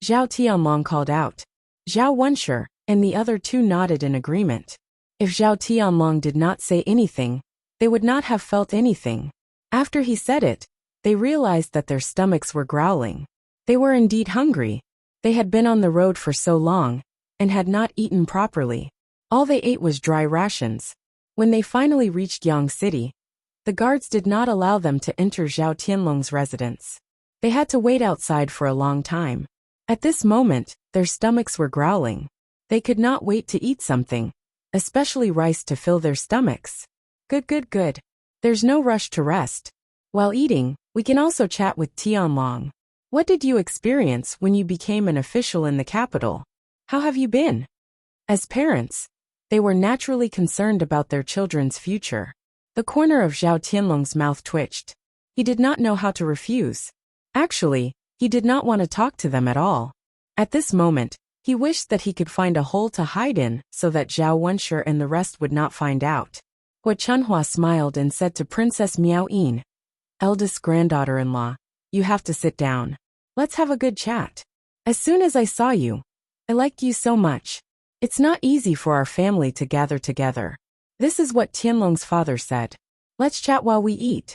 Zhao Tianlong called out. Zhao Wenshi and the other two nodded in agreement. If Zhao Tianlong did not say anything, they would not have felt anything. After he said it, they realized that their stomachs were growling. They were indeed hungry. They had been on the road for so long and had not eaten properly. All they ate was dry rations. When they finally reached Yang City, the guards did not allow them to enter Zhao Tianlong's residence. They had to wait outside for a long time. At this moment, their stomachs were growling. They could not wait to eat something, especially rice to fill their stomachs. Good. There's no rush to rest. While eating, we can also chat with Tianlong. What did you experience when you became an official in the capital? How have you been? As parents, they were naturally concerned about their children's future. The corner of Zhao Tianlong's mouth twitched. He did not know how to refuse. Actually, he did not want to talk to them at all. At this moment, he wished that he could find a hole to hide in so that Zhao Wenshi and the rest would not find out. Hua Chunhua smiled and said to Princess Miao Yin, eldest granddaughter-in-law, you have to sit down. Let's have a good chat. As soon as I saw you, I liked you so much. It's not easy for our family to gather together. This is what Tianlong's father said. Let's chat while we eat.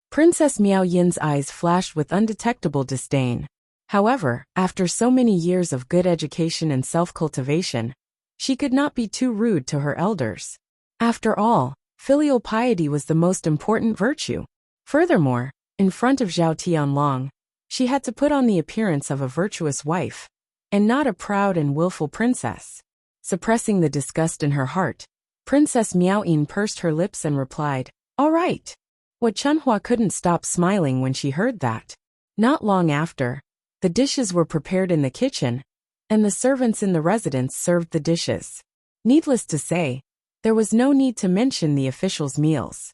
Princess Miao Yin's eyes flashed with undetectable disdain. However, after so many years of good education and self-cultivation, she could not be too rude to her elders. After all, filial piety was the most important virtue. Furthermore, in front of Zhao Tianlong, she had to put on the appearance of a virtuous wife, and not a proud and willful princess. Suppressing the disgust in her heart, Princess Miao Yin pursed her lips and replied, all right. Hua Chunhua couldn't stop smiling when she heard that. Not long after, the dishes were prepared in the kitchen, and the servants in the residence served the dishes. Needless to say, there was no need to mention the officials' meals.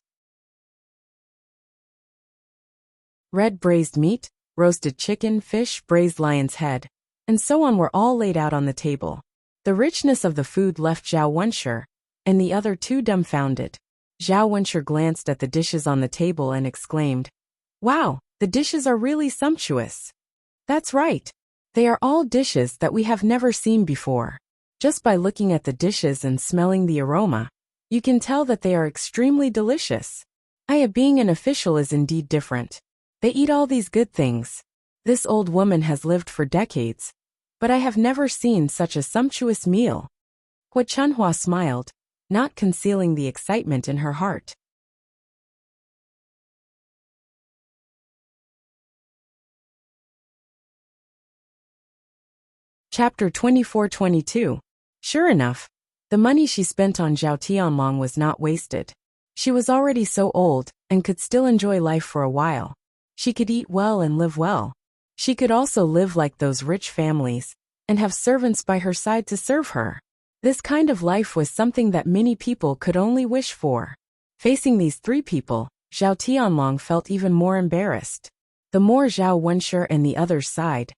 Red braised meat, roasted chicken, fish, braised lion's head, and so on were all laid out on the table. The richness of the food left Zhao Wenshi and the other two dumbfounded. Zhao Wenshi glanced at the dishes on the table and exclaimed, "Wow, the dishes are really sumptuous." "That's right. They are all dishes that we have never seen before. Just by looking at the dishes and smelling the aroma, you can tell that they are extremely delicious. Being an official is indeed different. They eat all these good things. This old woman has lived for decades, but I have never seen such a sumptuous meal." Hu Chunhua smiled, not concealing the excitement in her heart. Chapter 24-22. Sure enough, the money she spent on Zhao Tianlong was not wasted. She was already so old and could still enjoy life for a while. She could eat well and live well. She could also live like those rich families and have servants by her side to serve her. This kind of life was something that many people could only wish for. Facing these three people, Zhao Tianlong felt even more embarrassed. The more Zhao Wenshi and the others sighed,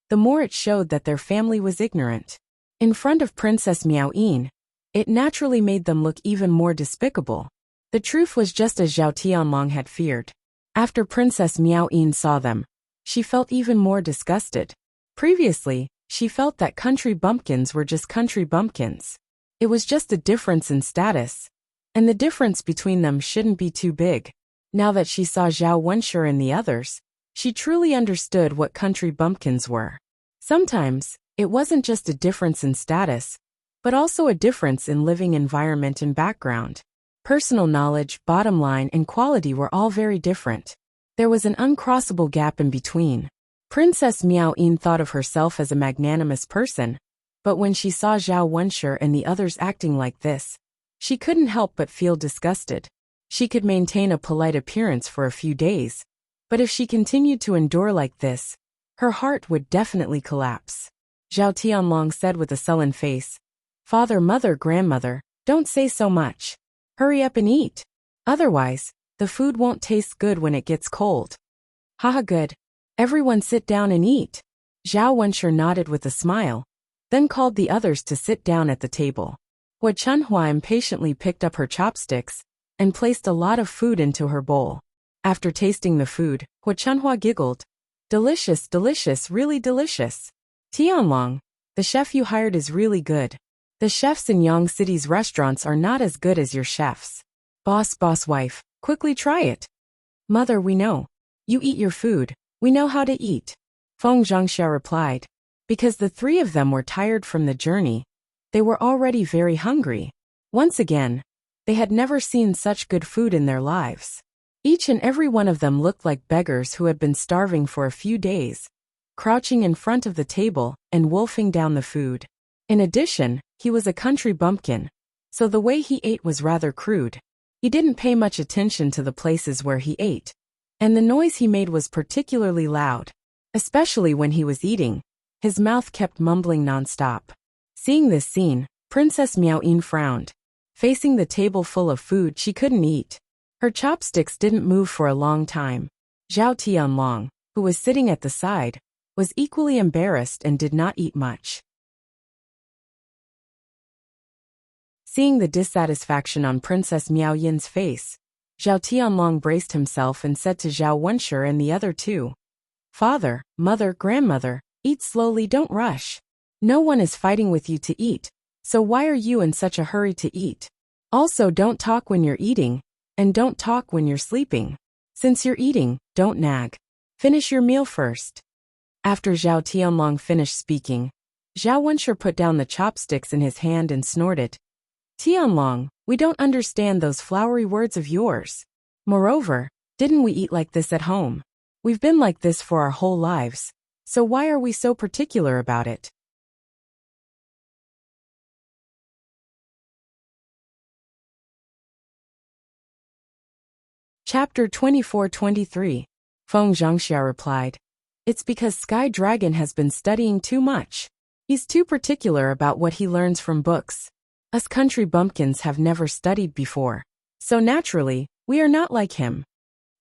the more it showed that their family was ignorant. In front of Princess Miao Yin, it naturally made them look even more despicable. The truth was just as Zhao Tianlong had feared. After Princess Miao Yin saw them, she felt even more disgusted. Previously, she felt that country bumpkins were just country bumpkins. It was just a difference in status, and the difference between them shouldn't be too big. Now that she saw Zhao Wenshi and the others, she truly understood what country bumpkins were. Sometimes, it wasn't just a difference in status, but also a difference in living environment and background. Personal knowledge, bottom line, and quality were all very different. There was an uncrossable gap in between. Princess Miao Yin thought of herself as a magnanimous person, but when she saw Zhao Wenshi and the others acting like this, she couldn't help but feel disgusted. She could maintain a polite appearance for a few days, but if she continued to endure like this, her heart would definitely collapse. Zhao Tianlong said with a sullen face, "Father, mother, grandmother, don't say so much. Hurry up and eat. Otherwise, the food won't taste good when it gets cold." "Haha, good. Everyone sit down and eat." Zhao Wenshi nodded with a smile, then called the others to sit down at the table. Hu Chunhua impatiently picked up her chopsticks and placed a lot of food into her bowl. After tasting the food, Hu Chunhua giggled. "Delicious, delicious, really delicious. Tianlong, the chef you hired is really good. The chefs in Yang City's restaurants are not as good as your chefs. Boss wife, quickly try it." "Mother, we know. You eat your food. We know how to eat," Feng Zhangxia replied. Because the three of them were tired from the journey, they were already very hungry. Once again, they had never seen such good food in their lives. Each and every one of them looked like beggars who had been starving for a few days, crouching in front of the table and wolfing down the food. In addition, he was a country bumpkin, so the way he ate was rather crude. He didn't pay much attention to the places where he ate, and the noise he made was particularly loud. Especially when he was eating, his mouth kept mumbling non-stop. Seeing this scene, Princess Miao Yin frowned. Facing the table full of food she couldn't eat, her chopsticks didn't move for a long time. Zhao Tianlong, who was sitting at the side, was equally embarrassed and did not eat much. Seeing the dissatisfaction on Princess Miao Yin's face, Zhao Tianlong braced himself and said to Zhao Wenshi and the other two, "Father, mother, grandmother, eat slowly, don't rush. No one is fighting with you to eat, so why are you in such a hurry to eat? Also, don't talk when you're eating, and don't talk when you're sleeping. Since you're eating, don't nag. Finish your meal first." After Zhao Tianlong finished speaking, Zhao Wenshi put down the chopsticks in his hand and snorted. "Tianlong, we don't understand those flowery words of yours. Moreover, didn't we eat like this at home? We've been like this for our whole lives, so why are we so particular about it?" Chapter 24-23. Feng Zhangxia replied, "It's because Sky Dragon has been studying too much. He's too particular about what he learns from books. Us country bumpkins have never studied before, so naturally, we are not like him."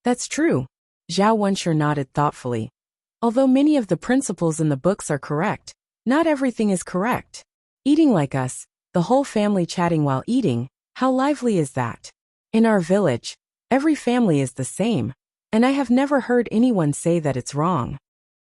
"That's true." Zhao Wenshi nodded thoughtfully. "Although many of the principles in the books are correct, not everything is correct. Eating like us, the whole family chatting while eating, How lively is that? In our village, every family is the same, and I have never heard anyone say that it's wrong.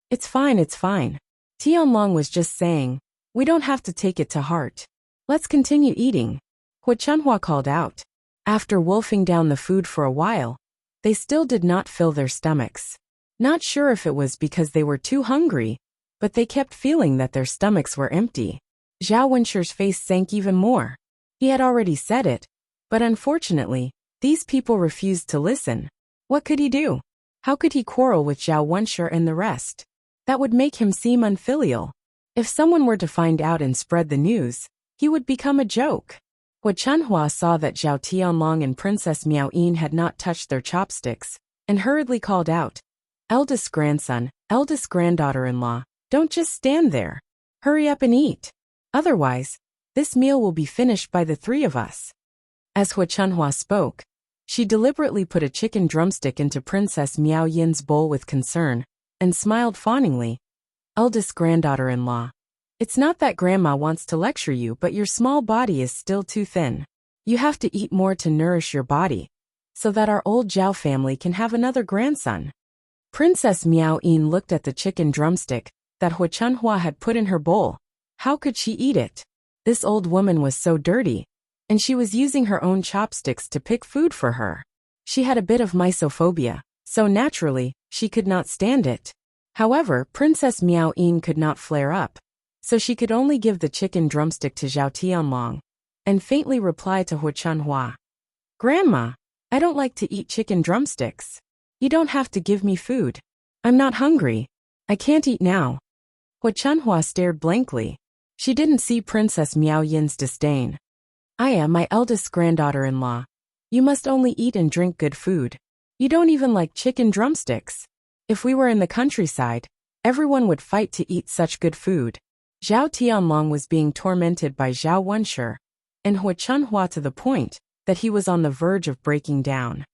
It's fine, it's fine. Tianlong was just saying, we don't have to take it to heart. Let's continue eating. Hua Chunhua called out. After wolfing down the food for a while, they still did not fill their stomachs. Not sure if it was because they were too hungry, but they kept feeling that their stomachs were empty. Zhao Wenshi's face sank even more. He had already said it, but unfortunately, these people refused to listen. What could he do? How could he quarrel with Zhao Wenshi and the rest? That would make him seem unfilial. If someone were to find out and spread the news, he would become a joke. Hua Chunhua saw that Zhao Tianlong and Princess Miao Yin had not touched their chopsticks, and hurriedly called out, eldest grandson, eldest granddaughter-in-law, don't just stand there. Hurry up and eat. Otherwise, this meal will be finished by the three of us. As Hua Chunhua spoke, she deliberately put a chicken drumstick into Princess Miao Yin's bowl with concern, and smiled fawningly. Eldest granddaughter-in-law. It's not that grandma wants to lecture you, but your small body is still too thin. You have to eat more to nourish your body, so that our old Zhao family can have another grandson. Princess Miao Yin looked at the chicken drumstick that Hua Chunhua had put in her bowl. How could she eat it? This old woman was so dirty, and she was using her own chopsticks to pick food for her. She had a bit of mysophobia, so naturally, she could not stand it. However, Princess Miao Yin could not flare up, so she could only give the chicken drumstick to Zhao Tianlong, and faintly reply to Hua Chunhua. Grandma, I don't like to eat chicken drumsticks. You don't have to give me food. I'm not hungry. I can't eat now. Hua Chunhua stared blankly. She didn't see Princess Miao Yin's disdain. I am my eldest granddaughter-in-law. You must only eat and drink good food. You don't even like chicken drumsticks. If we were in the countryside, everyone would fight to eat such good food. Zhao Tianlong was being tormented by Zhao Wenshi and Hua Chunhua to the point that he was on the verge of breaking down.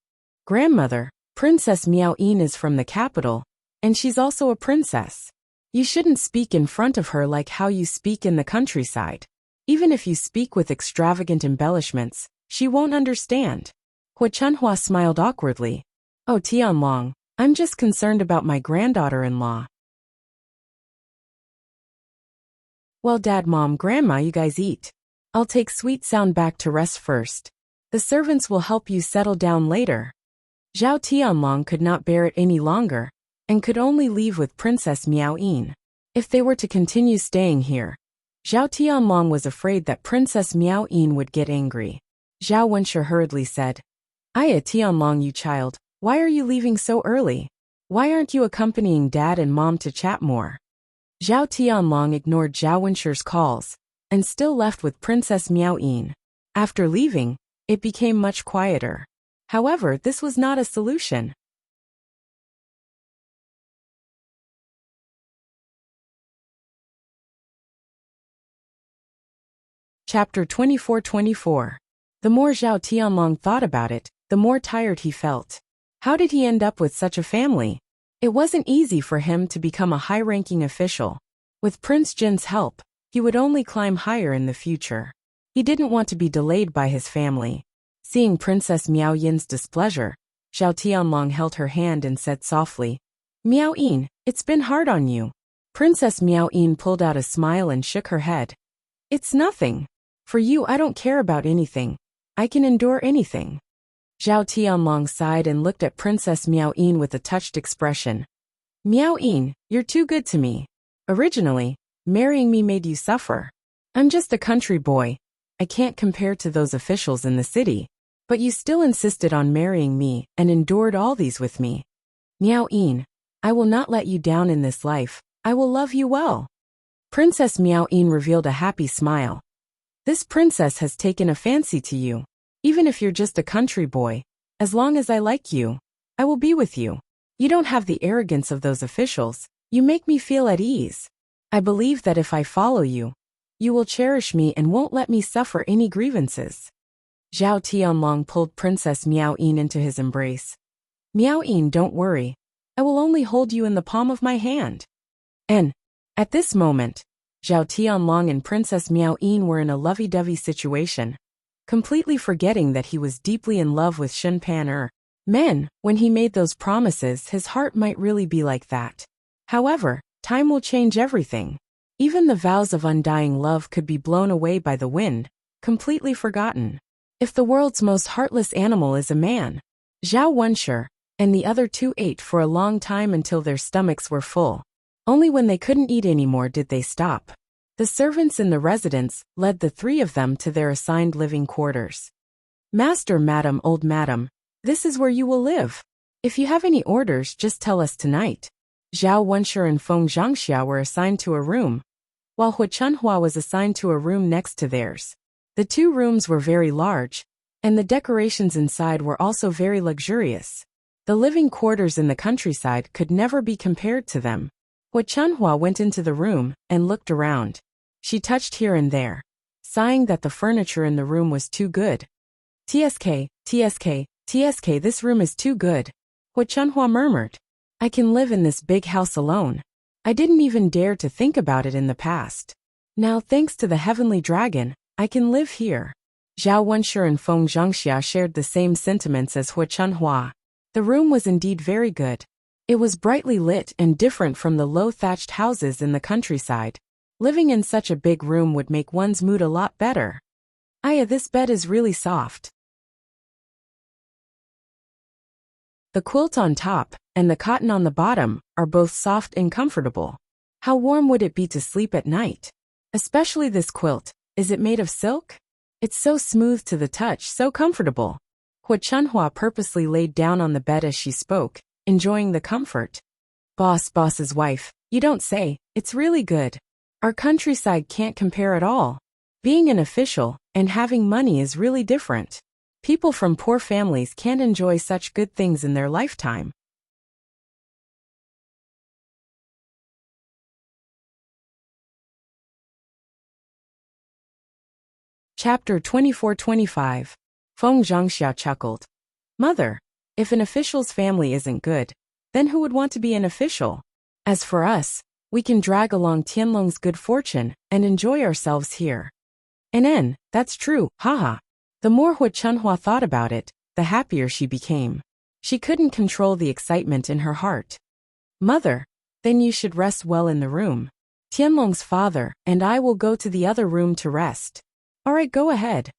Grandmother, Princess Miao Yin is from the capital, and she's also a princess. You shouldn't speak in front of her like how you speak in the countryside. Even if you speak with extravagant embellishments, she won't understand. Hua Chunhua smiled awkwardly. Oh Tianlong, I'm just concerned about my granddaughter-in-law. Well, Dad, Mom, Grandma, you guys eat. I'll take Sweet Sound back to rest first. The servants will help you settle down later. Zhao Tianlong could not bear it any longer, and could only leave with Princess Miao Yin. If they were to continue staying here, Zhao Tianlong was afraid that Princess Miao Yin would get angry. Zhao Wenshi hurriedly said, Aya Tianlong, you child, why are you leaving so early? Why aren't you accompanying Dad and Mom to chat more? Zhao Tianlong ignored Zhao Wenshi's calls, and still left with Princess Miao Yin. After leaving, it became much quieter. However, this was not a solution. Chapter 24-24. The more Zhao Tianlong thought about it, the more tired he felt. How did he end up with such a family? It wasn't easy for him to become a high-ranking official. With Prince Jin's help, he would only climb higher in the future. He didn't want to be delayed by his family. Seeing Princess Miao Yin's displeasure, Zhao Tianlong held her hand and said softly, Miao Yin, it's been hard on you. Princess Miao Yin pulled out a smile and shook her head. It's nothing. For you, I don't care about anything. I can endure anything. Zhao Tianlong sighed and looked at Princess Miao Yin with a touched expression. Miao Yin, you're too good to me. Originally, marrying me made you suffer. I'm just a country boy. I can't compare to those officials in the city. But you still insisted on marrying me and endured all these with me. Miao Yin, I will not let you down in this life. I will love you well. Princess Miao Yin revealed a happy smile. This princess has taken a fancy to you. Even if you're just a country boy, as long as I like you, I will be with you. You don't have the arrogance of those officials. You make me feel at ease. I believe that if I follow you, you will cherish me and won't let me suffer any grievances. Zhao Tianlong pulled Princess Miao Yin into his embrace. Miao Yin, don't worry. I will only hold you in the palm of my hand. And, at this moment, Zhao Tianlong and Princess Miao Yin were in a lovey-dovey situation. completely forgetting that he was deeply in love with Shen Pan. Man, when he made those promises, his heart might really be like that. However, time will change everything. Even the vows of undying love could be blown away by the wind, completely forgotten. If the world's most heartless animal is a man, Zhao Wenshi and the other two ate for a long time until their stomachs were full. Only when they couldn't eat anymore did they stop. The servants in the residence led the three of them to their assigned living quarters. Master, madam, old madam, this is where you will live. If you have any orders, just tell us tonight. Zhao Wenshi and Feng Zhangxia were assigned to a room, while Hu Chunhua was assigned to a room next to theirs. The two rooms were very large, and the decorations inside were also very luxurious. The living quarters in the countryside could never be compared to them. Hu Chunhua went into the room and looked around. She touched here and there, sighing that the furniture in the room was too good. TSK, this room is too good. Hu Chunhua murmured. I can live in this big house alone. I didn't even dare to think about it in the past. Now, thanks to the heavenly dragon, I can live here. Zhao Wenshi and Feng Zhangxia shared the same sentiments as Hu Chunhua. The room was indeed very good. It was brightly lit and different from the low-thatched houses in the countryside. Living in such a big room would make one's mood a lot better. Aya, this bed is really soft. The quilt on top and the cotton on the bottom are both soft and comfortable. How warm would it be to sleep at night? Especially this quilt. Is it made of silk? It's so smooth to the touch, so comfortable. Hu Chunhua purposely laid down on the bed as she spoke, enjoying the comfort. Boss's wife, you don't say, it's really good. Our countryside can't compare at all. Being an official and having money is really different. People from poor families can't enjoy such good things in their lifetime. Chapter 24-25. Feng Zhangxia chuckled. Mother, if an official's family isn't good, then who would want to be an official? As for us, we can drag along Tianlong's good fortune and enjoy ourselves here. That's true, haha. The more Hu Chunhua thought about it, the happier she became. She couldn't control the excitement in her heart. Mother, then you should rest well in the room. Tianlong's father and I will go to the other room to rest. All right, go ahead.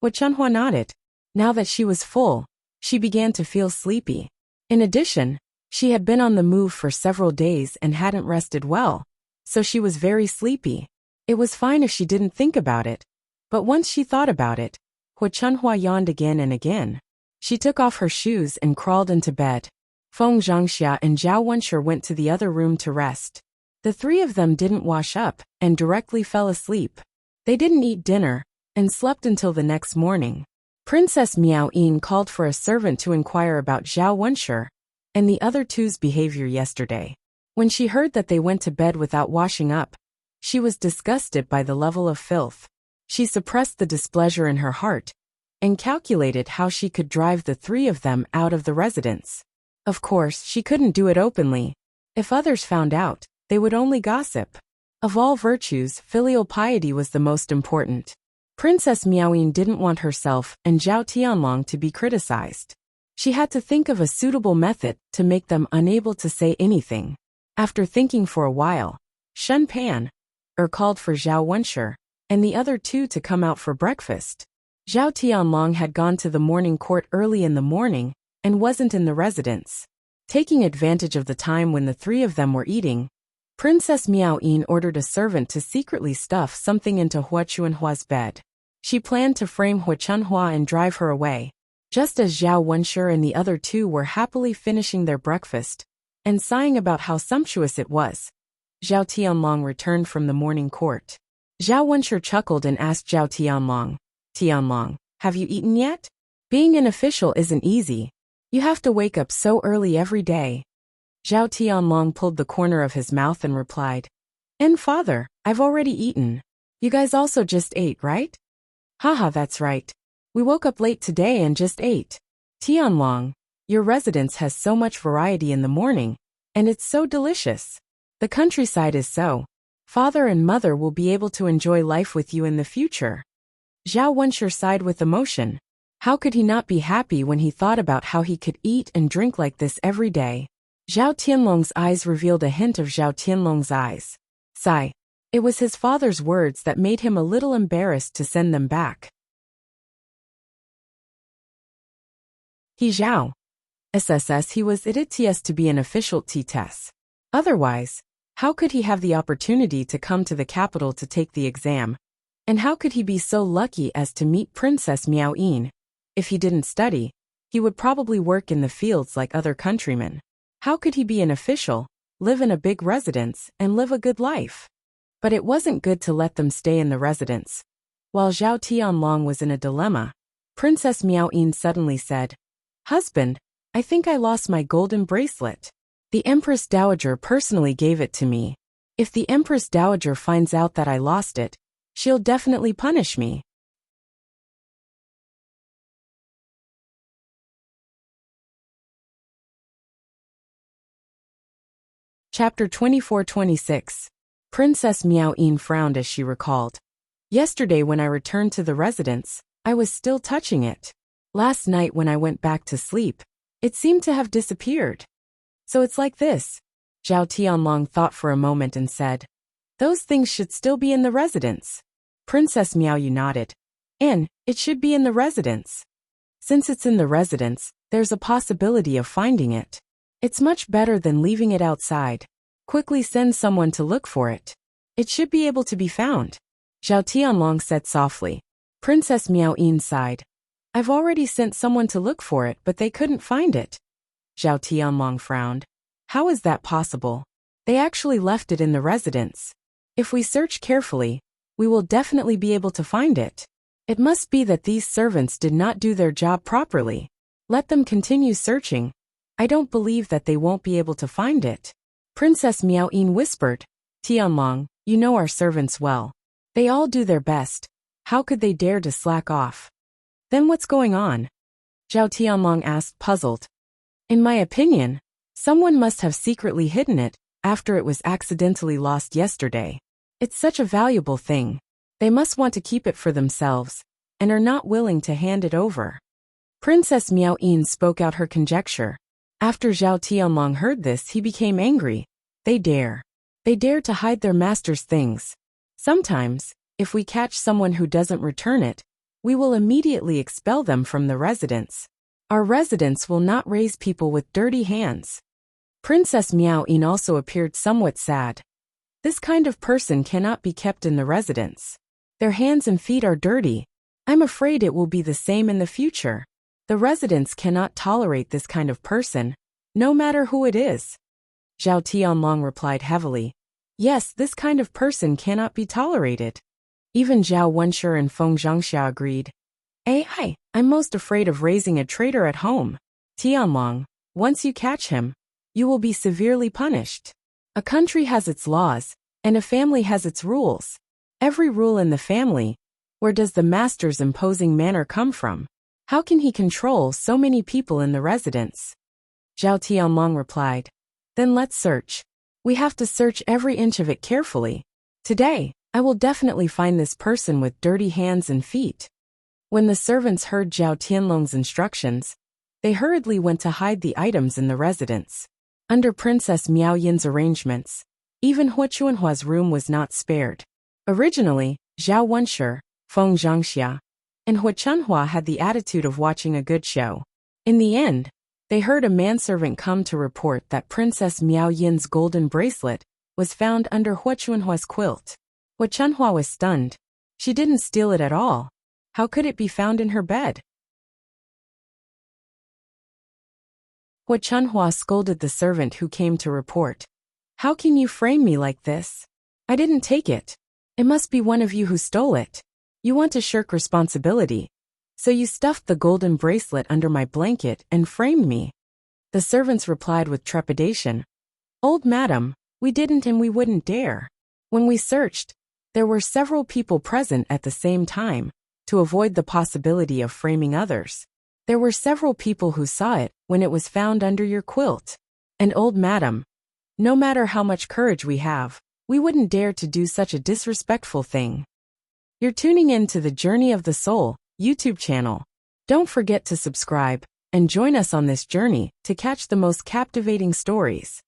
Hu Chunhua nodded. Now that she was full, she began to feel sleepy. In addition, she had been on the move for several days and hadn't rested well, so she was very sleepy. It was fine if she didn't think about it, but once she thought about it, Hu Chunhua yawned again and again. She took off her shoes and crawled into bed. Feng Zhangxia and Zhao Wenshi went to the other room to rest. The three of them didn't wash up and directly fell asleep. They didn't eat dinner and slept until the next morning. Princess Miao Yin called for a servant to inquire about Zhao Wenshi and the other two's behavior yesterday. When she heard that they went to bed without washing up, she was disgusted by the level of filth. She suppressed the displeasure in her heart and calculated how she could drive the three of them out of the residence. Of course, she couldn't do it openly. If others found out, they would only gossip. Of all virtues, filial piety was the most important. Princess Miaoyin didn't want herself and Zhao Tianlong to be criticized. She had to think of a suitable method to make them unable to say anything. After thinking for a while, Shen Pan called for Zhao Wenshi and the other two to come out for breakfast. Zhao Tianlong had gone to the morning court early in the morning and wasn't in the residence. Taking advantage of the time when the three of them were eating, Princess Miao Yin ordered a servant to secretly stuff something into Hu Chunhua's bed. She planned to frame Hu Chunhua and drive her away. Just as Zhao Wenshi and the other two were happily finishing their breakfast and sighing about how sumptuous it was, Zhao Tianlong returned from the morning court. Zhao Wenshi chuckled and asked Zhao Tianlong, "Tianlong, have you eaten yet? Being an official isn't easy. You have to wake up so early every day." Zhao Tianlong pulled the corner of his mouth and replied, Father, I've already eaten. You guys also just ate, right?" "Haha, that's right. We woke up late today and just ate." "Tianlong, your residence has so much variety in the morning, and it's so delicious. The countryside is so. Father and mother will be able to enjoy life with you in the future." Zhao Wenshi sighed with emotion. How could he not be happy when he thought about how he could eat and drink like this every day? Zhao Tianlong's eyes revealed a hint of Zhao Tianlong's eyes. Sigh. It was his father's words that made him a little embarrassed to send them back. He Zhao. SSS he was idts to be an official T-test. Otherwise, how could he have the opportunity to come to the capital to take the exam? And how could he be so lucky as to meet Princess Miao Yin? If he didn't study, he would probably work in the fields like other countrymen. How could he be an official, live in a big residence, and live a good life? But it wasn't good to let them stay in the residence. While Zhao Tianlong was in a dilemma, Princess Miao Yin suddenly said, "Husband, I think I lost my golden bracelet. The Empress Dowager personally gave it to me. If the Empress Dowager finds out that I lost it, she'll definitely punish me." Chapter 24-26. Princess Miao Yin frowned as she recalled. Yesterday when I returned to the residence, I was still touching it. Last night when I went back to sleep, it seemed to have disappeared. So it's like this. Zhao Tianlong thought for a moment and said, "Those things should still be in the residence." Princess Miao Yin nodded. "And it should be in the residence. Since it's in the residence, there's a possibility of finding it. It's much better than leaving it outside. Quickly send someone to look for it. It should be able to be found," Zhao Tianlong said softly. Princess Miao Yin sighed. "I've already sent someone to look for it, but they couldn't find it." Zhao Tianlong frowned. "How is that possible? They actually left it in the residence. If we search carefully, we will definitely be able to find it. It must be that these servants did not do their job properly. Let them continue searching. I don't believe that they won't be able to find it." Princess Miao Yin whispered, "Tianlong, you know our servants well. They all do their best. How could they dare to slack off?" "Then what's going on?" Zhao Tianlong asked, puzzled. "In my opinion, someone must have secretly hidden it after it was accidentally lost yesterday. It's such a valuable thing. They must want to keep it for themselves, and are not willing to hand it over." Princess Miao Yin spoke out her conjecture. After Zhao Tianlong heard this, he became angry. They dare to hide their master's things. Sometimes, if we catch someone who doesn't return it, we will immediately expel them from the residence. Our residence will not raise people with dirty hands. Princess Miao Yin also appeared somewhat sad. This kind of person cannot be kept in the residence. Their hands and feet are dirty. I'm afraid it will be the same in the future. The residents cannot tolerate this kind of person, no matter who it is. Zhao Tianlong replied heavily. Yes, this kind of person cannot be tolerated. Even Zhao Wenshi and Feng Zhangxia agreed. I'm most afraid of raising a traitor at home. Tianlong, once you catch him, you will be severely punished. A country has its laws, and a family has its rules. Every rule in the family, where does the master's imposing manner come from? How can he control so many people in the residence? Zhao Tianlong replied. Then let's search. We have to search every inch of it carefully. Today, I will definitely find this person with dirty hands and feet. When the servants heard Zhao Tianlong's instructions, they hurriedly went to hide the items in the residence. Under Princess Miao Yin's arrangements, even Hua Chuanhua's room was not spared. Originally, Zhao Wenshi, Feng Zhangxia, and Hua Chunhua had the attitude of watching a good show. In the end, they heard a manservant come to report that Princess Miao Yin's golden bracelet was found under Hua Chunhua's quilt. Hua Chunhua was stunned. She didn't steal it at all. How could it be found in her bed? Hua Chunhua scolded the servant who came to report. How can you frame me like this? I didn't take it. It must be one of you who stole it. You want to shirk responsibility. So you stuffed the golden bracelet under my blanket and framed me. The servants replied with trepidation. Old madam, we didn't and we wouldn't dare. When we searched, there were several people present at the same time, to avoid the possibility of framing others. There were several people who saw it when it was found under your quilt. And old madam, no matter how much courage we have, we wouldn't dare to do such a disrespectful thing. You're tuning in to the Journey of the Soul YouTube channel. Don't forget to subscribe and join us on this journey to catch the most captivating stories.